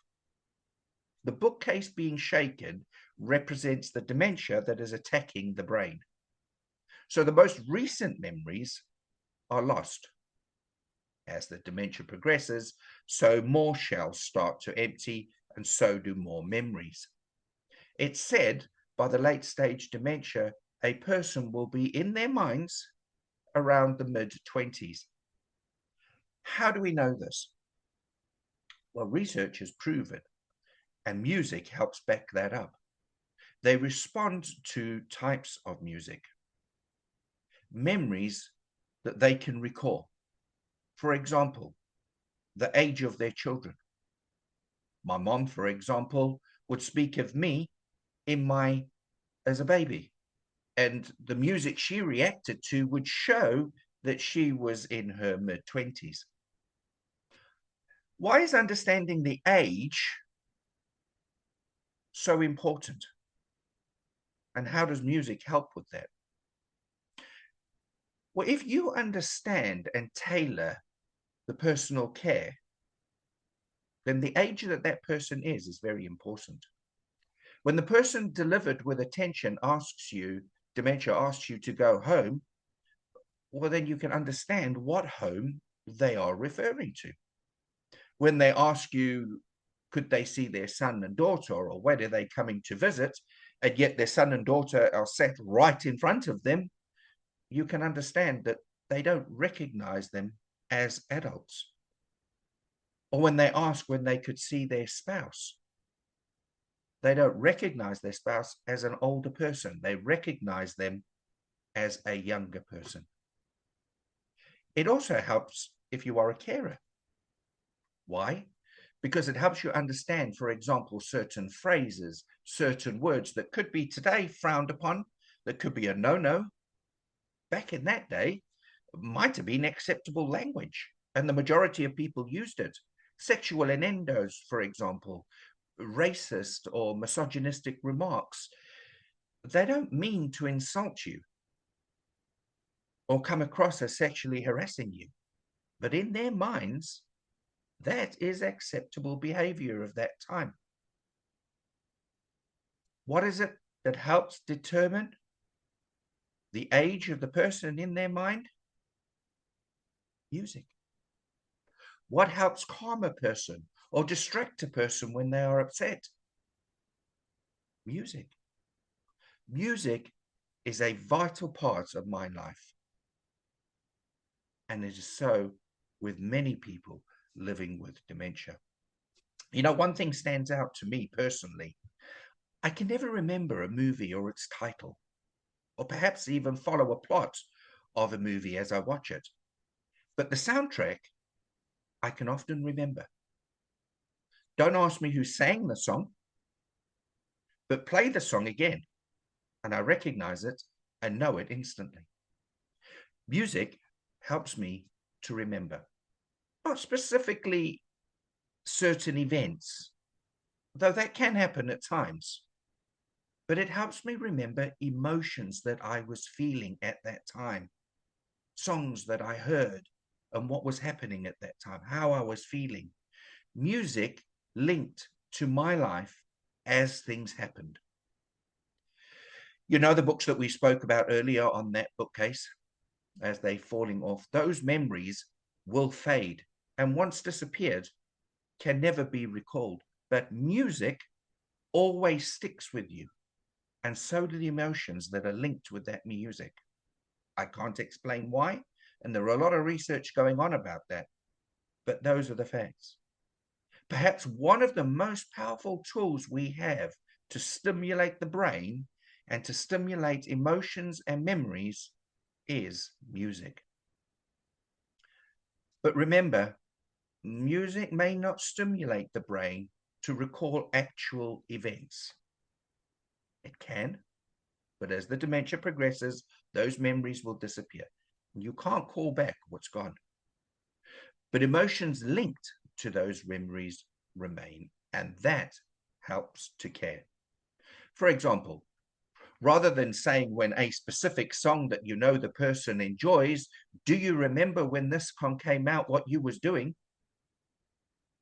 The bookcase being shaken represents the dementia that is attacking the brain. So the most recent memories are lost. As the dementia progresses, so more shells start to empty, and so do more memories. It's said by the late stage dementia, a person will be in their minds around the mid-20s. How do we know this? Well, research has proven, and music helps back that up. They respond to types of music, memories that they can recall. For example, the age of their children. My mom, for example, would speak of me as a baby, and the music she reacted to would show that she was in her mid-20s. Why is understanding the age so important? And how does music help with that? Well, if you understand and tailor the personal care, then the age that that person is very important. When the person delivered with attention dementia asks you to go home, well, then you can understand what home they are referring to. When they ask you, could they see their son and daughter, or when are they coming to visit, and yet their son and daughter are sat right in front of them, you can understand that they don't recognize them as adults. Or when they ask when they could see their spouse, they don't recognize their spouse as an older person. They recognize them as a younger person. It also helps if you are a carer. Why? Because it helps you understand, for example, certain phrases, certain words that could be today frowned upon, that could be a no-no. Back in that day, might have been acceptable language, and the majority of people used it. Sexual innuendos, for example, racist or misogynistic remarks, they don't mean to insult you or come across as sexually harassing you, but in their minds, that is acceptable behavior of that time. What is it that helps determine the age of the person in their mind? Music. What helps calm a person or distract a person when they are upset? Music. Music is a vital part of my life. And it is so with many people living with dementia. You know, one thing stands out to me personally. I can never remember a movie or its title, or perhaps even follow a plot of a movie as I watch it. But the soundtrack, I can often remember. Don't ask me who sang the song, but play the song again, and I recognize it and know it instantly. Music helps me to remember, not specifically certain events, though that can happen at times, but it helps me remember emotions that I was feeling at that time, songs that I heard, and what was happening at that time, how I was feeling. Music linked to my life as things happened. You know, the books that we spoke about earlier on that bookcase, as they're falling off, those memories will fade, and once disappeared, can never be recalled. But music always sticks with you, and so do the emotions that are linked with that music. I can't explain why, and there are a lot of research going on about that, but those are the facts. Perhaps one of the most powerful tools we have to stimulate the brain and to stimulate emotions and memories is music. But remember, music may not stimulate the brain to recall actual events. It can, but as the dementia progresses, those memories will disappear. You can't call back what's gone. But emotions linked to those memories remain, and that helps to care. For example, rather than saying when a specific song that you know the person enjoys, do you remember when this song came out, what you was doing?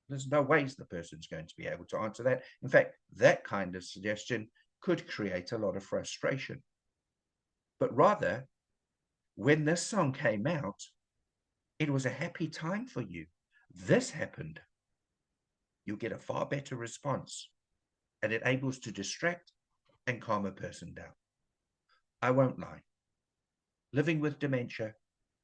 There's no ways the person's going to be able to answer that. In fact, that kind of suggestion could create a lot of frustration. But rather, when this song came out, it was a happy time for you. This happened. You'll get a far better response, and it enables to distract and calm a person down. I won't lie. Living with dementia,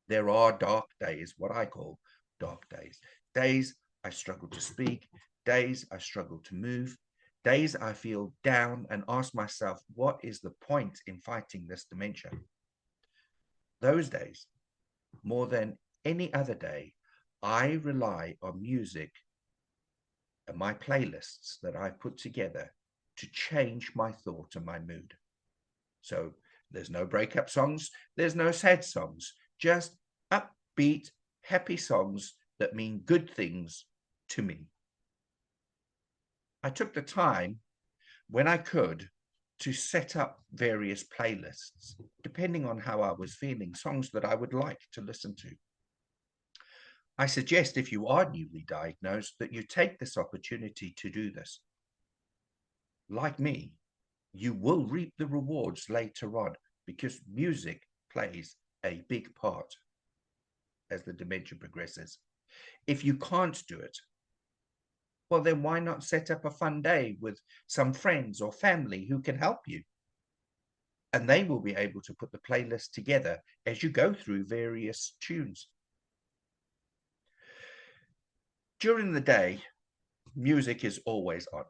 there are dark days, what I call dark days. Days I struggle to speak, days I struggle to move, days I feel down and ask myself, what is the point in fighting this dementia? Those days, more than any other day, I rely on music and my playlists that I put together to change my thought and my mood. So there's no breakup songs, there's no sad songs, just upbeat, happy songs that mean good things to me. I took the time when I could to set up various playlists, depending on how I was feeling, songs that I would like to listen to. I suggest if you are newly diagnosed that you take this opportunity to do this. Like me, you will reap the rewards later on because music plays a big part as the dementia progresses. If you can't do it, Well, then why not set up a fun day with some friends or family who can help you? And they will be able to put the playlist together as you go through various tunes. During the day, music is always on.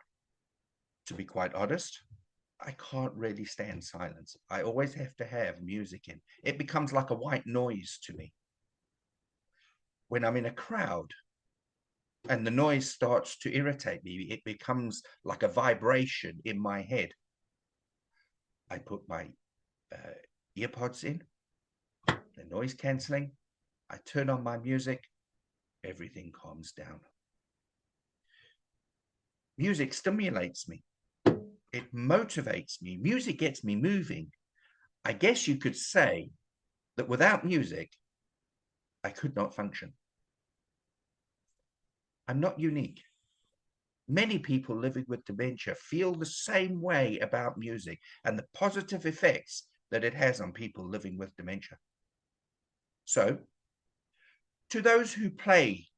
To be quite honest, I can't really stand silence. I always have to have music in. It becomes like a white noise to me. When I'm in a crowd and the noise starts to irritate me, it becomes like a vibration in my head. I put my earpods in, the noise cancelling, I turn on my music, everything calms down. Music stimulates me. It motivates me. Music gets me moving. I guess you could say that without music, I could not function. I'm not unique. Many people living with dementia feel the same way about music and the positive effects that it has on people living with dementia. So, to those who play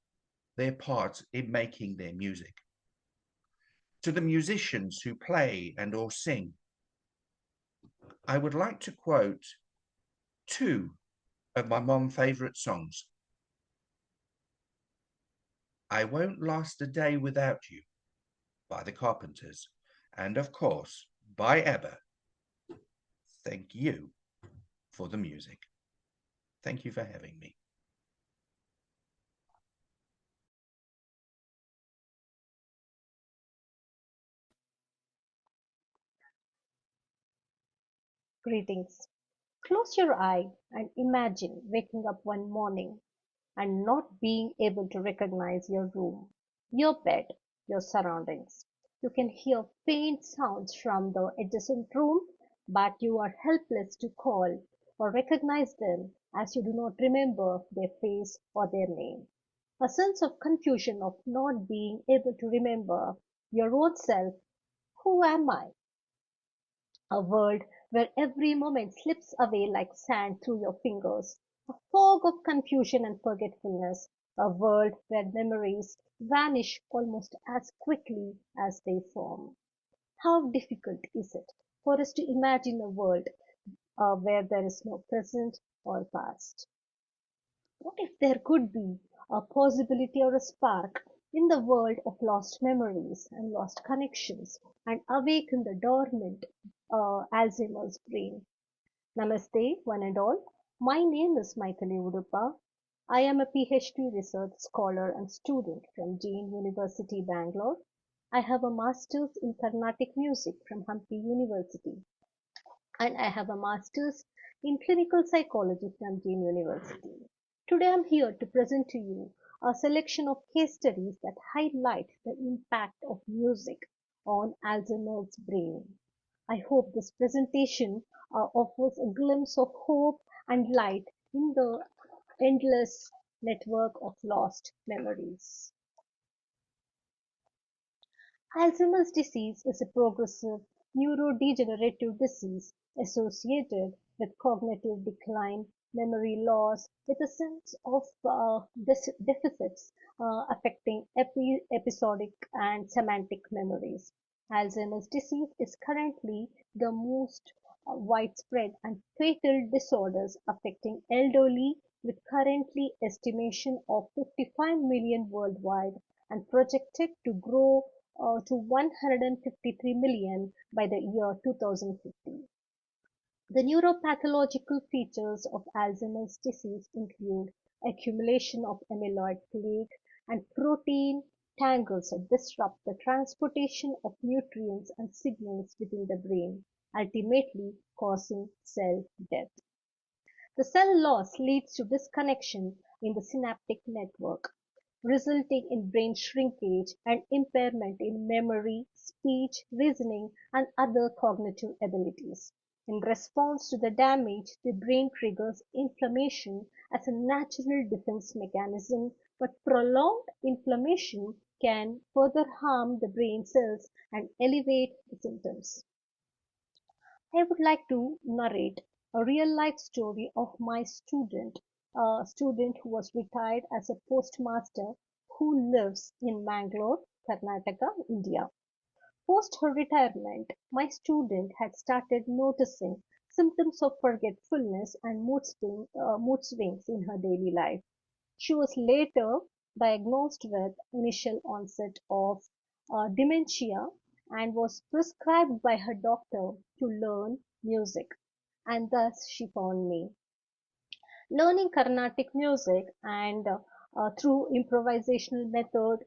their part in making their music, to the musicians who play and or sing, I would like to quote two of my mom's favorite songs. I Won't Last a Day Without You by the Carpenters, and of course by ABBA, Thank You for the Music. Thank you for having me. Greetings. Close your eye and imagine waking up one morning and not being able to recognize your room, your bed, your surroundings. You can hear faint sounds from the adjacent room, but you are helpless to call or recognize them as you do not remember their face or their name. A sense of confusion of not being able to remember your own self. Who am I? A world where every moment slips away like sand through your fingers, a fog of confusion and forgetfulness, a world where memories vanish almost as quickly as they form. How difficult is it for us to imagine a world where there is no present or past? What if there could be a possibility or a spark in the world of lost memories and lost connections and awaken the dormant Alzheimer's brain? Namaste, one and all. My name is Maithili Udupa. I am a PhD research scholar and student from Jain University, Bangalore. I have a master's in Carnatic music from Hampi University, and I have a master's in clinical psychology from Jain University. Today I'm here to present to you a selection of case studies that highlight the impact of music on Alzheimer's brain. I hope this presentation offers a glimpse of hope and light in the endless network of lost memories. Alzheimer's disease is a progressive neurodegenerative disease associated with cognitive decline, memory loss, with a sense of deficits affecting episodic and semantic memories. Alzheimer's disease is currently the most widespread and fatal disorders affecting elderly, with currently estimation of 55 million worldwide and projected to grow to 153 million by the year 2050. The neuropathological features of Alzheimer's disease include accumulation of amyloid plaque and protein tangles that disrupt the transportation of nutrients and signals within the brain, ultimately causing cell death. The cell loss leads to disconnection in the synaptic network, resulting in brain shrinkage and impairment in memory, speech, reasoning, and other cognitive abilities. In response to the damage, the brain triggers inflammation as a natural defense mechanism, but prolonged inflammation can further harm the brain cells and elevate the symptoms. I would like to narrate a real life story of my student, a student who was retired as a postmaster who lives in Mangalore, Karnataka, India. Post her retirement, my student had started noticing symptoms of forgetfulness and mood swings in her daily life. She was later diagnosed with initial onset of dementia and was prescribed by her doctor to learn music, and thus she found me. Learning Carnatic music and through improvisational method,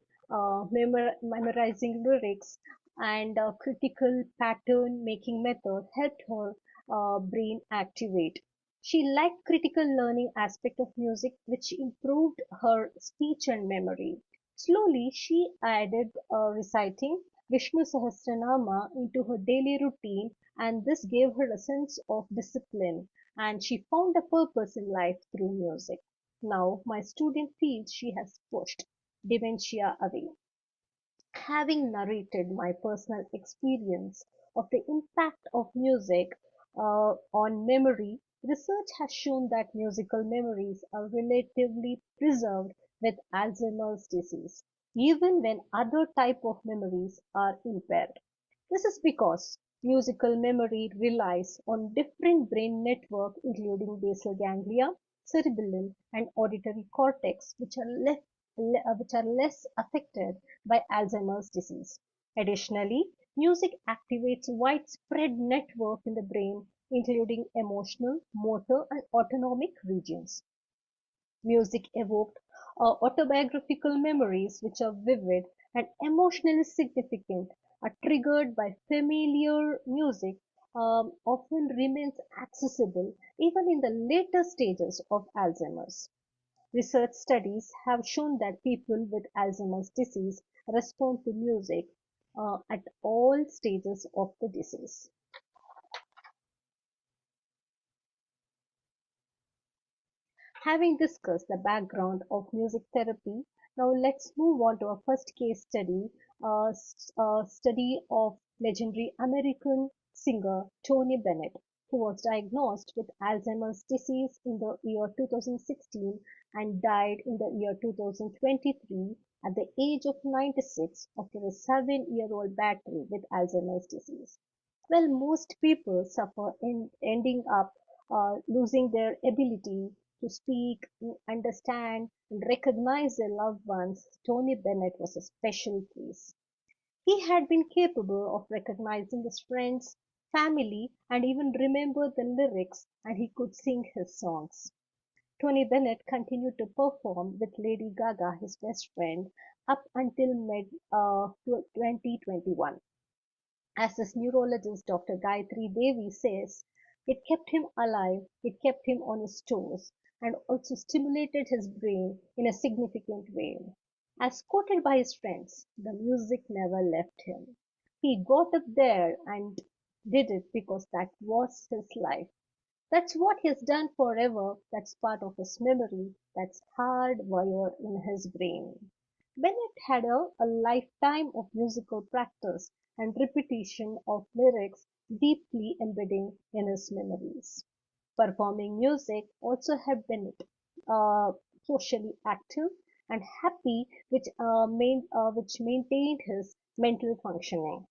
memorizing lyrics, and critical pattern making method helped her brain activate. She liked critical learning aspect of music, which improved her speech and memory. Slowly, she added reciting Vishnu Sahasranama into her daily routine, and this gave her a sense of discipline, and she found a purpose in life through music. Now, my student feels she has pushed dementia away. Having narrated my personal experience of the impact of music on memory, research has shown that musical memories are relatively preserved with Alzheimer's disease, even when other type of memories are impaired. This is because musical memory relies on different brain networks including basal ganglia, cerebellum, and auditory cortex, which are less affected by Alzheimer's disease. Additionally, music activates widespread network in the brain, including emotional, motor, and autonomic regions. Music evoked autobiographical memories which are vivid and emotionally significant, are triggered by familiar music, often remains accessible even in the later stages of Alzheimer's. Research studies have shown that people with Alzheimer's disease respond to music at all stages of the disease. Having discussed the background of music therapy, now let's move on to our first case study, a study of legendary American singer Tony Bennett, who was diagnosed with Alzheimer's disease in the year 2016 and died in the year 2023 at the age of 96 after a 7-year-old battle with Alzheimer's disease. Well, most people suffer in ending up losing their ability to speak, understand, and recognize their loved ones. Tony Bennett was a special case. He had been capable of recognizing his friends, family, and even remember the lyrics, and he could sing his songs. Tony Bennett continued to perform with Lady Gaga, his best friend, up until mid 2021. As his neurologist Dr. Gayatri Devi says, it kept him alive, it kept him on his toes, and also stimulated his brain in a significant way. As quoted by his friends, the music never left him. He got up there and did it because that was his life. That's what he's done forever. That's part of his memory. That's hardwired in his brain. Bennett had a lifetime of musical practice and repetition of lyrics deeply embedding in his memories. Performing music also helped Bennett socially active and happy, which maintained his mental functioning.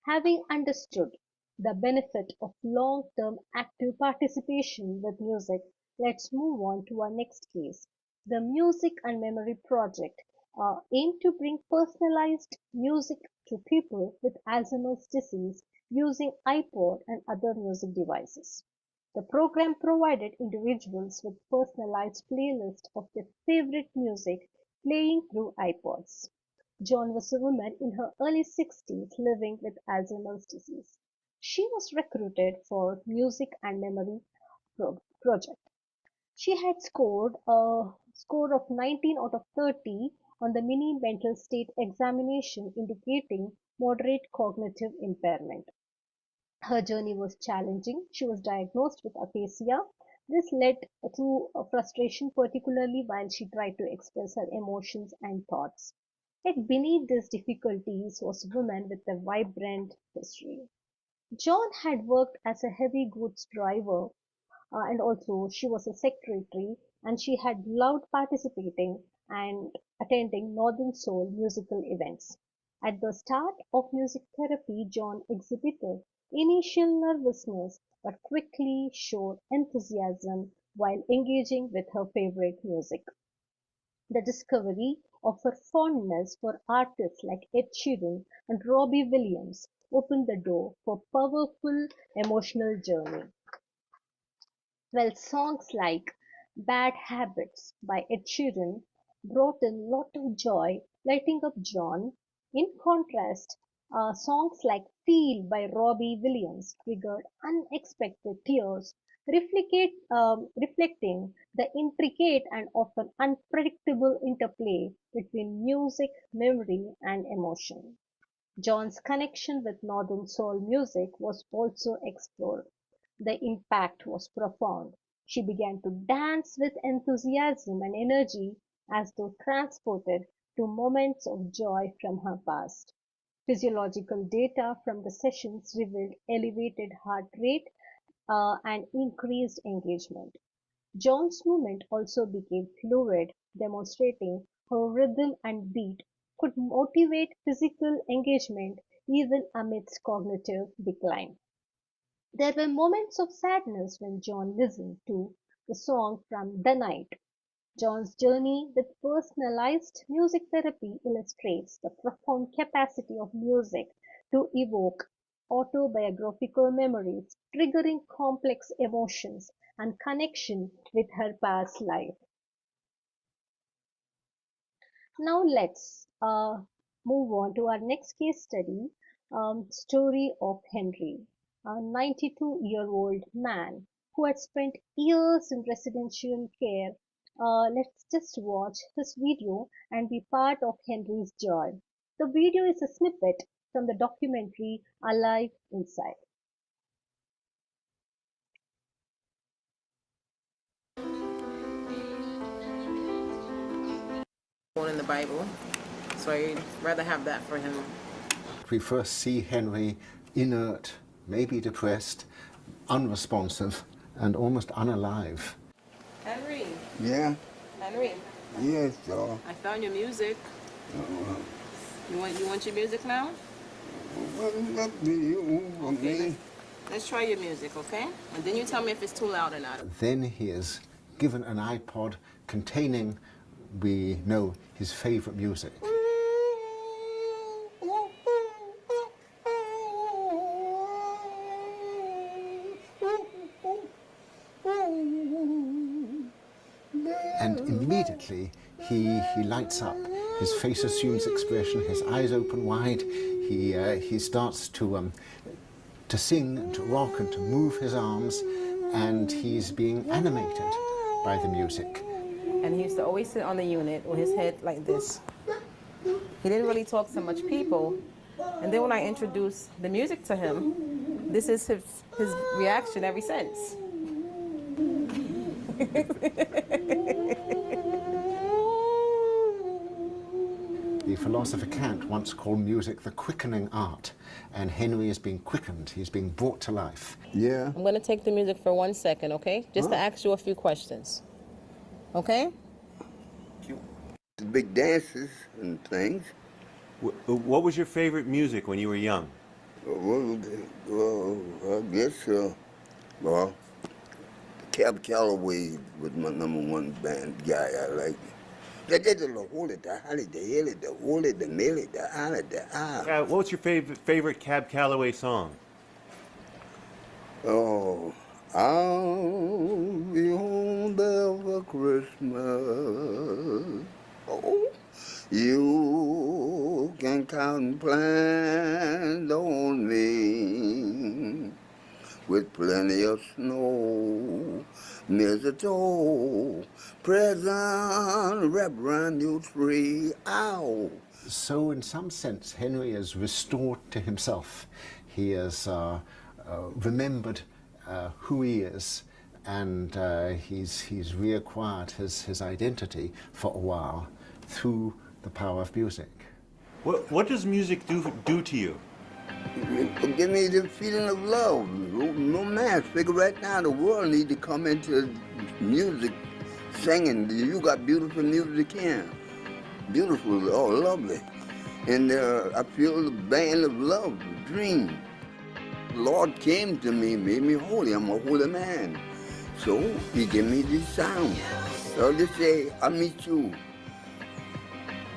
Having understood the benefit of long-term active participation with music, let's move on to our next case. The Music and Memory Project aimed to bring personalized music to people with Alzheimer's disease using iPod and other music devices. The program provided individuals with personalized playlists of their favorite music playing through iPods. Joan was a woman in her early 60s living with Alzheimer's disease. She was recruited for Music and Memory Project. She had scored a score of 19 out of 30 on the mini mental state examination, indicating moderate cognitive impairment. Her journey was challenging. She was diagnosed with aphasia. This led to frustration, particularly while she tried to express her emotions and thoughts. Yet beneath these difficulties was a woman with a vibrant history. John had worked as a heavy goods driver and also she was a secretary and she had loved participating and attending Northern Soul musical events. At the start of music therapy, John exhibited initial nervousness but quickly showed enthusiasm while engaging with her favorite music. The discovery of her fondness for artists like Ed Sheeran and Robbie Williams opened the door for powerful emotional journey. Well, songs like "Bad Habits" by Ed Sheeran brought a lot of joy, lighting up John. In contrast, songs like "Feel" by Robbie Williams triggered unexpected tears, reflecting the intricate and often unpredictable interplay between music, memory, and emotion. John's connection with Northern Soul music was also explored. The impact was profound. She began to dance with enthusiasm and energy as though transported to moments of joy from her past. Physiological data from the sessions revealed elevated heart rate and increased engagement. John's movement also became fluid, demonstrating her rhythm and beat could motivate physical engagement even amidst cognitive decline. There were moments of sadness when John listened to the song from "The Night". John's journey with personalized music therapy illustrates the profound capacity of music to evoke autobiographical memories, triggering complex emotions and connection with her past life. Now let's move on to our next case study, story of Henry, a 92-year-old man who had spent years in residential care. Let's just watch this video and be part of Henry's joy. The video is a snippet from the documentary Alive Inside. In the Bible, so I'd rather have that for him. We first see Henry inert, maybe depressed, unresponsive, and almost unalive. Henry. Yeah. Henry. Yes, sir. I found your music. You want your music now? Well, up to you, okay. Let's try your music, okay? And then you tell me if it's too loud or not. Then he is given an iPod containing, we know, his favorite music. And immediately he lights up. His face assumes expression, his eyes open wide. He starts to sing and to rock and to move his arms, and he's being animated by the music. And he used to always sit on the unit with his head like this. He didn't really talk to much people. And then when I introduced the music to him, this is his reaction ever since. The philosopher Kant once called music the quickening art, and Henry is being quickened, he's being brought to life. Yeah. I'm going to take the music for 1 second, okay? Just to ask you a few questions. Okay? The big dances and things. What was your favorite music when you were young? Well, I guess, Cab Calloway was my #1 band guy. I liked it. What's your favorite Cab Calloway song? Oh, I'll be home there for Christmas. Oh, you can count and plan on me with plenty of snow, mistletoe, present wrapped around your tree. Ow! So in some sense, Henry is restored to himself. He has remembered who he is, and he's reacquired his identity for a while through the power of music. What does music do to you? It give me the feeling of love, romance. Figure right now the world need to come into music singing. You got beautiful music here. Beautiful, oh, lovely. And I feel the band of love, the dream. The Lord came to me, made me holy. I'm a holy man. So he gave me this sound. So they say, I meet you.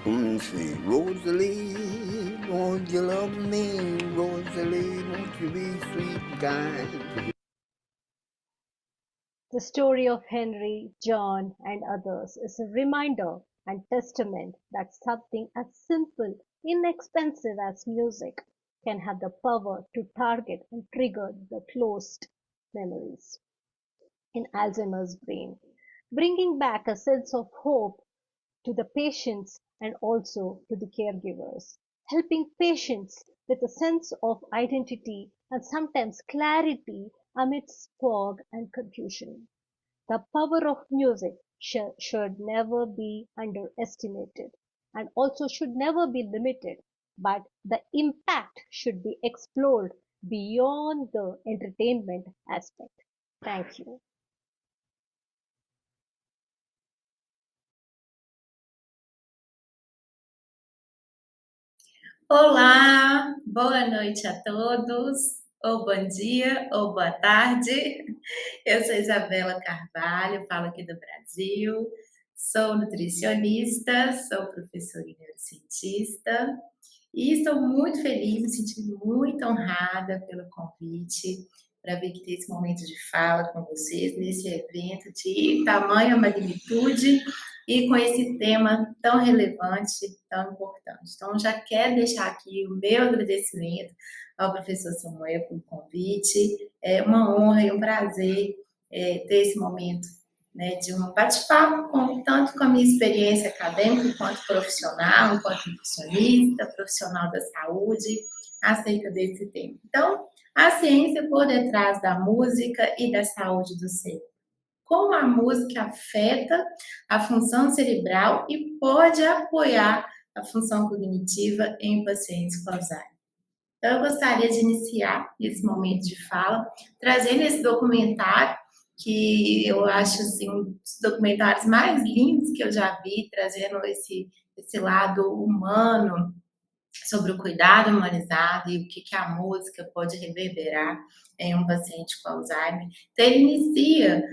Say, Rosalie, won't you love me? Rosalie, won't you be sweet and kind? The story of Henry, John, and others is a reminder and testament that something as simple, inexpensive as music can have the power to target and trigger the closed memories in Alzheimer's brain, bringing back a sense of hope to the patients and also to the caregivers, helping patients with a sense of identity and sometimes clarity amidst fog and confusion. The power of music should never be underestimated and also should never be limited, but the impact should be explored beyond the entertainment aspect. Thank you. Olá, boa noite a todos, ou bom dia, ou boa tarde. Eu sou Isabela Carvalho, falo aqui do Brasil, sou nutricionista, sou professora e neurocientista e estou muito feliz, me sentindo muito honrada pelo convite para vir aqui ter esse momento de fala com vocês nesse evento de tamanha magnitude e com esse tema tão relevante, tão importante. Então, já quero deixar aqui o meu agradecimento ao professor Samuel pelo convite. É uma honra e um prazer ter esse momento, né, de um bate-papo, tanto com a minha experiência acadêmica, quanto profissional, enquanto nutricionista, profissional da saúde, acerca desse tema. Então, a ciência por detrás da música e da saúde do cérebro. Como a música afeta a função cerebral e pode apoiar a função cognitiva em pacientes com Alzheimer. Então, eu gostaria de iniciar esse momento de fala, trazendo esse documentário, que eu acho assim, um dos documentários mais lindos que eu já vi, trazendo esse lado humano, sobre o cuidado humanizado e o que a música pode reverberar em um paciente com Alzheimer. Então, ele inicia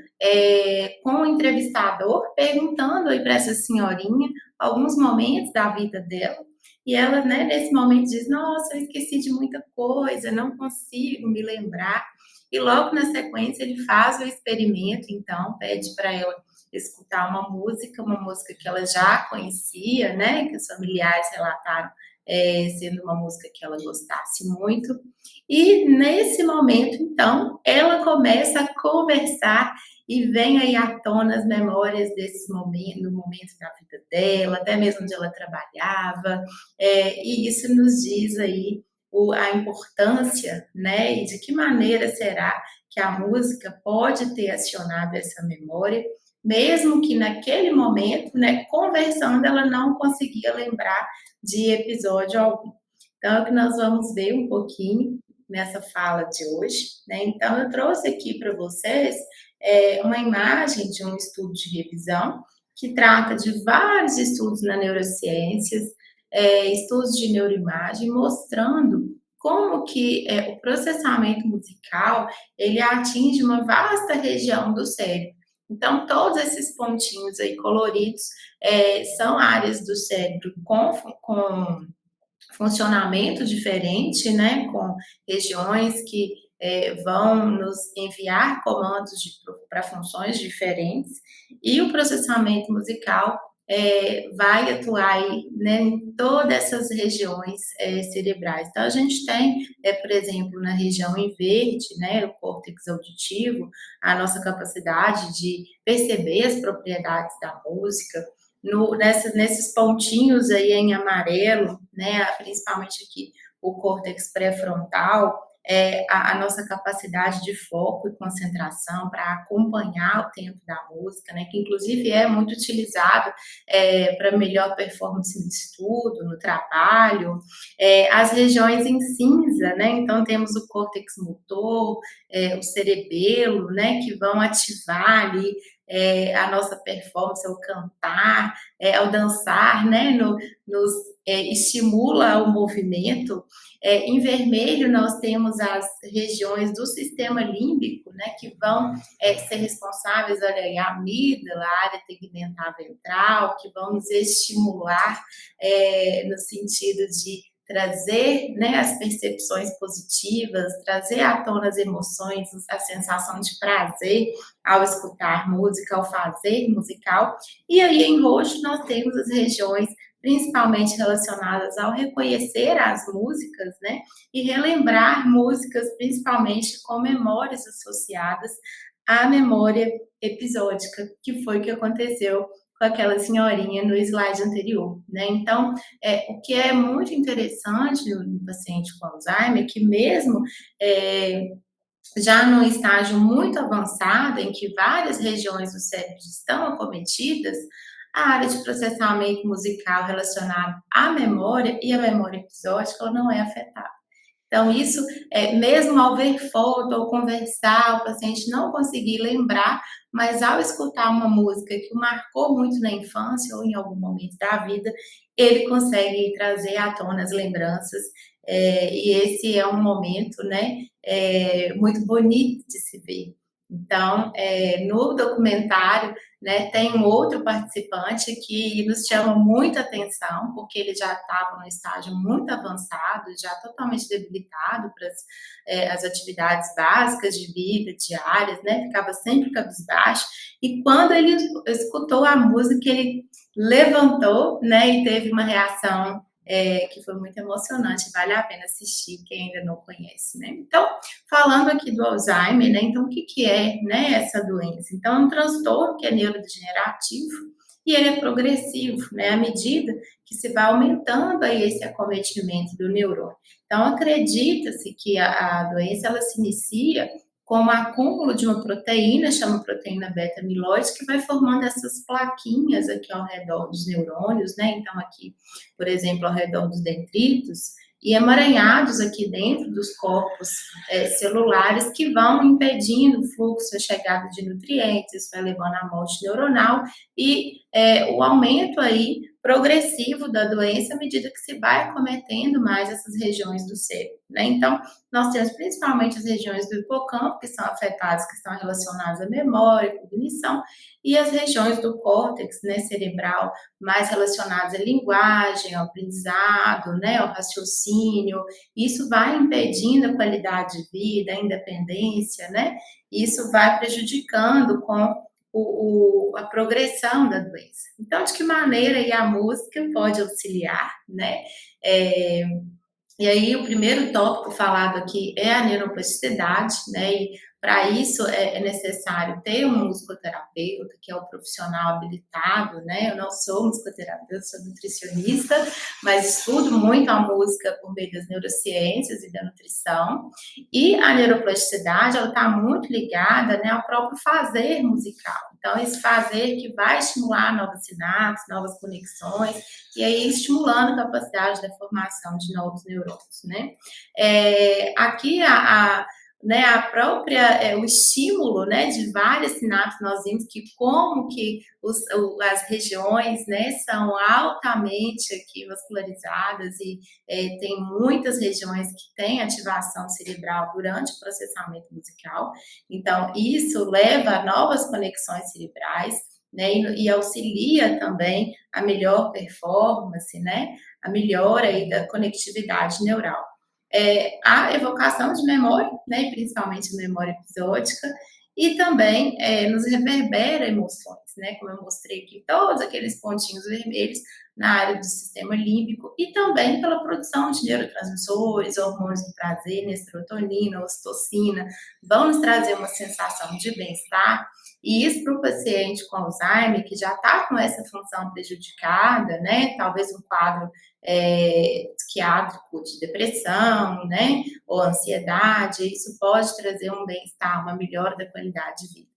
com o entrevistador perguntando aí para essa senhorinha alguns momentos da vida dela, e ela, né, nesse momento diz, nossa, eu esqueci de muita coisa, não consigo me lembrar, e logo na sequência ele faz o experimento, então pede para ela escutar uma música que ela já conhecia, né, que os familiares relataram sendo uma música que ela gostasse muito. E nesse momento, então, ela começa a conversar e vem aí à tona as memórias desse momento, do momento da vida dela, até mesmo onde ela trabalhava, e isso nos diz aí a importância, né, e de que maneira será que a música pode ter acionado essa memória, mesmo que naquele momento, né, conversando, ela não conseguia lembrar de episódio algum. Então, é o que nós vamos ver um pouquinho nessa fala de hoje, né? Então, eu trouxe aqui para vocês uma imagem de um estudo de revisão que trata de vários estudos na neurociências, estudos de neuroimagem, mostrando como que o processamento musical, ele atinge uma vasta região do cérebro. Então, todos esses pontinhos aí coloridos são áreas do cérebro com funcionamento diferente, né? Com regiões que vão nos enviar comandos para funções diferentes, e o processamento musical vai atuar aí, né, em todas essas regiões cerebrais. Então, a gente tem, por exemplo, na região em verde, né, o córtex auditivo, a nossa capacidade de perceber as propriedades da música. Nesses pontinhos aí em amarelo, né, principalmente aqui o córtex pré-frontal, a nossa capacidade de foco e concentração para acompanhar o tempo da música, né, que inclusive é muito utilizado para melhor performance no estudo, no trabalho. As regiões em cinza, né, então temos o córtex motor, o cerebelo, né, que vão ativar ali a nossa performance, ao cantar, ao dançar, né, nos estimula o movimento. Em vermelho, nós temos as regiões do sistema límbico, né, que vão ser responsáveis, olha aí, a amígdala, a área tegmentar ventral, que vão nos estimular no sentido de trazer, né, as percepções positivas, trazer à tona as emoções, a sensação de prazer ao escutar música, ao fazer musical. E aí, em roxo, nós temos as regiões principalmente relacionadas ao reconhecer as músicas, né, e relembrar músicas, principalmente com memórias associadas à memória episódica, que foi o que aconteceu com aquela senhorinha no slide anterior, né? Então, o que é muito interessante no paciente com Alzheimer é que mesmo já num estágio muito avançado, em que várias regiões do cérebro estão acometidas, a área de processamento musical relacionada à memória e à memória episódica, ela não é afetada. Então, isso, mesmo ao ver foto ou conversar, o paciente não conseguir lembrar, mas ao escutar uma música que o marcou muito na infância ou em algum momento da vida, ele consegue trazer à tona as lembranças, e esse é um momento, né, muito bonito de se ver. Então, no documentário, né, tem um outro participante que nos chama muita atenção, porque ele já estava no estágio muito avançado, já totalmente debilitado para as atividades básicas de vida, diárias, né, ficava sempre cabisbaixo, e quando ele escutou a música, ele levantou, né, e teve uma reação que foi muito emocionante, vale a pena assistir, quem ainda não conhece, né. Então, falando aqui do Alzheimer, né, então o que é, né, essa doença? Então, é um transtorno que é neurodegenerativo e ele é progressivo, né, à medida que se vai aumentando aí esse acometimento do neurônio. Então, acredita-se que a doença, ela se inicia com o acúmulo de uma proteína, chama proteína beta-amiloide, que vai formando essas plaquinhas aqui ao redor dos neurônios, né, então aqui, por exemplo, ao redor dos dendritos, e emaranhados aqui dentro dos corpos celulares que vão impedindo o fluxo, a chegada de nutrientes, vai levando à morte neuronal e o aumento aí progressivo da doença à medida que se vai acometendo mais essas regiões do cérebro, né? Então, nós temos principalmente as regiões do hipocampo que são afetadas, que estão relacionadas à memória, cognição, e as regiões do córtex, né, cerebral, mais relacionadas à linguagem, ao aprendizado, né, ao raciocínio. Isso vai impedindo a qualidade de vida, a independência, né? Isso vai prejudicando com a progressão da doença. Então, de que maneira aí a música pode auxiliar, né? E aí, o primeiro tópico falado aqui é a neuroplasticidade, né? E para isso é necessário ter um musicoterapeuta, que é o profissional habilitado, né? Eu não sou musicoterapeuta, sou nutricionista, mas estudo muito a música por meio das neurociências e da nutrição. E a neuroplasticidade, ela está muito ligada, né, ao próprio fazer musical. Então, esse fazer que vai estimular novas sinapses, novas conexões, e aí estimulando a capacidade da formação de novos neurônios, né? Aqui né, a própria, o estímulo, né, de várias sinapses, nós vimos que como que as regiões, né, são altamente aqui vascularizadas e tem muitas regiões que têm ativação cerebral durante o processamento musical. Então, isso leva a novas conexões cerebrais, né, e auxilia também a melhor performance, né, a melhora aí da conectividade neural. A evocação de memória, né, principalmente memória episódica, e também nos reverbera emoções, né, como eu mostrei aqui, todos aqueles pontinhos vermelhos na área do sistema límbico, e também pela produção de neurotransmissores, hormônios do prazer, né, serotonina, ocitocina, vão nos trazer uma sensação de bem-estar. E isso para o paciente com Alzheimer, que já está com essa função prejudicada, né, talvez um quadro psiquiátrico de depressão, né, ou ansiedade, isso pode trazer um bem-estar, uma melhora da qualidade de vida.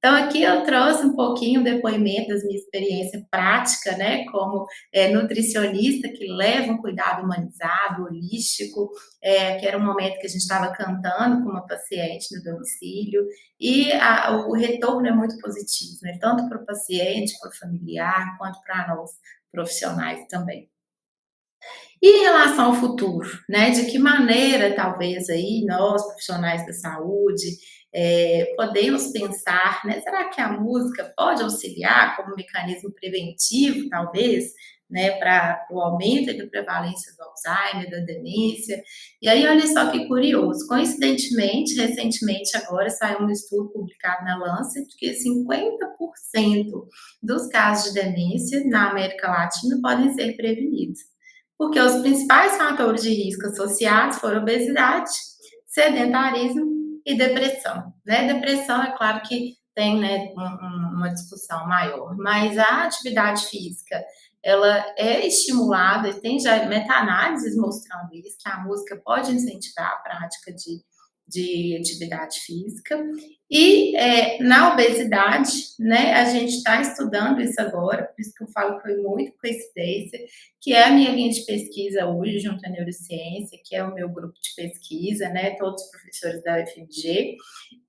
Então, aqui eu trouxe um pouquinho o depoimento das minha experiência prática, né, como nutricionista que leva um cuidado humanizado, holístico, que era um momento que a gente estava cantando com uma paciente no domicílio, e o retorno é muito positivo, né, tanto para o paciente, para o familiar, quanto para nós profissionais também. E em relação ao futuro, né? De que maneira, talvez, aí, nós, profissionais da saúde, podemos pensar, né? Será que a música pode auxiliar como mecanismo preventivo, talvez, né? Para o aumento da prevalência do Alzheimer, da demência? E aí, olha só que curioso, coincidentemente, recentemente agora saiu um estudo publicado na Lancet que 50% dos casos de demência na América Latina podem ser prevenidos. Porque os principais fatores de risco associados foram obesidade, sedentarismo e depressão. Né? Depressão, é claro que tem, né, uma discussão maior, mas a atividade física, ela é estimulada, e tem já meta-análises mostrando isso, que a música pode incentivar a prática de atividade física. E na obesidade, né, a gente está estudando isso agora, por isso que eu falo que foi muito coincidência, que é a minha linha de pesquisa hoje, junto à neurociência, que é o meu grupo de pesquisa, né, todos os professores da UFMG,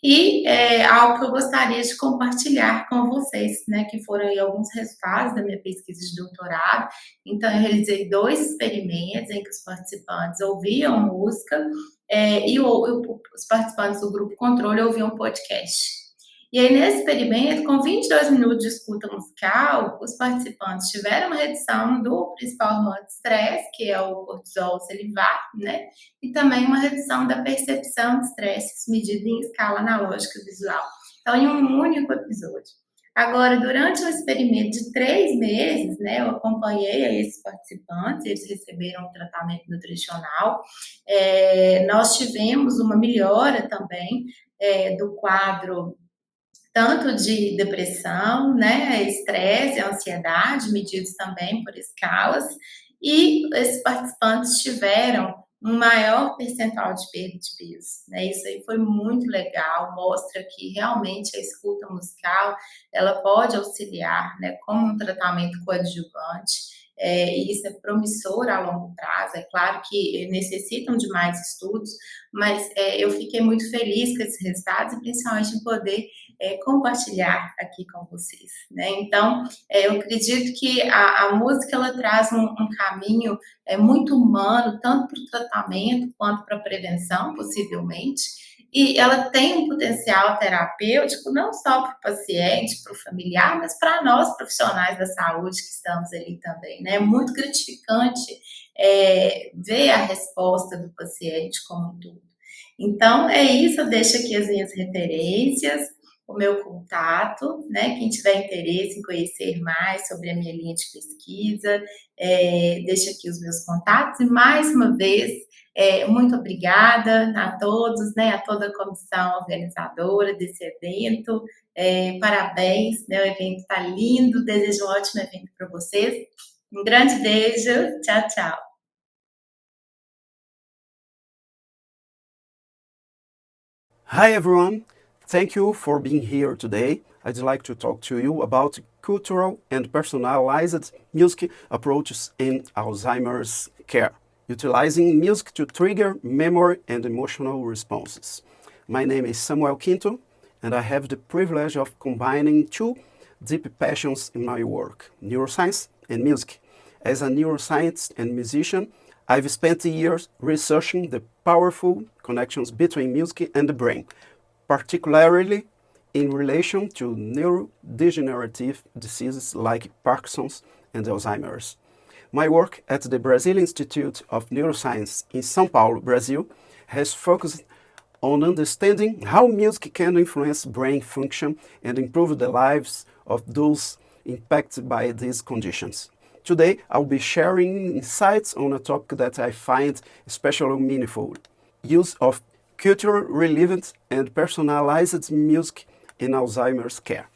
e algo que eu gostaria de compartilhar com vocês, né, que foram aí alguns resultados da minha pesquisa de doutorado. Então, eu realizei 2 experimentos em que os participantes ouviam música e os participantes do grupo controle ouviam um podcast. E aí, nesse experimento, com 22 minutos de escuta musical, os participantes tiveram uma redução do principal hormônio de estresse, que é o cortisol salivar, né? E também uma redução da percepção de estresse, medida em escala analógica visual. Então, em um único episódio. Agora, durante um experimento de 3 meses, né, eu acompanhei esses participantes, eles receberam um tratamento nutricional. Nós tivemos uma melhora também do quadro tanto de depressão, né, estresse, ansiedade, medidos também por escalas, e esses participantes tiveram um maior percentual de perda de peso, né? Isso aí foi muito legal, mostra que realmente a escuta musical, ela pode auxiliar, né, como um tratamento coadjuvante, e isso é promissor a longo prazo. É claro que necessitam de mais estudos, mas eu fiquei muito feliz com esses resultados e principalmente em poder compartilhar aqui com vocês, né? Então, eu acredito que a música, ela traz um caminho muito humano, tanto para o tratamento quanto para a prevenção, possivelmente, e ela tem um potencial terapêutico não só para o paciente, para o familiar, mas para nós profissionais da saúde que estamos ali também, né? É muito gratificante ver a resposta do paciente como um todo. Então, é isso, eu deixo aqui as minhas referências, o meu contato, né? Quem tiver interesse em conhecer mais sobre a minha linha de pesquisa, deixo aqui os meus contatos. E mais uma vez, muito obrigada a todos, né? A toda a comissão organizadora desse evento. Parabéns, né? O evento está lindo. Desejo um ótimo evento para vocês. Um grande beijo. Tchau, tchau. Hi everyone, thank you for being here today. I'd like to talk to you about cultural and personalized music approaches in Alzheimer's care, utilizing music to trigger memory and emotional responses. My name is Samuel Quinto, and I have the privilege of combining 2 deep passions in my work, neuroscience and music. As a neuroscientist and musician, I've spent years researching the powerful connections between music and the brain, particularly in relation to neurodegenerative diseases like Parkinson's and Alzheimer's. My work at the Brazilian Institute of Neuroscience in São Paulo, Brazil, has focused on understanding how music can influence brain function and improve the lives of those impacted by these conditions. Today, I'll be sharing insights on a topic that I find especially meaningful: use of culturally relevant and personalized music in Alzheimer's care.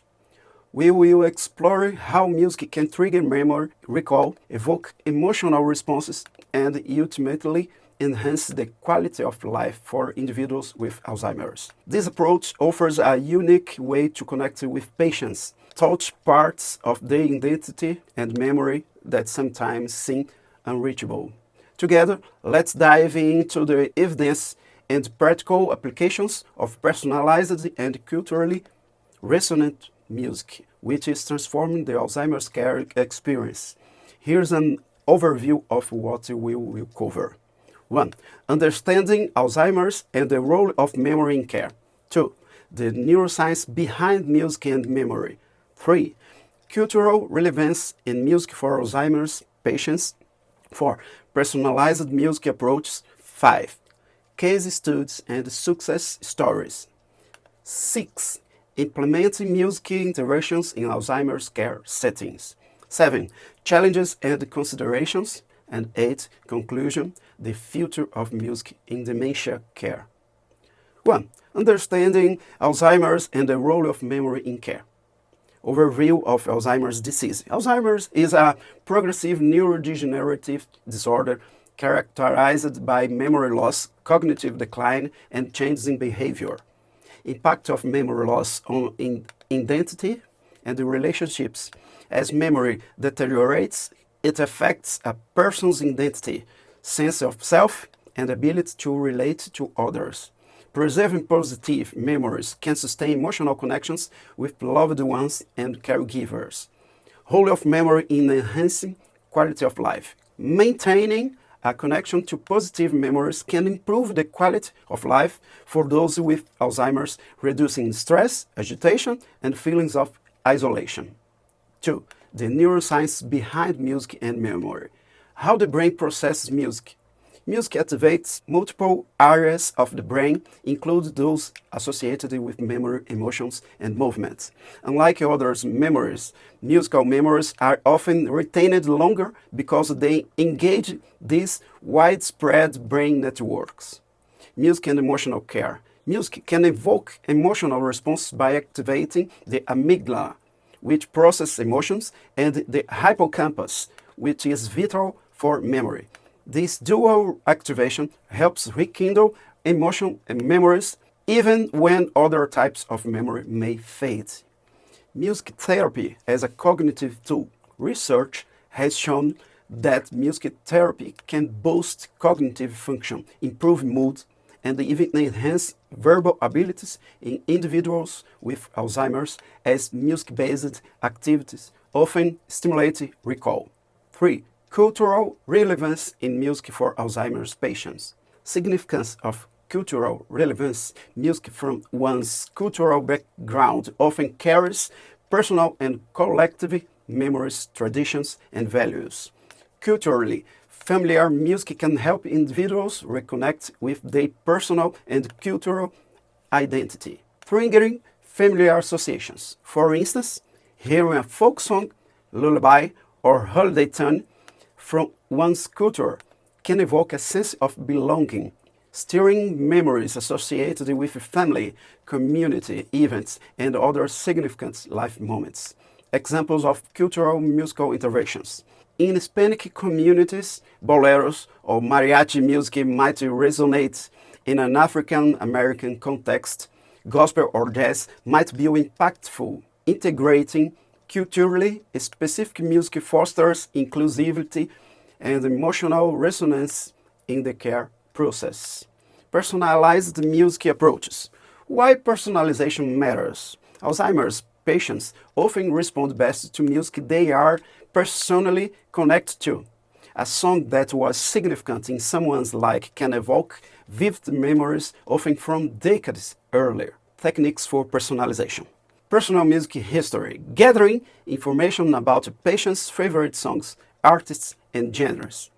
We will explore how music can trigger memory, recall, evoke emotional responses, and ultimately enhance the quality of life for individuals with Alzheimer's. This approach offers a unique way to connect with patients, touch parts of their identity and memory that sometimes seem unreachable. Together, let's dive into the evidence and practical applications of personalized and culturally resonant music, which is transforming the Alzheimer's care experience. Here's an overview of what we will cover. 1. Understanding Alzheimer's and the role of memory in care. 2. The neuroscience behind music and memory. 3. Cultural relevance in music for Alzheimer's patients. 4. Personalized music approaches. 5. Case studies and success stories. 6. Implementing music interventions in Alzheimer's care settings. 7. Challenges and considerations. And 8. Conclusion, the future of music in dementia care. 1. Understanding Alzheimer's and the role of memory in care. Overview of Alzheimer's disease. Alzheimer's is a progressive neurodegenerative disorder characterized by memory loss, cognitive decline, and changes in behavior. Impact of memory loss on identity and the relationships. As memory deteriorates, it affects a person's identity, sense of self, and ability to relate to others. Preserving positive memories can sustain emotional connections with loved ones and caregivers. Role of memory in enhancing quality of life. Maintaining a connection to positive memories can improve the quality of life for those with Alzheimer's, reducing stress, agitation, and feelings of isolation. 2. The neuroscience behind music and memory. How the brain processes music. Music activates multiple areas of the brain, including those associated with memory, emotions, and movements. Unlike other memories, musical memories are often retained longer because they engage these widespread brain networks. Music and emotional care. Music can evoke emotional responses by activating the amygdala, which processes emotions, and the hippocampus, which is vital for memory. This dual activation helps rekindle emotion and memories even when other types of memory may fade. Music therapy as a cognitive tool. Research has shown that music therapy can boost cognitive function, improve mood, and even enhance verbal abilities in individuals with Alzheimer's, as music-based activities often stimulate recall. 3. Cultural relevance in music for Alzheimer's patients. Significance of cultural relevance. Music from one's cultural background often carries personal and collective memories, traditions, and values. Culturally, familiar music can help individuals reconnect with their personal and cultural identity, triggering familiar associations. For instance, hearing a folk song, lullaby, or holiday tune from one's culture can evoke a sense of belonging, stirring memories associated with family, community events, and other significant life moments. Examples of cultural musical interventions. In Hispanic communities, boleros or mariachi music might resonate. In an African American context, gospel or jazz might be impactful. Integrating culturally specific music fosters inclusivity and emotional resonance in the care process. Personalized music approaches. Why personalization matters? Alzheimer's patients often respond best to music they are personally connected to. A song that was significant in someone's life can evoke vivid memories, often from decades earlier. Techniques for personalization. Personal music history. Gathering information about a patient's favorite songs, artists, and genres.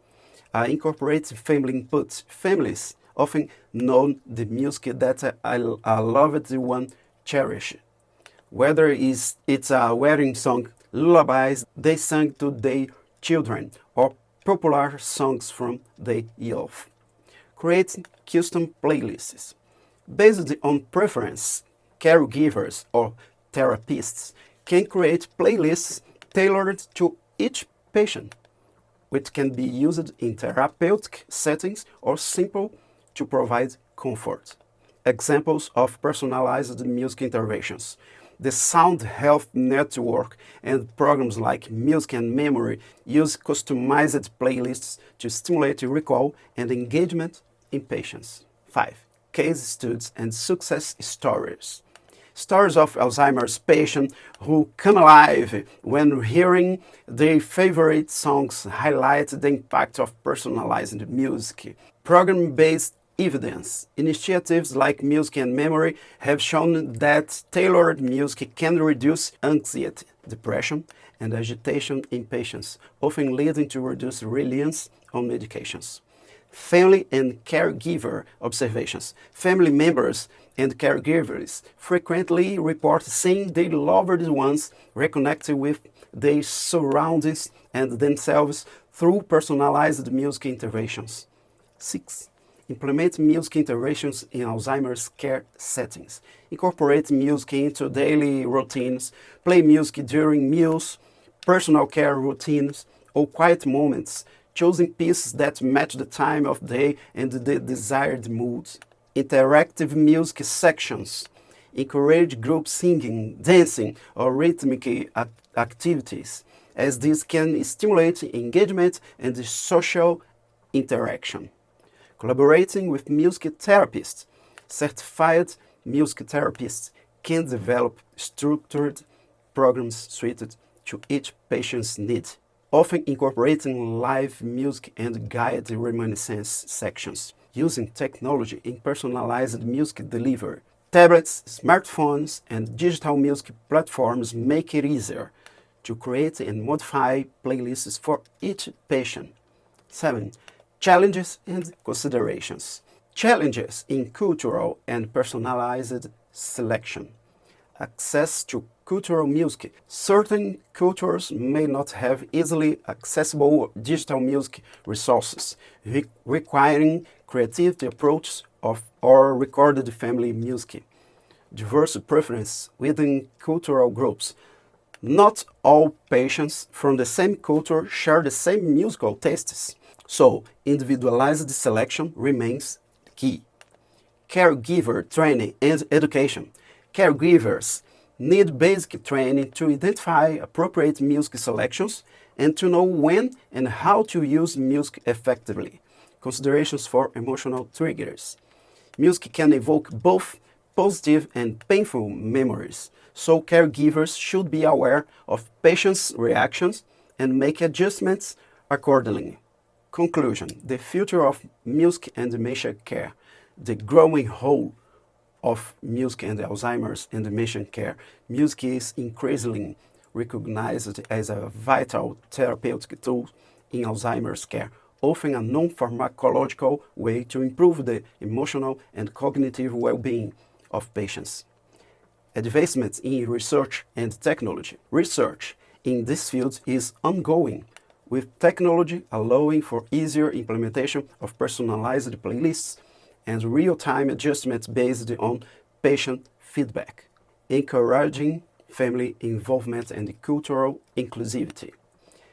Incorporate family input. Families often know the music that a loved one cherishes. Whether it's a wedding song, lullabies they sang to their children, or popular songs from their youth. Create custom playlists. Based on preference, caregivers or therapists can create playlists tailored to each patient. which can be used in therapeutic settings or simple to provide comfort. Examples of personalized music interventions. The Sound Health Network and programs like Music and Memory use customized playlists to stimulate recall and engagement in patients. 5. Case studies and success stories. Stories of Alzheimer's patients who come alive when hearing their favorite songs highlight the impact of personalized music. Program-based evidence. Initiatives like Music and Memory have shown that tailored music can reduce anxiety, depression, and agitation in patients, often leading to reduced reliance on medications. Family and caregiver observations. Family members and caregivers frequently report seeing their loved ones reconnect with their surroundings and themselves through personalized music interventions. 6. Implement music interventions in Alzheimer's care settings. Incorporate music into daily routines. Play music during meals, personal care routines, or quiet moments, choosing pieces that match the time of day and the desired mood. Interactive music sections. Encourage group singing, dancing, or rhythmic activities, as this can stimulate engagement and social interaction. Collaborating with music therapists. Certified music therapists can develop structured programs suited to each patient's needs, often incorporating live music and guided reminiscence sections, using technology in personalized music delivery. Tablets, smartphones, and digital music platforms make it easier to create and modify playlists for each patient. 7. Challenges and considerations. Challenges in cultural and personalized selection. Access to cultural music. Certain cultures may not have easily accessible digital music resources, requiring creative approaches or recorded family music. Diverse preferences within cultural groups. Not all patients from the same culture share the same musical tastes, so individualized selection remains key. Caregiver training and education. Caregivers need basic training to identify appropriate music selections and to know when and how to use music effectively. Considerations for emotional triggers. Music can evoke both positive and painful memories, so caregivers should be aware of patients' reactions and make adjustments accordingly. Conclusion: the future of music and dementia care. The growing role of music and Alzheimer's and dementia care. Music is increasingly recognized as a vital therapeutic tool in Alzheimer's care, offering a non-pharmacological way to improve the emotional and cognitive well-being of patients. Advancements in research and technology. Research in this field is ongoing, with technology allowing for easier implementation of personalized playlists and real-time adjustments based on patient feedback, encouraging family involvement and cultural inclusivity.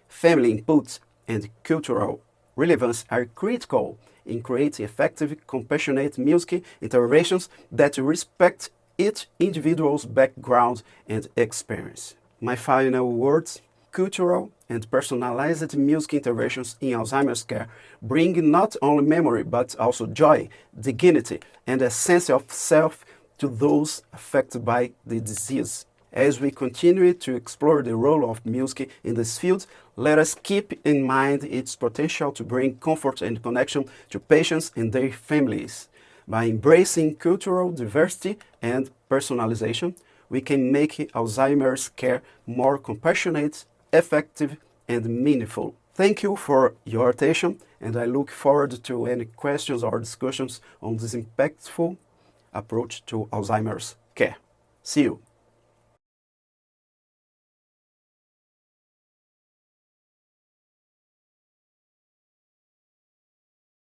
Family input and cultural relevance are critical in creating effective, compassionate music interventions that respect each individual's background and experience. My final words: cultural and personalized music interventions in Alzheimer's care bring not only memory but also joy, dignity, and a sense of self to those affected by the disease. As we continue to explore the role of music in this field, let us keep in mind its potential to bring comfort and connection to patients and their families. By embracing cultural diversity and personalization, we can make Alzheimer's care more compassionate, effective, and meaningful. Thank you for your attention, and I look forward to any questions or discussions on this impactful approach to Alzheimer's care. See you.